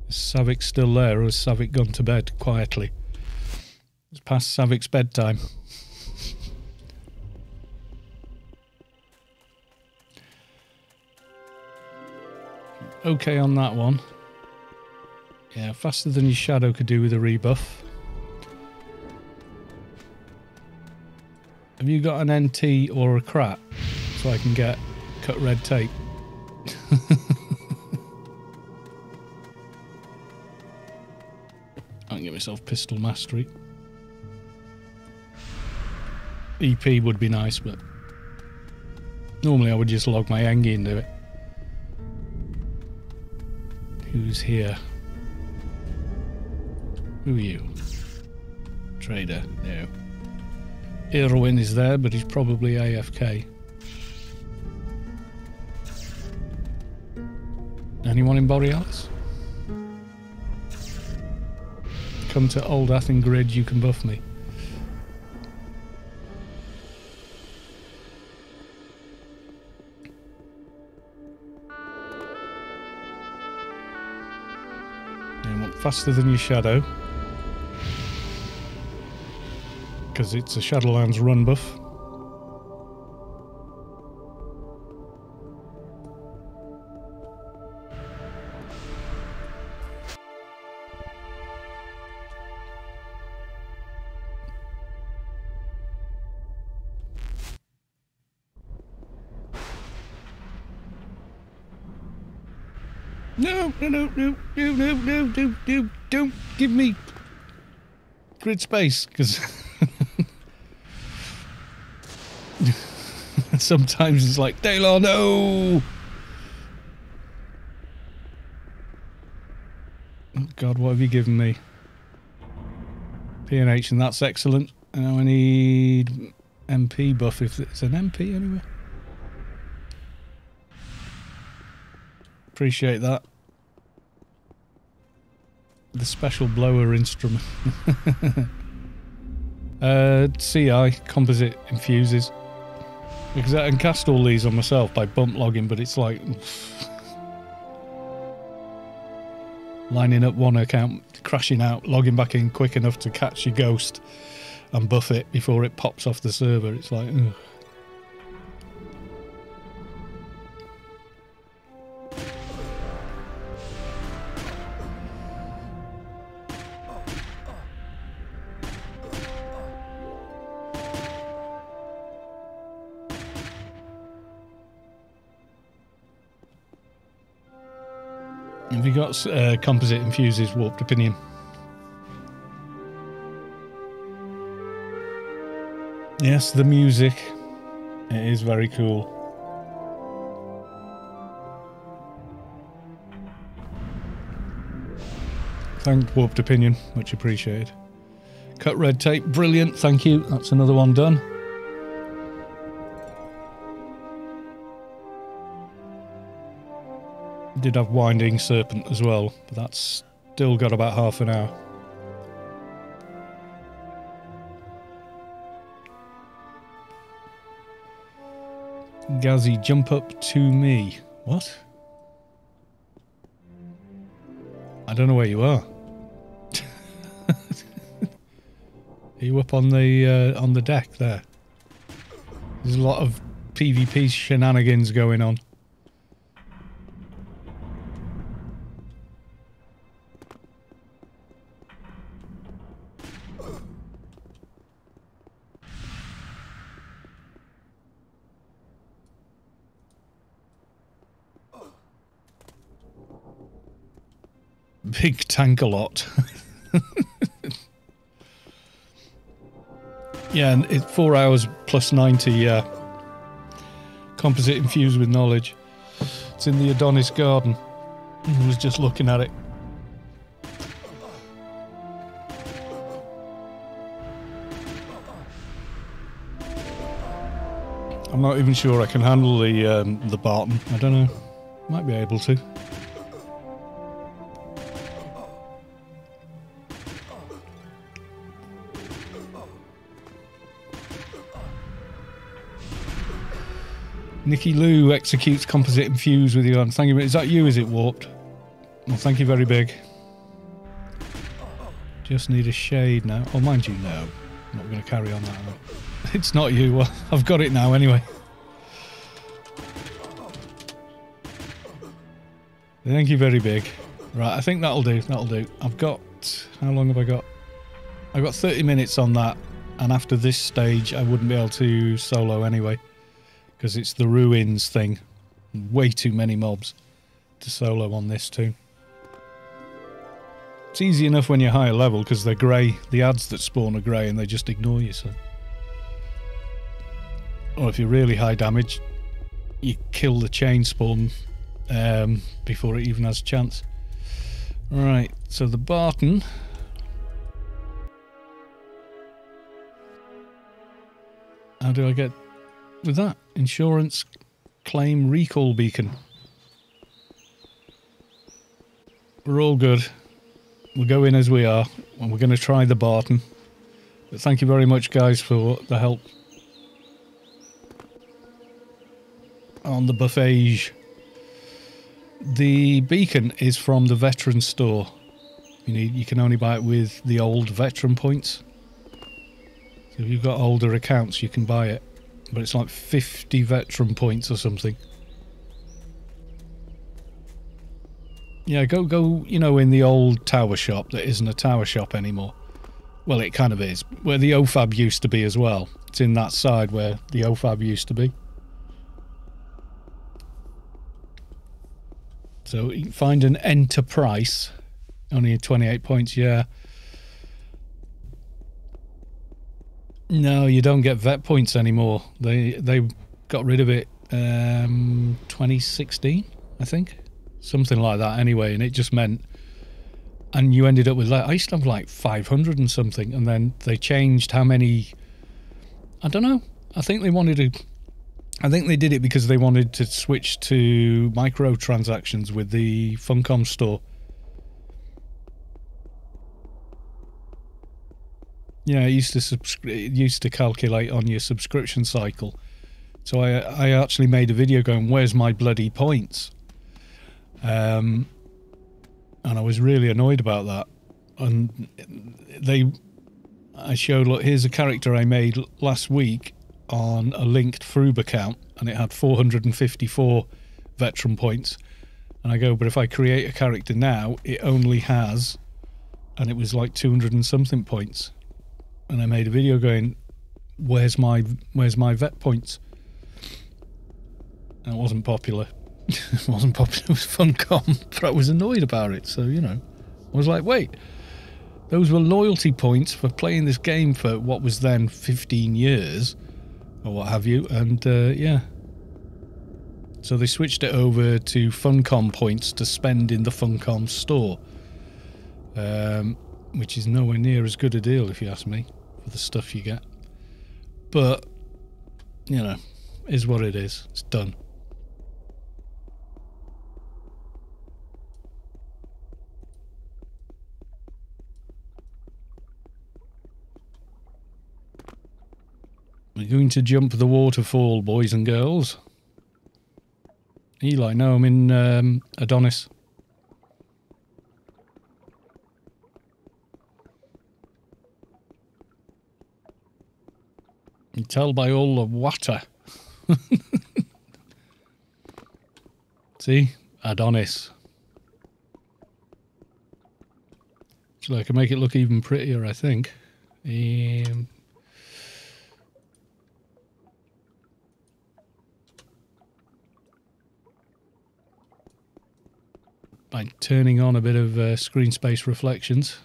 Is Savik still there, or has Savik gone to bed quietly? It's past Savik's bedtime. Okay on that one. Yeah, faster than your shadow could do with a rebuff. Have you got an NT or a crap so I can get cut red tape? I can get myself pistol mastery. EP would be nice, but normally I would just log my Engie into it. Who's here? Who are you? Trader? No. Irwin is there, but he's probably AFK. Anyone in Borealis? Come to Old Athen Grid, you can buff me. I want faster than your shadow. Because it's a Shadowlands run buff. No, don't give me grid space, because sometimes it's like, Taylor, no! God, what have you given me? P&H, and that's excellent. Now I need MP buff, if it's an MP anyway. Appreciate that. The special blower instrument. CI, composite infuses. Because I can cast all these on myself by bump logging, but it's like... lining up one account, crashing out, logging back in quick enough to catch your ghost and buff it before it pops off the server. It's like, ugh. Have you got composite infuses, warped opinion? Yes, the music. It is very cool. Thank warped opinion, much appreciated. Cut red tape, brilliant, thank you. That's another one done. Did have Winding Serpent as well, but that's still got about half an hour. Gazzy, jump up to me. What? I don't know where you are. Are you up on the deck there? There's a lot of PvP shenanigans going on. Big tank a lot. Yeah, and it's 4 hours plus 90, yeah. Composite infused with knowledge. It's in the Adonis garden. I was just looking at it. I'm not even sure I can handle the Barton. I don't know. Might be able to. Nicky Lou executes composite infused with you on. Thank you. Is that you? Is it warped? Well, thank you very big. Just need a shade now. Oh, mind you, no. I'm not going to carry on that way. It's not you. Well, I've got it now anyway. Thank you very big. Right, I think that'll do. That'll do. I've got... How long have I got? I've got 30 minutes on that. And after this stage, I wouldn't be able to solo anyway. Because it's the ruins thing. Way too many mobs to solo on this too. It's easy enough when you're higher level because they're grey. The ads that spawn are grey and they just ignore you. So, or if you're really high damage, you kill the chain spawn before it even has a chance. Right, so the Barton. How do I get with that? Insurance claim recall beacon. We're all good. We'll go in as we are, and we're going to try the Barton. But thank you very much, guys, for the help on the buffet. The beacon is from the veteran store. You can only buy it with the old veteran points. So if you've got older accounts, you can buy it. But it's like 50 veteran points or something. Yeah, go, you know, in the old tower shop that isn't a tower shop anymore. Well, it kind of is. Where the OFAB used to be as well. It's in that side where the OFAB used to be. So you can find an Enterprise. Only 28 points, yeah. No, you don't get vet points anymore. They got rid of it 2016, I think. Something like that anyway, and it just meant and you ended up with, like, I used to have like 500 and something, and then they changed how many. I don't know. I think they wanted to. I think they did it because they wanted to switch to microtransactions with the Funcom store. Yeah, it used to calculate on your subscription cycle. So I actually made a video going, "Where's my bloody points?" And I was really annoyed about that. And I showed, look, here's a character I made last week on a linked Froob account, and it had 454 veteran points. And I go, but if I create a character now, it only has, and it was like 200 and something points. And I made a video going, where's my vet points? And it wasn't popular. It wasn't popular with Funcom, but I was annoyed about it. So, you know, I was like, wait, those were loyalty points for playing this game for what was then 15 years or what have you. And yeah. So they switched it over to Funcom points to spend in the Funcom store. Which is nowhere near as good a deal, if you ask me, for the stuff you get. But, you know, is what it is. It's done. We're going to jump the waterfall, boys and girls. Eli, no, I'm in Adonis. You tell by all the water. See? Adonis. So I can make it look even prettier, I think. By turning on a bit of screen space reflections.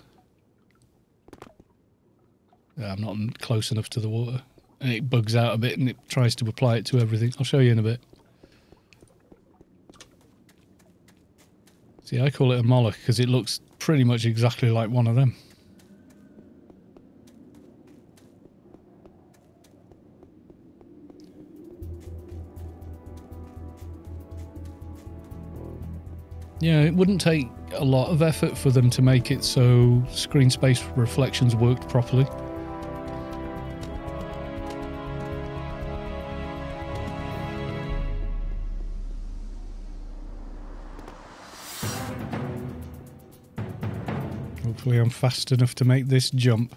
I'm not close enough to the water. And it bugs out a bit and it tries to apply it to everything. I'll show you in a bit. See, I call it a Moloch because it looks pretty much exactly like one of them. Yeah, it wouldn't take a lot of effort for them to make it so screen space reflections worked properly. Hopefully I'm fast enough to make this jump.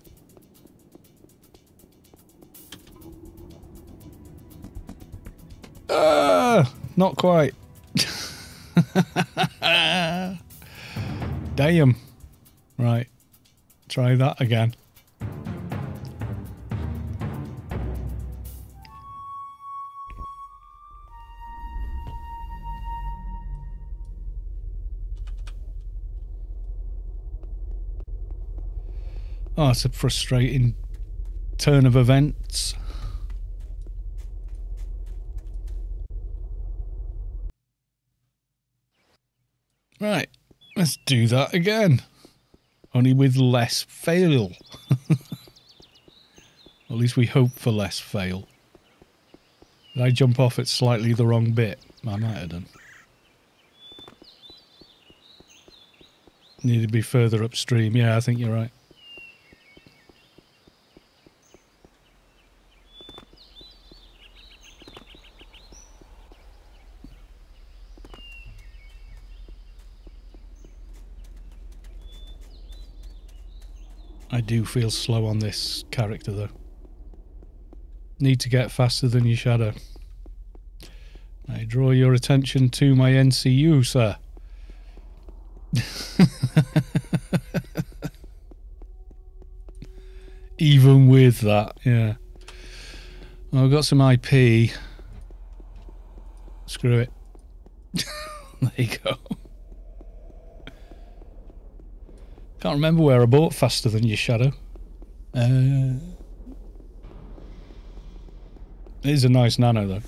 Not quite. Damn. Right. Try that again. Oh, it's a frustrating turn of events. Right, let's do that again. Only with less fail. At least we hope for less fail. Did I jump off at slightly the wrong bit? I might have done. Need to be further upstream. Yeah, I think you're right. I do feel slow on this character though. Need to get faster than your shadow. I draw your attention to my NCU, sir. Even with that, yeah. Well, I've got some IP. Screw it. There you go. Can't remember where I bought faster than your shadow. It is a nice nano though.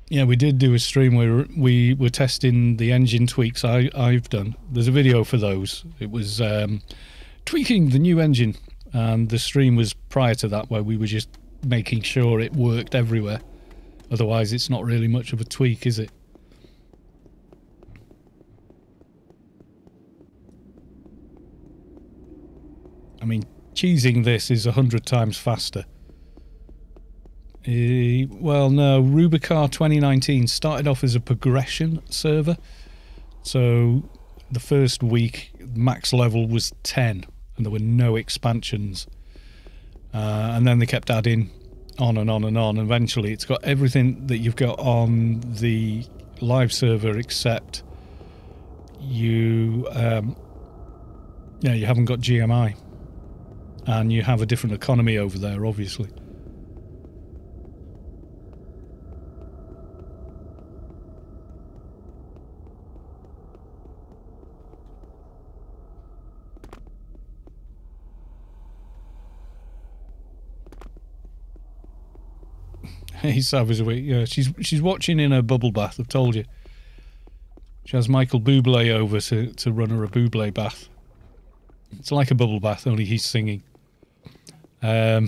Yeah, we did do a stream where we were testing the engine tweaks I've done. There's a video for those. It was tweaking the new engine, and the stream was prior to that where we were just making sure it worked everywhere. Otherwise it's not really much of a tweak, is it? I mean, cheesing this is 100 times faster. Well, no, Rubicar 2019 started off as a progression server. So the first week, max level was 10, and there were no expansions. And then they kept adding on and on and on. Eventually, it's got everything that you've got on the live server, except you haven't got GMI. And you have a different economy over there, obviously. Hey, Sav is awake. Yeah, she's watching in her bubble bath, I've told you. She has Michael Bublé over to run her a Bublé bath. It's like a bubble bath, only he's singing. Yeah,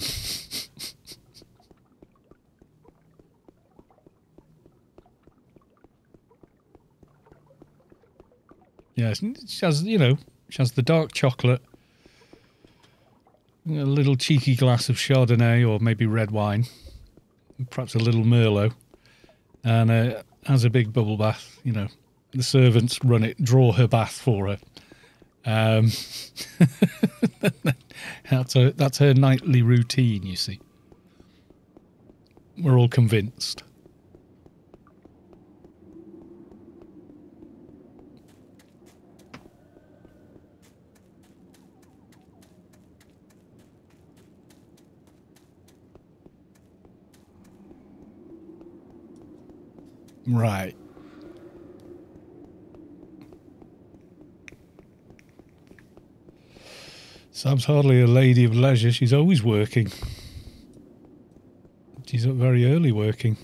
she has, you know, she has the dark chocolate, a little cheeky glass of Chardonnay or maybe red wine, perhaps a little Merlot, and has a big bubble bath. You know, the servants draw her bath for her. That's her nightly routine, you see. We're all convinced. Right. Sam's hardly a lady of leisure. She's always working. She's up very early working.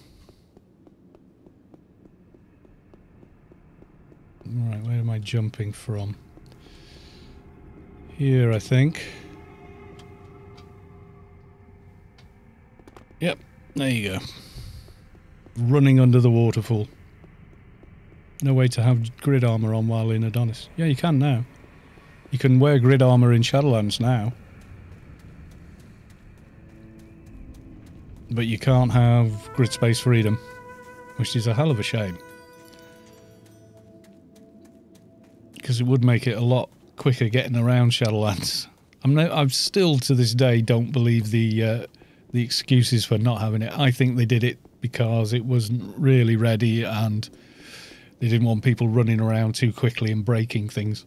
Right, where am I jumping from? Here, I think. Yep, there you go. Running under the waterfall. No way to have grid armor on while in Adonis. Yeah, you can now. You can wear grid armor in Shadowlands now. But you can't have grid space freedom, which is a hell of a shame. Because it would make it a lot quicker getting around Shadowlands. I'm still to this day don't believe the excuses for not having it. I think they did it because it wasn't really ready and they didn't want people running around too quickly and breaking things.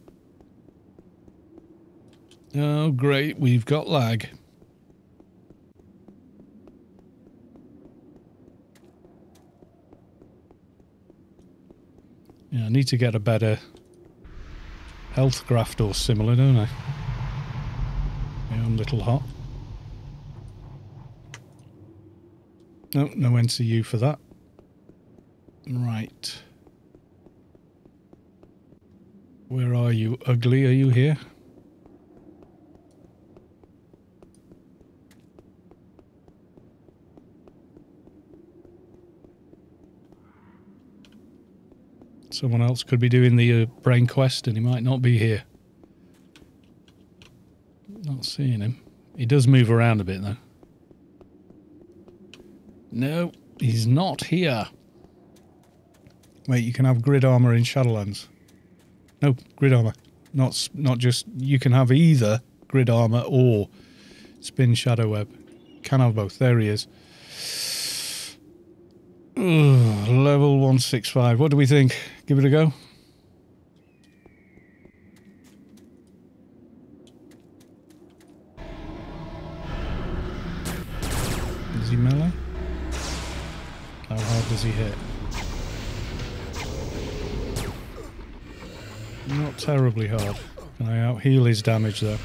Oh, great, we've got lag. Yeah, I need to get a better health graft or similar, don't I? Yeah, I'm a little hot. No, no NCU for that. Right. Where are you, ugly? Are you here? Someone else could be doing the brain quest and he might not be here. Not seeing him. He does move around a bit though. No, he's not here. Wait, you can have grid armor in Shadowlands. No, grid armor. Not just, you can have either grid armor or spin shadow web. Can have both. There he is. Ugh, level 165. What do we think? Give it a go. Is he melee? How hard does he hit? Not terribly hard. Can I out heal his damage though?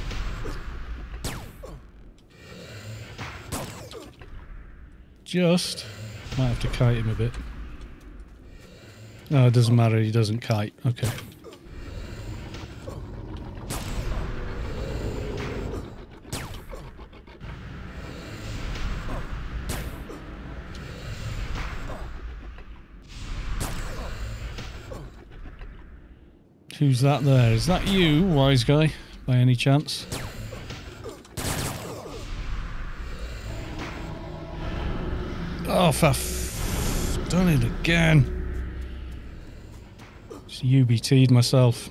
Just. Might have to kite him a bit. Oh, it doesn't matter, he doesn't kite. Okay. Who's that there? Is that you, wise guy, by any chance? Oh, done it again. Just UBT'd myself.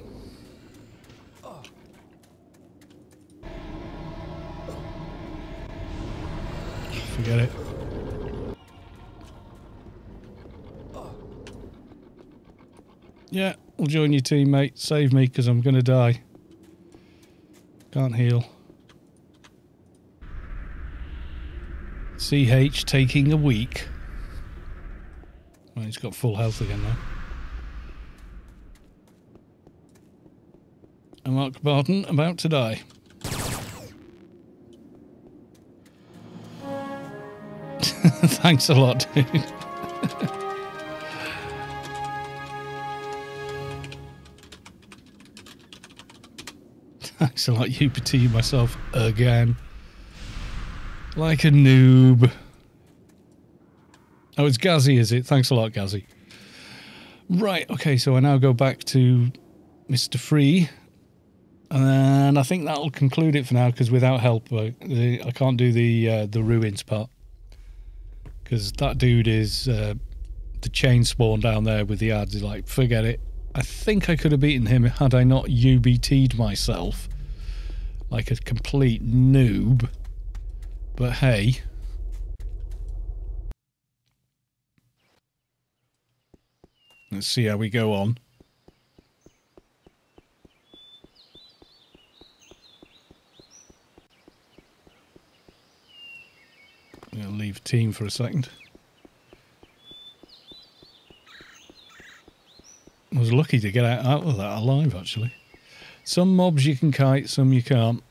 Forget it. Yeah, I'll join your team, mate. Save me, because I'm going to die. Can't heal. CH taking a week. Well, he's got full health again now. And Mark Barton about to die. Thanks a lot, dude. Thanks a lot, UPT myself again. Like a noob. Oh, it's Gazzy, is it? Thanks a lot, Gazzy. Right, okay, so I now go back to Mr. Free. And I think that'll conclude it for now, because without help, I can't do the ruins part. Because that dude is the chain spawn down there with the ads. He's like, forget it. I think I could have beaten him had I not UBT'd myself like a complete noob. But hey. Let's see how we go on. I'm going to leave team for a second. I was lucky to get out of that alive, actually. Some mobs you can kite, some you can't.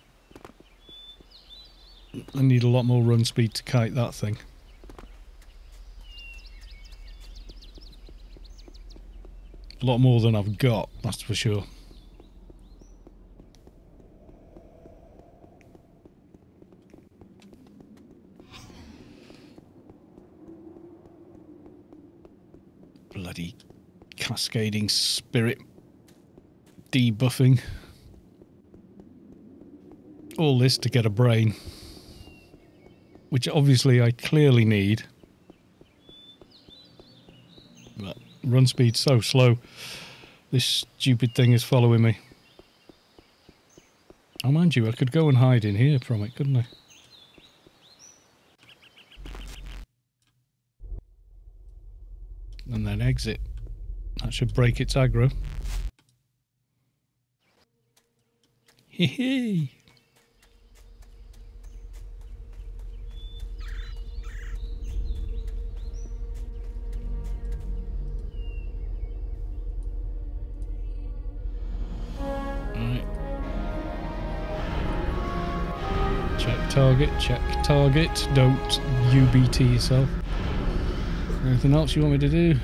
I need a lot more run speed to kite that thing. A lot more than I've got, that's for sure. Bloody cascading spirit debuffing. All this to get a brain, which obviously I clearly need. But run speed's so slow. This stupid thing is following me. Oh, mind you, I could go and hide in here from it, couldn't I? And then exit. That should break its aggro. Hee hee. Right. Check target. Don't UBT yourself. Anything else you want me to do?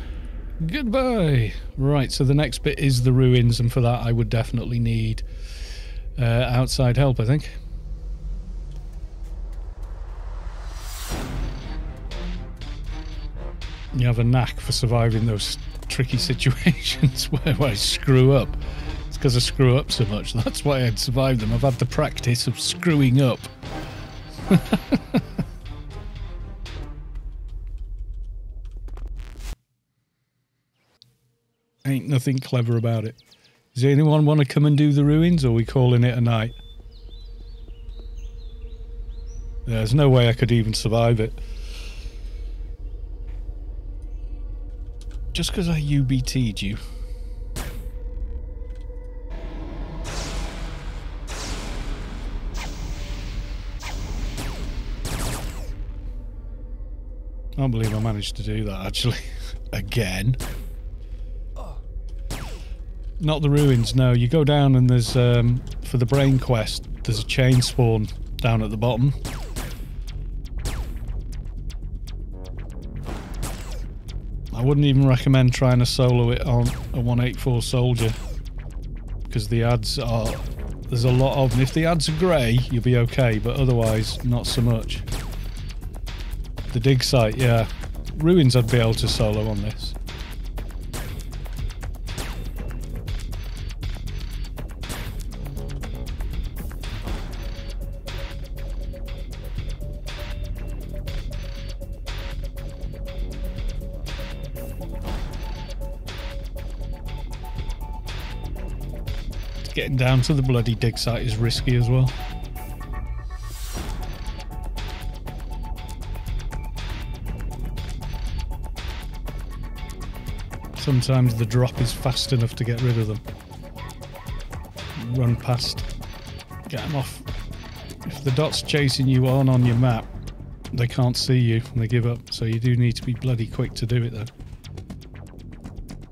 Goodbye! Right, so the next bit is the ruins, and for that I would definitely need outside help, I think. You have a knack for surviving those tricky situations where I screw up. It's because I screw up so much, that's why I'd survived them. I've had the practice of screwing up. Ain't nothing clever about it. Does anyone want to come and do the ruins, or are we calling it a night? There's no way I could even survive it. Just because I UBT'd you. I can't believe I managed to do that, actually. Again. Not the ruins, no. You go down and there's, for the brain quest, there's a chain spawn down at the bottom. I wouldn't even recommend trying to solo it on a 184 soldier, because the ads are, there's a lot of them. If the ads are grey, you'll be okay, but otherwise not so much. The dig site, yeah. Ruins I'd be able to solo on this. Getting down to the bloody dig site is risky as well. Sometimes the drop is fast enough to get rid of them. Run past. Get them off. If the dots chasing you aren't on your map, they can't see you and they give up. So you do need to be bloody quick to do it though.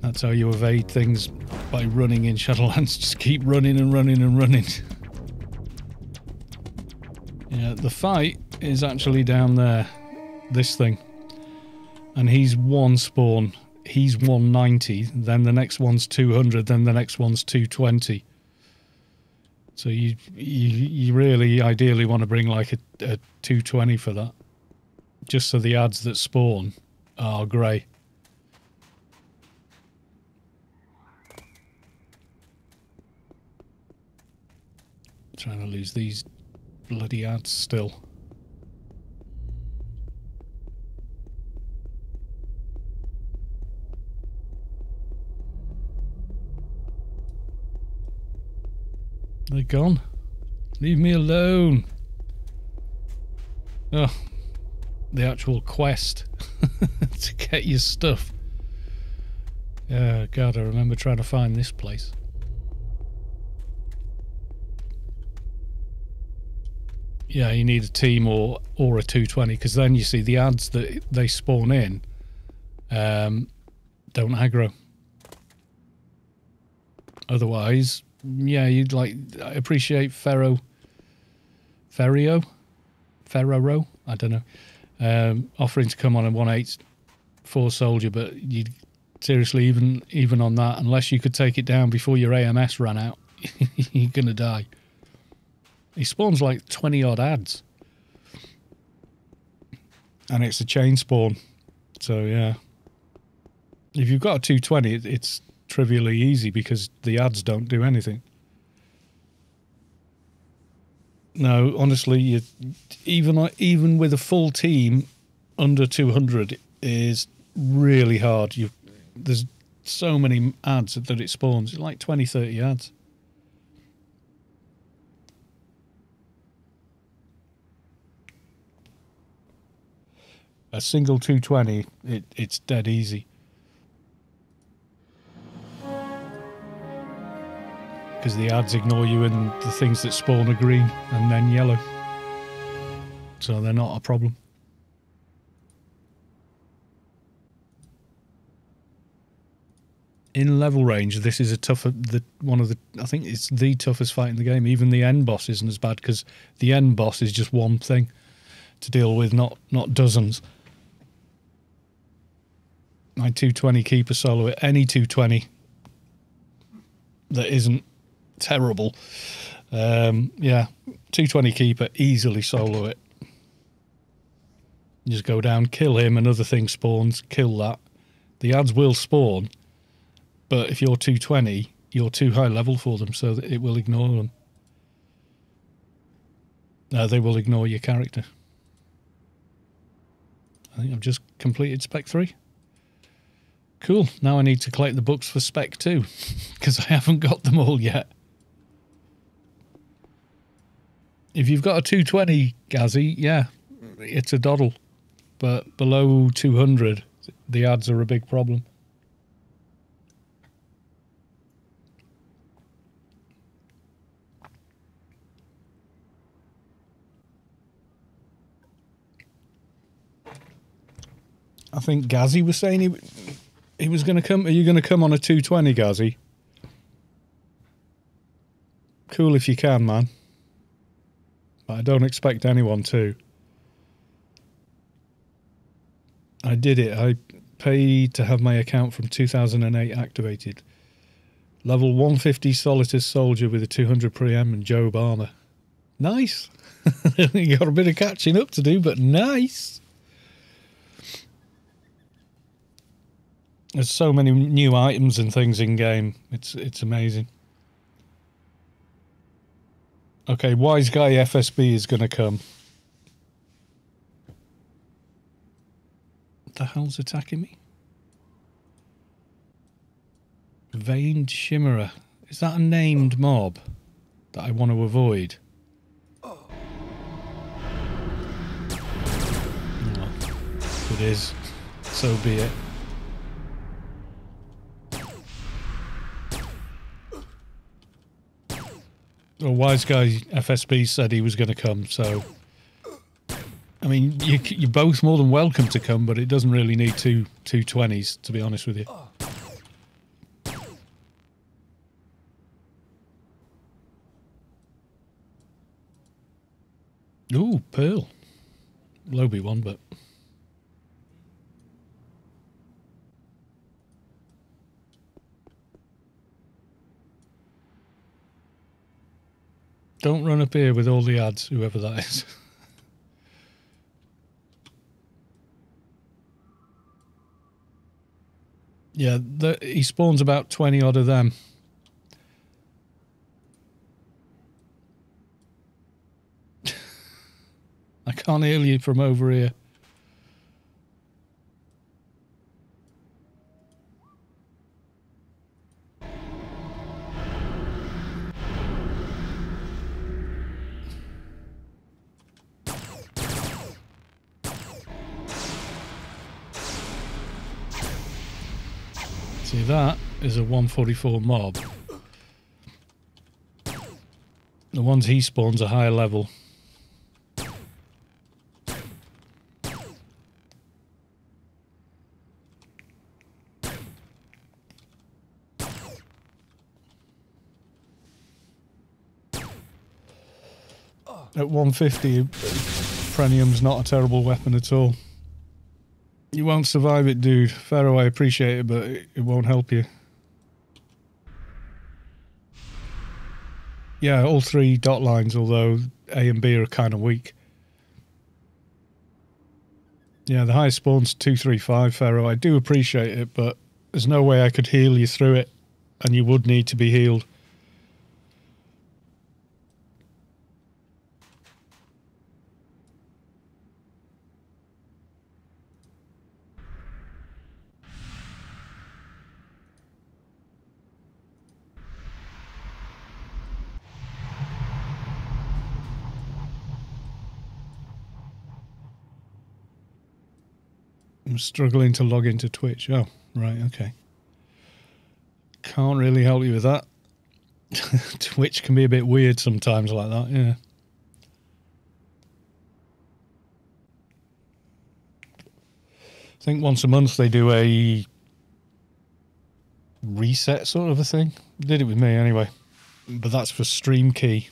That's how you evade things, by running in Shadowlands. Just keep running and running and running. Yeah, the fight is actually down there. This thing. And he's one spawn. He's 190. Then the next one's 200. Then the next one's 220. So you really ideally want to bring like a 220 for that. Just so the ads that spawn are grey. Trying to lose these bloody ads still. They're gone. Leave me alone. Oh, the actual quest to get your stuff. Oh God, I remember trying to find this place. Yeah, you need a team or a 220, because then you see the ads that they spawn in don't aggro. Otherwise, yeah, you'd like, I appreciate Ferro, I don't know, offering to come on a 184 soldier, but you seriously, even on that, unless you could take it down before your AMS ran out, you're gonna die. He spawns like 20 odd ads. And it's a chain spawn. So yeah. If you've got a 220, it's trivially easy because the ads don't do anything. No, honestly, even with a full team, under 200 is really hard. There's so many ads that it spawns. It's like 20, 30 ads. A single 220, it's dead easy. Because the ads ignore you and the things that spawn are green and then yellow. So they're not a problem. In level range, this is a tougher, I think it's the toughest fight in the game. Even the end boss isn't as bad, because the end boss is just one thing to deal with, not dozens. My 220 keeper solo it. Any 220 that isn't terrible. Yeah, 220 keeper, easily solo it. You just go down, kill him, another thing spawns, kill that. The ads will spawn, but if you're 220, you're too high level for them, so that it will ignore them. They will ignore your character. I think I've just completed Spec 3. Cool, now I need to collect the books for Spec 2, because I haven't got them all yet. If you've got a 220, Gazzy, yeah, it's a doddle. But below 200, the ads are a big problem. I think Gazzy was saying he was going to come. Are you going to come on a 220, Gazzy? Cool if you can, man. But I don't expect anyone to. I did it. I paid to have my account from 2008 activated. Level 150 Solitus Soldier with a 200 preem and Job armor. Nice. You got a bit of catching up to do, but nice. There's so many new items and things in game. It's amazing. Okay, Wise Guy FSB is going to come. What the hell's attacking me? Veined Shimmerer. Is that a named mob that I want to avoid? Oh, if it is, so be it. Well, Wise Guy FSB said he was going to come, so... I mean, you're both more than welcome to come, but it doesn't really need two 20s, to be honest with you. Ooh, Pearl. Lobby one, but... Don't run up here with all the ads, whoever that is. Yeah, he spawns about 20 odd of them. I can't hear you from over here. See, that is a 144 mob. The ones he spawns are higher level. At 150, Premium's not a terrible weapon at all. You won't survive it, dude. Pharaoh, I appreciate it, but it won't help you. Yeah, all three dot lines, although A and B are kind of weak. Yeah, the highest spawn's 235, Pharaoh. I do appreciate it, but there's no way I could heal you through it, and you would need to be healed. I'm struggling to log into Twitch. Oh, right, okay. Can't really help you with that. Twitch can be a bit weird sometimes like that, yeah. I think once a month they do a reset sort of a thing. Did it with me anyway. But that's for stream key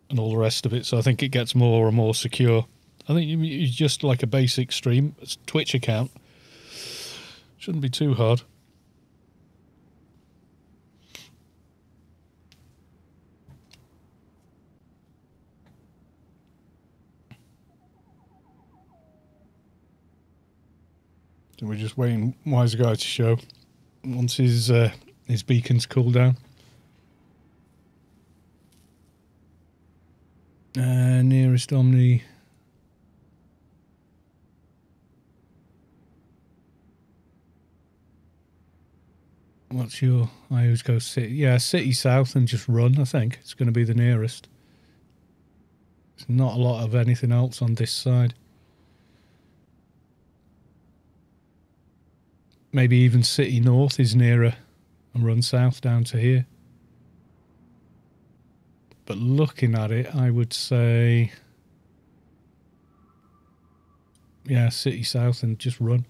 and all the rest of it, so I think it gets more and more secure. I think it's just like a basic stream Twitch account. Shouldn't be too hard. So we're just waiting Wise Guy to show once his beacons cool down. Nearest Omni. What's your... I always go city. Yeah, city south and just run, I think. It's going to be the nearest. There's not a lot of anything else on this side. Maybe even city north is nearer and run south down to here. But looking at it, I would say... Yeah, city south and just run.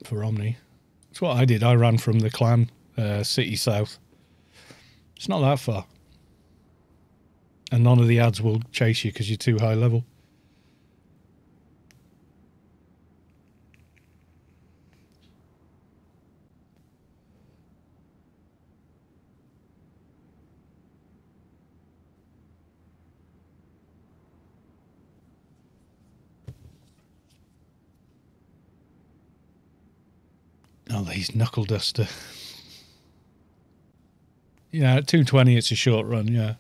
For Omni. That's what I did. I ran from the clan, city south. It's not that far. And none of the ads will chase you because you're too high level. Oh, these knuckle duster. Yeah, at 220 it's a short run, yeah.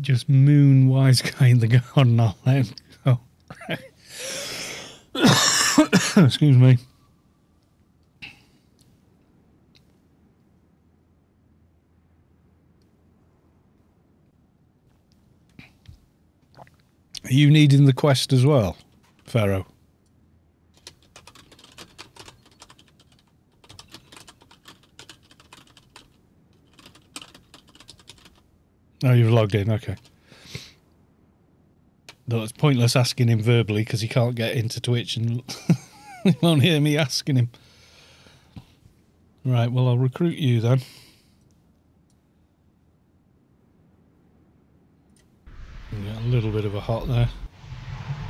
Just moon wise guy in the garden. I'll let him go. Excuse me. Are you needing the quest as well, Pharaoh? Oh, you've logged in, okay. Though it's pointless asking him verbally because he can't get into Twitch and he won't hear me asking him. Right, well, I'll recruit you then. You get a little bit of a hot there.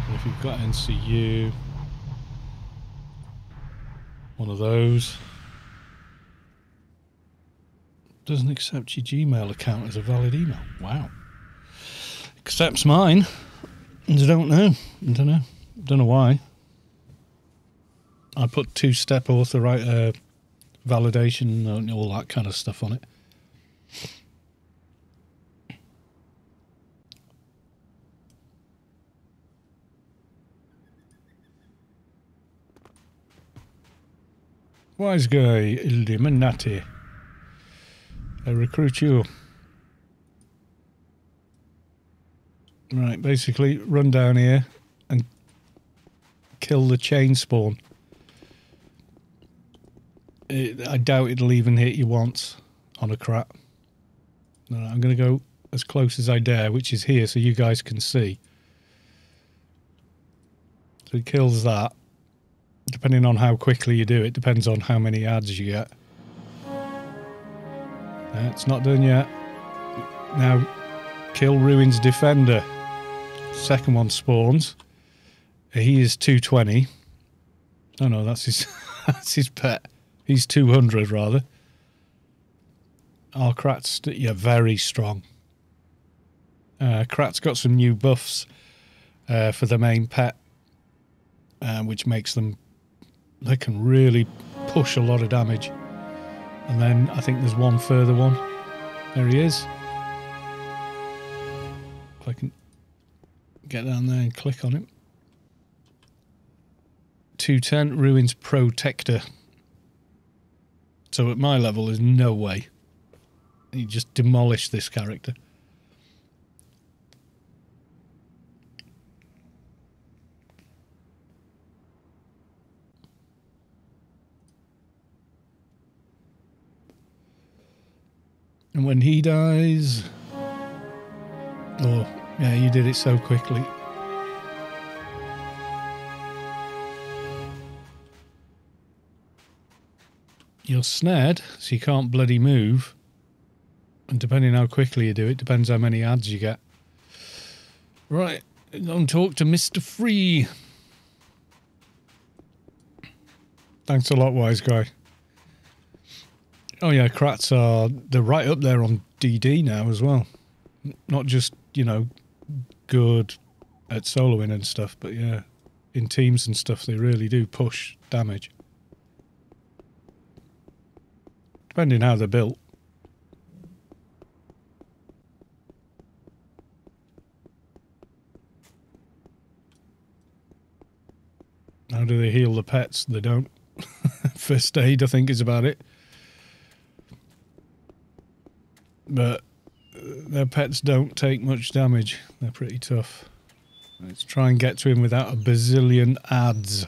And if you've got NCU, one of those. Doesn't accept your Gmail account as a valid email. Wow. Accepts mine. I don't know. Don't know why. I put two-step validation and all that kind of stuff on it. Wise guy, Illuminati. I recruit you. Right, basically run down here and kill the chain spawn. I doubt it'll even hit you once on a crap. Right, I'm going to go as close as I dare, which is here so you guys can see. So he kills that. Depending on how quickly you do it, depends on how many ads you get. It's not done yet. Now, kill Ruin's Defender. Second one spawns. He is 220. Oh no, that's his that's his pet. He's 200 rather. Oh, Krat's very strong. Krat's got some new buffs for the main pet, which makes them, they can really push a lot of damage. And then I think there's one further one. There he is. If I can get down there and click on him. 210 Ruins Protector. So at my level, there's no way. You just demolish this character. And when he dies... Oh, yeah, you did it so quickly. You're snared, so you can't bloody move. And depending how quickly you do it, depends how many ads you get. Right, go and talk to Mr. Free. Thanks a lot, wise guy. Oh yeah, Krats they're right up there on DD now as well. Not just, you know, good at soloing and stuff, but yeah, in teams and stuff they really do push damage. Depending how they're built. How do they heal the pets? They don't. First aid, I think, is about it. But their pets don't take much damage. They're pretty tough. Let's try and get to him without a bazillion ads.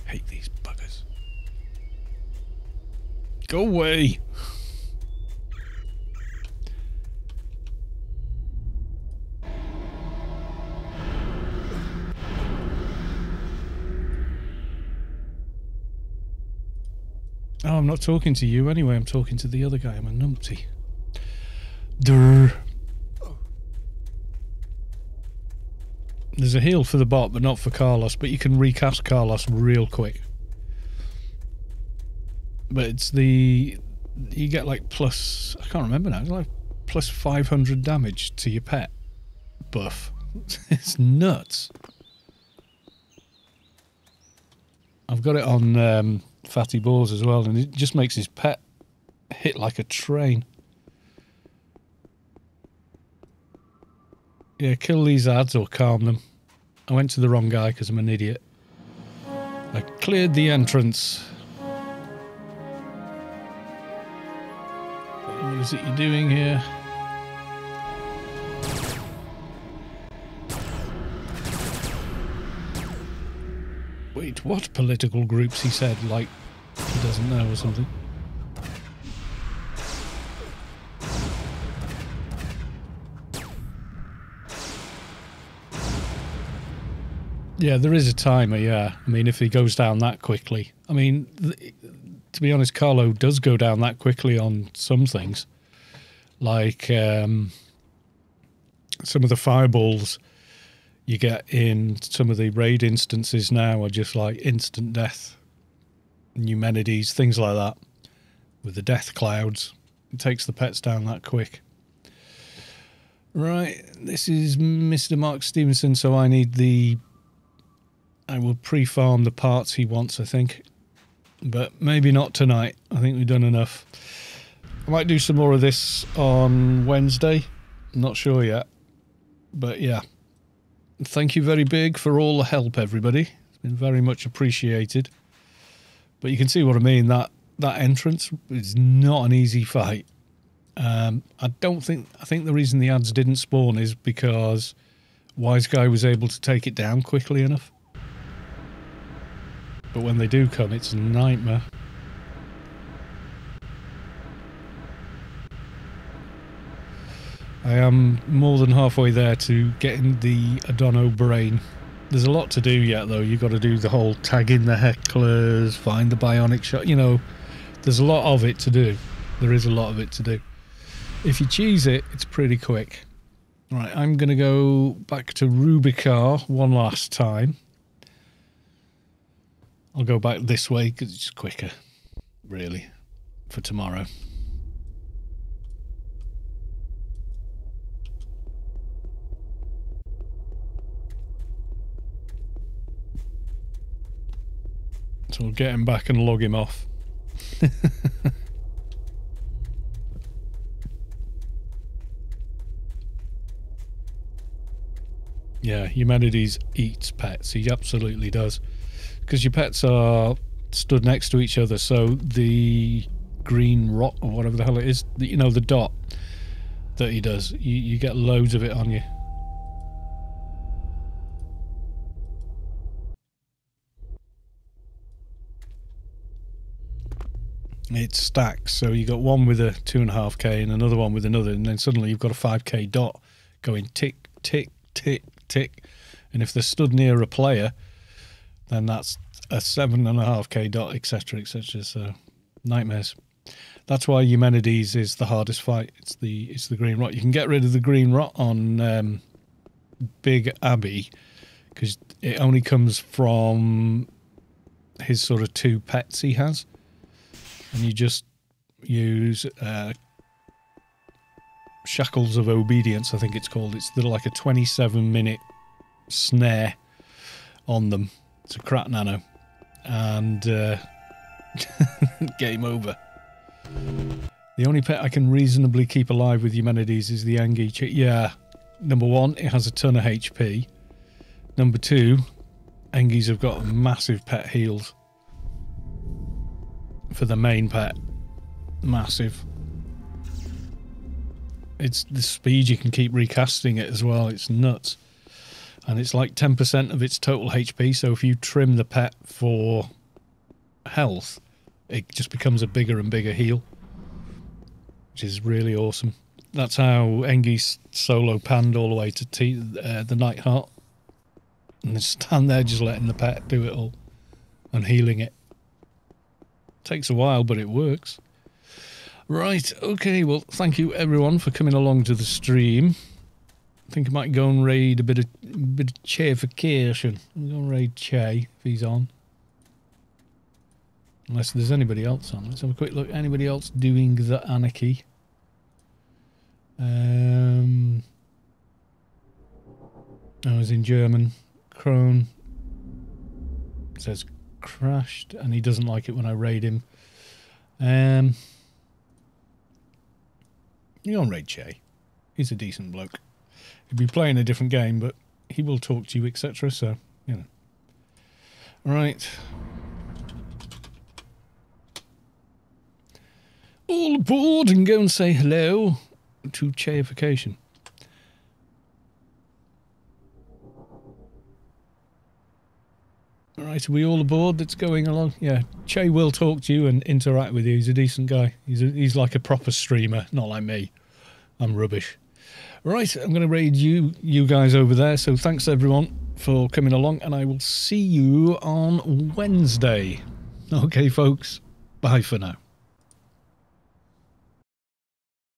Hate these buggers. Go away! Oh, I'm not talking to you anyway, I'm talking to the other guy. I'm a numpty. Durr. There's a heal for the bot, but not for Carlos, but you can recast Carlos real quick. But it's the... you get like plus... I can't remember now, it's like plus 500 damage to your pet buff. It's nuts. I've got it on Fatty Balls as well, and it just makes his pet hit like a train. Yeah, kill these ads or calm them. I went to the wrong guy because I'm an idiot. I cleared the entrance. What is it you're doing here? Wait, what political groups? He said, like he doesn't know or something. Yeah, there is a timer, yeah. I mean, if he goes down that quickly. I mean, to be honest, Carlo does go down that quickly on some things. Like, some of the fireballs you get in some of the raid instances now are just like instant death. Eumenides, things like that. With the death clouds. It takes the pets down that quick. Right, this is Mr. Mark Stevenson, so I need the... I will pre-farm the parts he wants, I think. But maybe not tonight. I think we've done enough. I might do some more of this on Wednesday. I'm not sure yet. But yeah. Thank you very big for all the help, everybody. It's been very much appreciated. But you can see what I mean. That entrance is not an easy fight. I think the reason the ads didn't spawn is because Wise Guy was able to take it down quickly enough. But when they do come, it's a nightmare. I am more than halfway there to getting the Adono brain. There's a lot to do yet, though. You've got to do the whole tag in the hecklers, find the bionic shot. You know, there's a lot of it to do. There is a lot of it to do. If you cheese it, it's pretty quick. Right, I'm going to go back to Rubicar one last time. I'll go back this way because it's quicker, really, for tomorrow. So we'll get him back and log him off. Yeah, Humanities eats pets. He absolutely does. Because your pets are stood next to each other, so the green rot, or whatever the hell it is, you know, the dot that he does, you get loads of it on you. It stacks, so you got one with a 2.5k and another one with another, and then suddenly you've got a 5k dot going tick, tick, tick, tick. And if they're stood near a player, then that's a 7.5k dot, etc., etc. So nightmares. That's why Eumenides is the hardest fight. It's the green rot. You can get rid of the green rot on Big Abbey because it only comes from his sort of 2 pets he has, and you just use Shackles of Obedience, I think it's called. It's like a 27-minute snare on them. It's a crap nano. And game over. The only pet I can reasonably keep alive with Eumenides is the Angie. Yeah, number one, it has a ton of HP. Number two, Angies have got massive pet heals. For the main pet. Massive. It's the speed you can keep recasting it as well. It's nuts. And it's like 10% of its total HP, so if you trim the pet for health, it just becomes a bigger and bigger heal. Which is really awesome. That's how Engi solo panned all the way to the Nightheart. And they stand there just letting the pet do it all. And healing it. Takes a while, but it works. Right, okay, well, thank you everyone for coming along to the stream. I think I might go and raid a bit of chaification. I'm going to raid Che if he's on. Unless there's anybody else on. Let's have a quick look. Anybody else doing the Anarchy? I was in German. Crone says crashed, and he doesn't like it when I raid him. You don't raid Che. He's a decent bloke. He'd be playing a different game, but he will talk to you, etc. So, you know. Right. All aboard and go and say hello to Cheification. Alright, are we all aboard that's going along? Yeah, Che will talk to you and interact with you. He's a decent guy. He's like a proper streamer, not like me. I'm rubbish. Right, I'm going to raid you guys over there. So thanks everyone for coming along, and I will see you on Wednesday. Okay, folks. Bye for now.